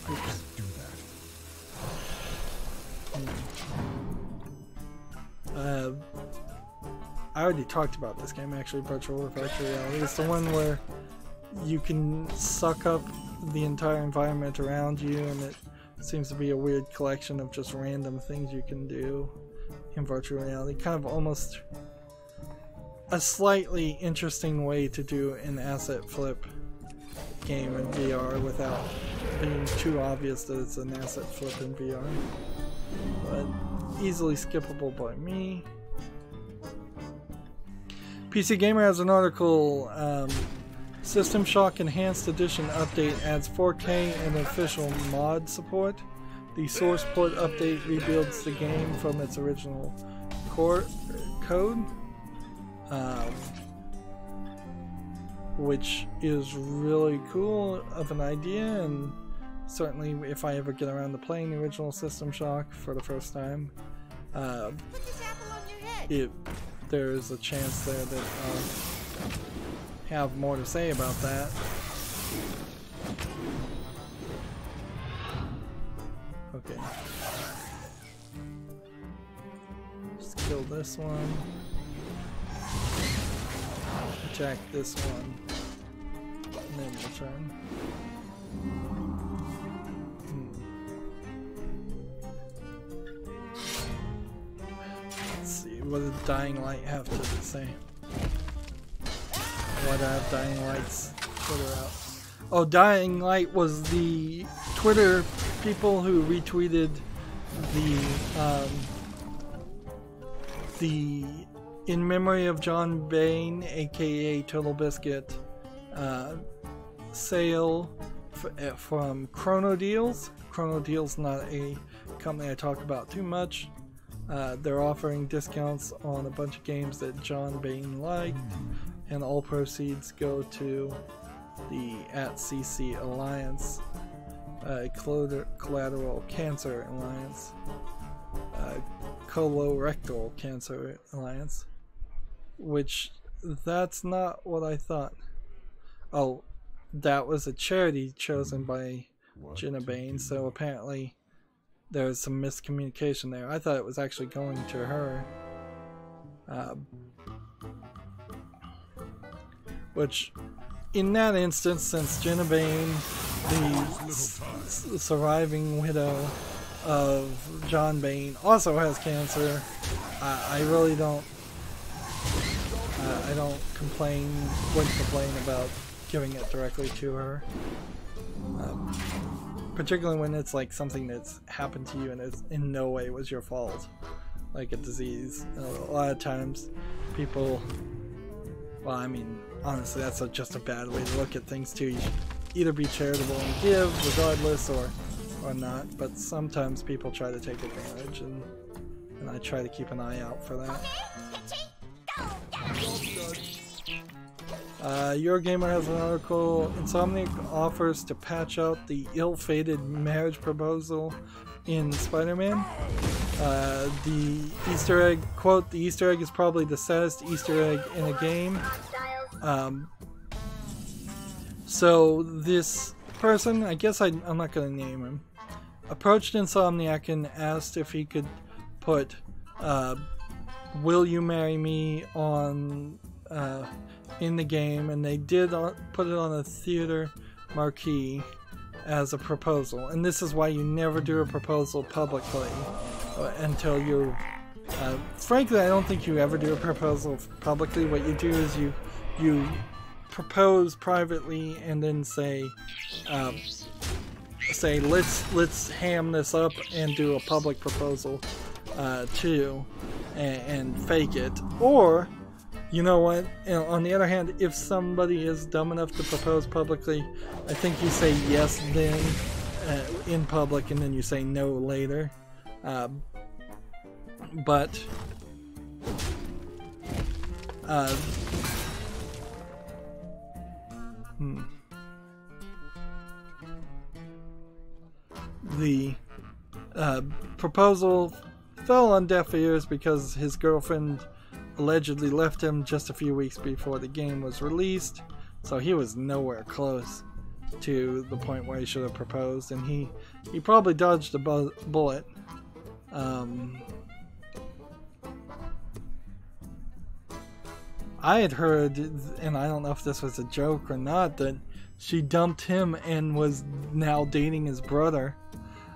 Oops. Do that. I already talked about this game actually, Virtual Reality. It's the one where you can suck up the entire environment around you, and it seems to be a weird collection of just random things you can do in virtual reality. Kind of almost a slightly interesting way to do an asset flip game in VR without being too obvious that it's an asset flip in VR. But easily skippable by me. PC Gamer has an article, System Shock Enhanced Edition update adds 4K and official mod support. The source port update rebuilds the game from its original code, which is really cool of an idea, and certainly if I ever get around to playing the original System Shock for the first time, there's a chance there that I'll have more to say about that. Okay. Just kill this one. Attack this one. And then we'll turn. Let's see, what did Dying Light have to say? Why do I have Dying Light's Twitter out? Oh, Dying Light was the Twitter people who retweeted the In Memory of John Bain, aka Total Biscuit, sale from Chrono Deals. Chrono Deals not a company I talk about too much. They're offering discounts on a bunch of games that John Bain liked, and all proceeds go to the @CC Alliance, Collateral Cancer Alliance. Colorectal Cancer Alliance, which that's not what I thought. Oh, that was a charity chosen by Jenna Bain, so apparently there was some miscommunication there. I thought it was actually going to her. Which, in that instance, since Jenna Bain, the surviving widow of John Bain, also has cancer, I really don't. I don't wouldn't complain about giving it directly to her. Particularly when it's like something that's happened to you and it's in no way was your fault, like a disease. A lot of times people, well, I mean, honestly, that's just a bad way to look at things too. You should either be charitable and give regardless or not, but sometimes people try to take advantage, and I try to keep an eye out for that. Eurogamer has an article. Insomniac offers to patch out the ill-fated marriage proposal in Spider-Man. The Easter egg, quote, the Easter egg is probably the saddest Easter egg in a game. So this person, I guess I'm not going to name him, approached Insomniac and asked if he could put "Will you marry me" on in the game, and they did put it on a theater marquee as a proposal. And this is why you never do a proposal publicly until you frankly, I don't think you ever do a proposal publicly. What you do is you propose privately and then say let's ham this up and do a public proposal too, and fake it. Or, you know what, on the other hand, if somebody is dumb enough to propose publicly, I think you say yes then in public, and then you say no later. The proposal fell on deaf ears because his girlfriend allegedly left him just a few weeks before the game was released, so he was nowhere close to the point where he should have proposed, and he probably dodged a bullet. I had heard, and I don't know if this was a joke or not, that she dumped him and was now dating his brother,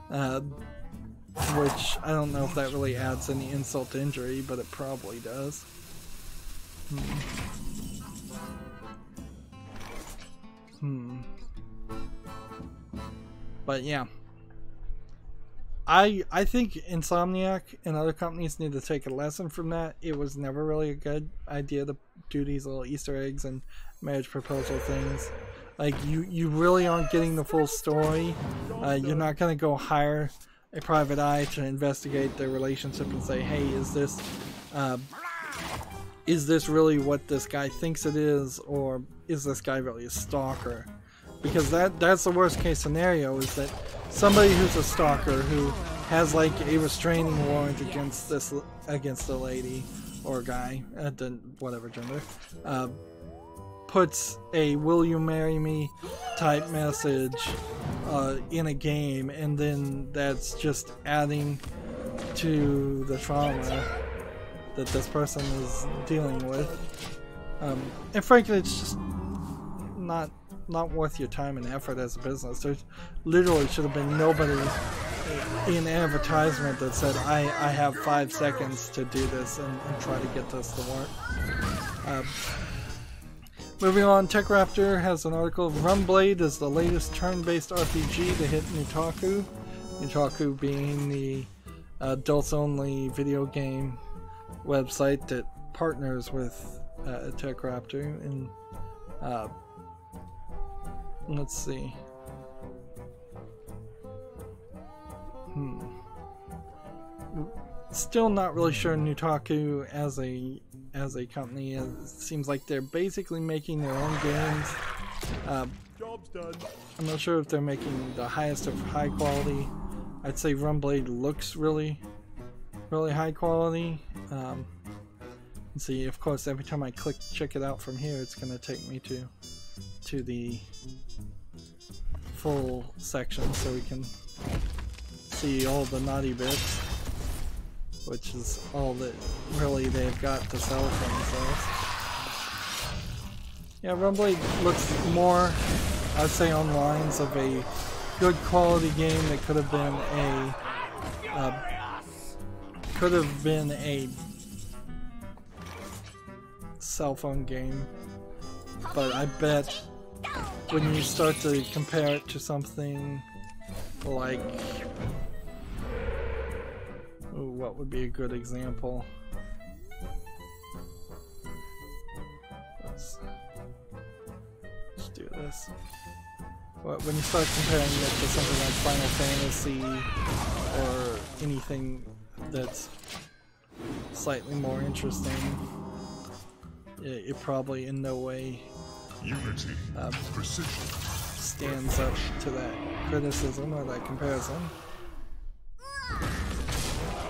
which I don't know if that really adds any insult to injury, but it probably does. But yeah, I think Insomniac and other companies need to take a lesson from that. It was never really a good idea to do these little Easter eggs and marriage proposal things. Like, you really aren't getting the full story. You're not going to go hire a private eye to investigate their relationship and say, hey, is this really what this guy thinks it is, or is this guy really a stalker? Because that's the worst case scenario, is that somebody who's a stalker, who has like a restraining warrant against a lady or a guy, whatever gender, puts a "will you marry me" type message in a game, and then that's just adding to the trauma that this person is dealing with. And frankly, it's just not worth your time and effort as a business. There literally should have been nobody in advertisement that said, I have 5 seconds to do this and try to get this to work. Moving on, TechRaptor has an article. Runblade is the latest turn-based RPG to hit Nutaku. Nutaku being the adults-only video game website that partners with TechRaptor. And let's see. Still not really sure Nutaku as a company. It seems like they're basically making their own games. Job's done. I'm not sure if they're making the highest of high quality. I'd say Runblade looks really really high quality. See, of course, every time I click check it out from here, it's going to take me to the full section so we can see all the naughty bits, which is all that really they've got to sell for themselves. Yeah, Runblade looks more, I'd say, on lines of a good quality game that could have been a cell phone game, but I bet when you start to compare it to something like, ooh, what would be a good example? Let's do this. Well, when you start comparing it to something like Final Fantasy or anything that's slightly more interesting, it probably in no way stands up to that criticism or that comparison.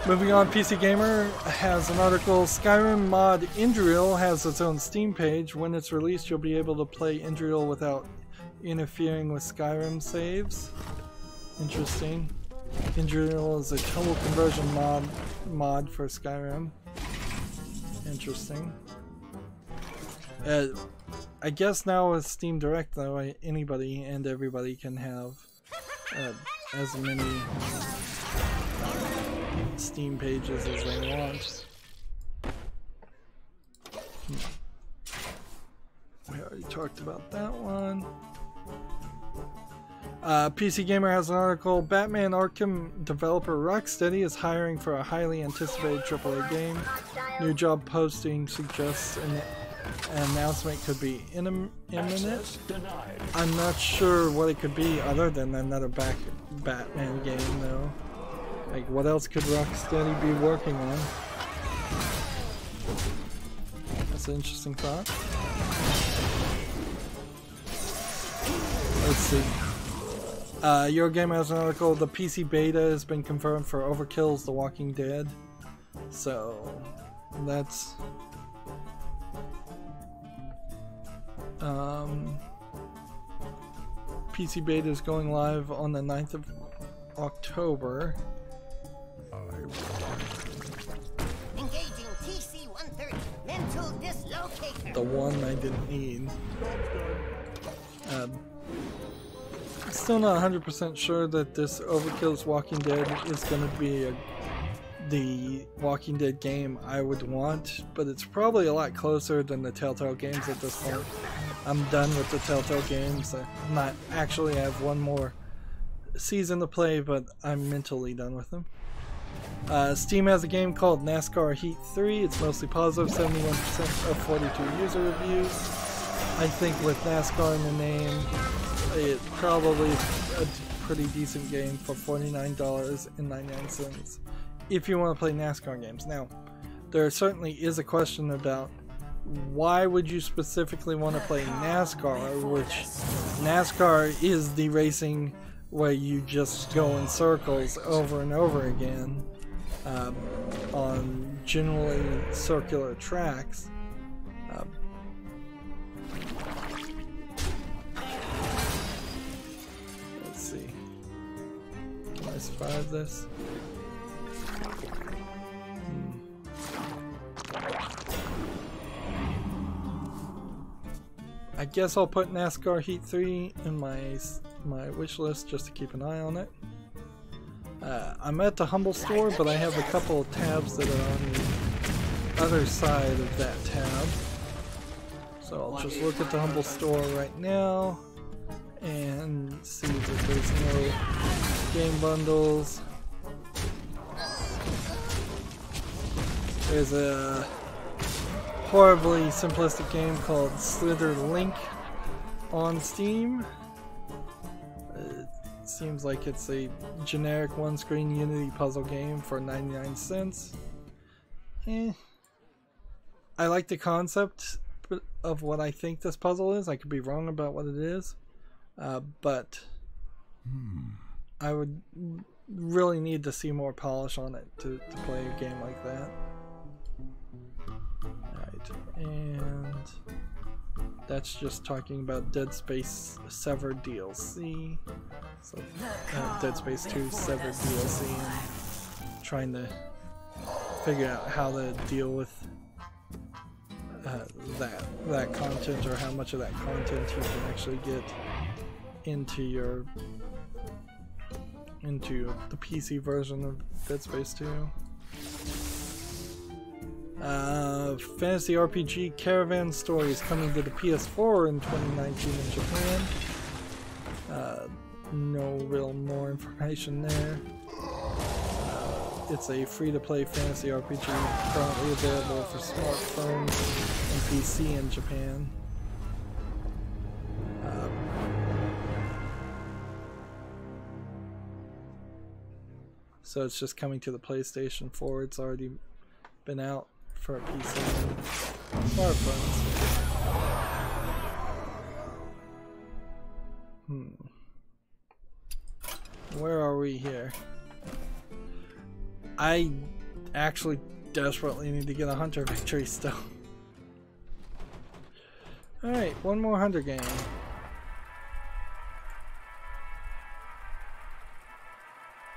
Moving on, PC Gamer has an article, Skyrim mod Indriel has its own Steam page. When it's released, you'll be able to play Indriel without interfering with Skyrim saves. Interesting. Indriel is a total conversion mod for Skyrim. Interesting. I guess now with Steam Direct, though, anybody and everybody can have as many Steam pages as they want. We already talked about that one. PC Gamer has an article, Batman Arkham developer Rocksteady is hiring for a highly anticipated AAA game. New job posting suggests an announcement could be imminent. I'm not sure what it could be other than another Batman game, though. Like, what else could Rocksteady be working on? That's an interesting thought. Let's see. Eurogamer has an article, the PC beta has been confirmed for Overkill's The Walking Dead. So, that's... PC beta is going live on the 9th of October. Engaging TC-130, mental dislocator. The one I didn't need. Still not 100% sure that this Overkill's Walking Dead is going to be the Walking Dead game I would want, but it's probably a lot closer than the Telltale games at this point. I'm done with the Telltale games. I have one more season to play, but I'm mentally done with them. Steam has a game called NASCAR Heat 3. It's mostly positive, 71% of 42 user reviews. I think with NASCAR in the name, it's probably a pretty decent game for $49.99 if you want to play NASCAR games. Now, there certainly is a question about why would you specifically want to play NASCAR, which NASCAR is the racing where you just go in circles over and over again on generally circular tracks. Let's see. Can I survive this? I guess I'll put NASCAR Heat 3 in my wish list just to keep an eye on it. I'm at the Humble store, but I have a couple of tabs that are on the other side of that tab. So I'll just look at the Humble store right now and see that there's no game bundles. There's a horribly simplistic game called Slither Link on Steam. It seems like it's a generic one-screen Unity puzzle game for 99 cents. I like the concept of what I think this puzzle is. I could be wrong about what it is, but I would really need to see more polish on it to play a game like that. Alright, and that's just talking about Dead Space Severed DLC. So Dead Space 2 Severed DLC, and trying to figure out how to deal with that content, or how much of that content you can actually get into the PC version of Dead Space 2. Fantasy RPG Caravan Stories coming to the PS4 in 2019 in Japan. No real more information there. It's a free-to-play fantasy RPG currently available for smartphones and PC in Japan. So it's just coming to the PlayStation 4. It's already been out for PC and smartphones. Where are we here? I actually desperately need to get a Hunter victory still. Alright, one more Hunter game.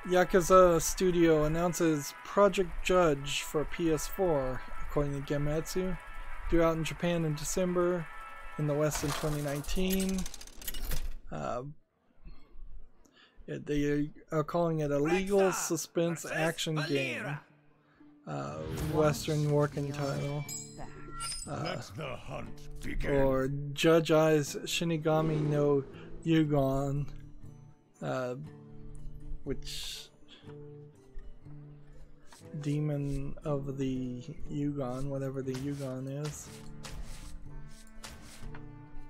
Yakuza Studio announces Project Judge for PS4, according to Gematsu. Due out in Japan in December, in the West in 2019. They are calling it a legal suspense action game. Western working title. Let the hunt begin. Or Judge Eyes Shinigami no Yugon. Which Demon of the Yugon, whatever the Yugon is.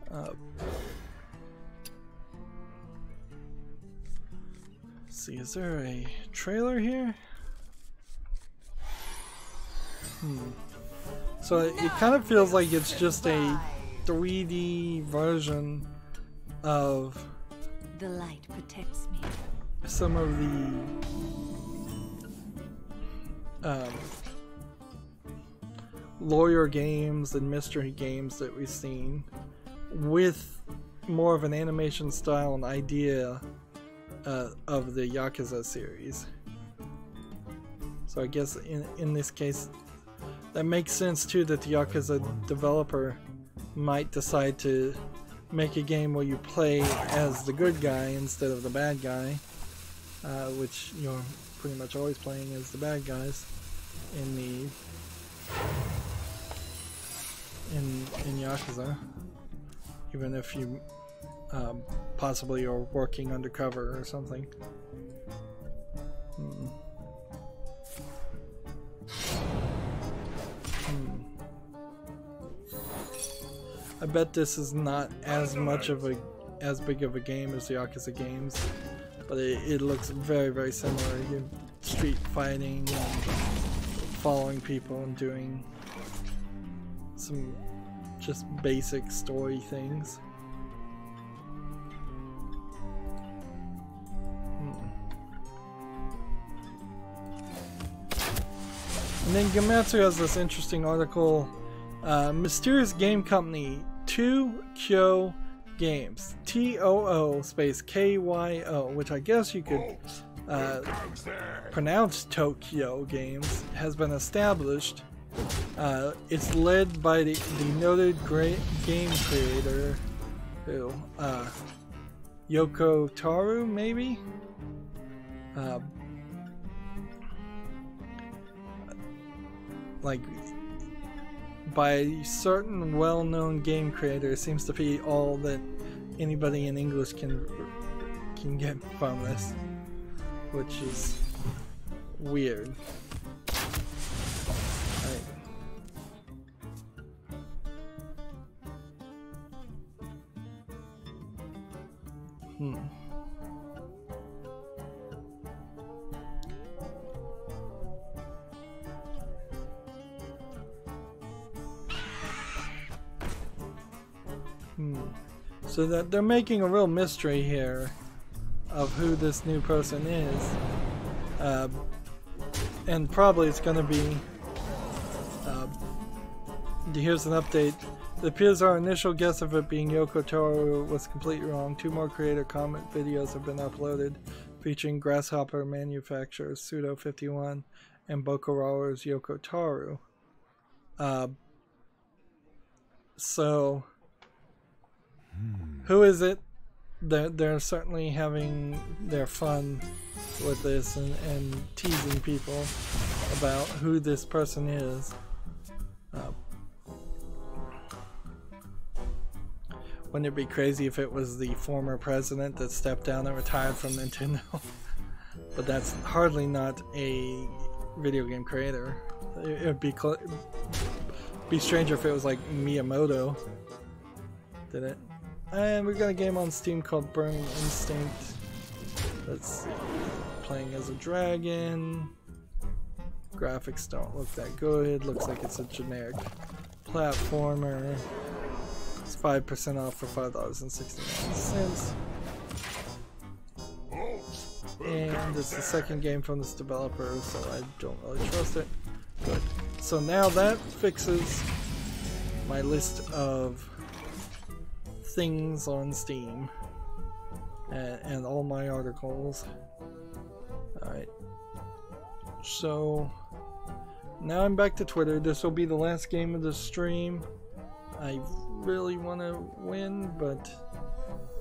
Let's see, is there a trailer here? So it kind of feels like it's just a 3D version of The light protects me. some of the lawyer games and mystery games that we've seen, with more of an animation style and idea of the Yakuza series. So I guess in this case that makes sense too, that the Yakuza developer might decide to make a game where you play as the good guy instead of the bad guy, which you're pretty much always playing as the bad guys in Yakuza, even if you possibly are working undercover or something. I bet this is not as big of a game as the Yakuza games, but it looks very, very similar. You're street fighting and following people and doing some just basic story things. And then Gematsu has this interesting article. Mysterious game company Tokyo Games, T-O-O space K-Y-O, which I guess you could pronounce Tokyo Games, has been established. It's led by the noted great game creator, who, Yoko Taro, maybe? Like, by certain well-known game creators, seems to be all that anybody in English can get from this, which is weird. Right. So that they're making a real mystery here of who this new person is. And probably it's going to be, here's an update. It appears our initial guess of it being Yoko Taro was completely wrong. 2 more creator comment videos have been uploaded featuring Grasshopper manufacturers Pseudo51 and Bokura's Yoko Taro. So, who is it? They're certainly having their fun with this and teasing people about who this person is. Wouldn't it be crazy if it was the former president that stepped down and retired from Nintendo? But that's hardly not a video game creator. It would be stranger if it was like Miyamoto did it. And we've got a game on Steam called Burning Instinct. Let's see. Playing as a dragon. Graphics don't look that good. Looks like it's a generic platformer. It's 5% off for $5.69. And it's the second game from this developer, so I don't really trust it. Good. So now that fixes my list of things on Steam and all my articles. Alright. So now I'm back to Twitter. This will be the last game of the stream. I really want to win, but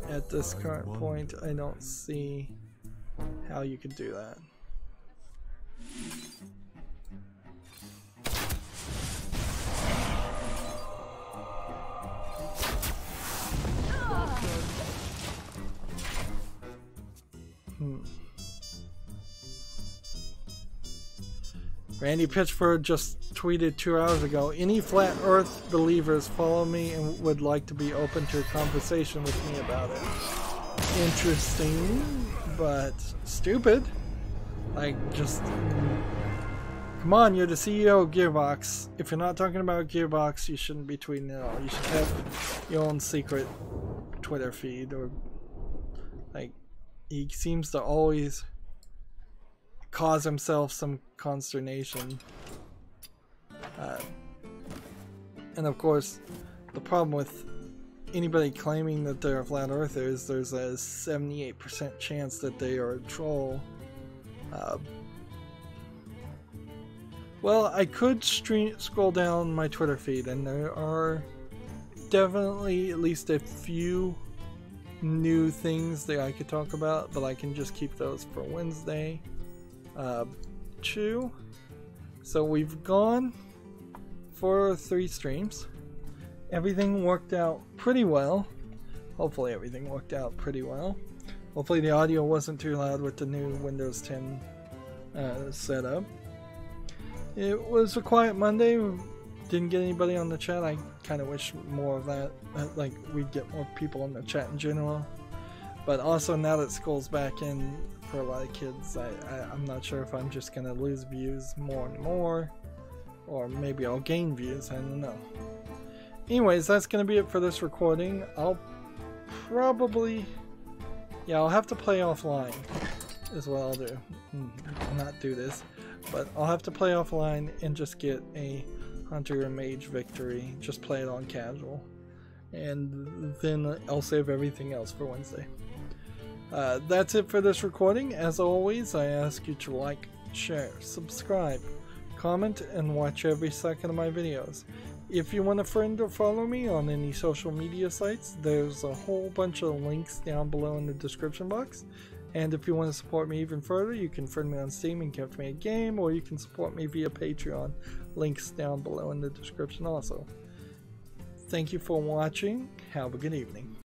at this current point I don't see how you can do that. Randy Pitchford just tweeted 2 hours ago, any flat earth believers follow me and would like to be open to a conversation with me about it. Interesting, but stupid. Like, just come on, you're the CEO of Gearbox. If you're not talking about Gearbox, you shouldn't be tweeting at all. You should have your own secret Twitter feed, or like, he seems to always cause himself some consternation. And of course, the problem with anybody claiming that they're a flat earther is there's a 78% chance that they are a troll. Well, I could scroll down my Twitter feed, and there are definitely at least a few new things that I could talk about, but I can just keep those for Wednesday. 2. So we've gone for 3 streams. Everything worked out pretty well. Hopefully everything worked out pretty well. Hopefully the audio wasn't too loud with the new Windows 10 setup. It was a quiet Monday. Didn't get anybody on the chat. I kind of wish more of that. Like, we'd get more people on the chat in general. But also, now that school's back in for a lot of kids, I'm not sure if I'm just going to lose views more and more. Or maybe I'll gain views. I don't know. Anyways, that's going to be it for this recording. I'll probably... yeah, I'll have to play offline is what I'll do. Not do this. But I'll have to play offline and just get a Hunter and Mage victory. Just play it on casual. And then I'll save everything else for Wednesday. That's it for this recording. As always, I ask you to like, share, subscribe, comment, and watch every second of my videos. If you want a friend or follow me on any social media sites, there's a whole bunch of links down below in the description box. And if you want to support me even further, you can friend me on Steam and gift me a game, or you can support me via Patreon. Links down below in the description also. Thank you for watching. Have a good evening.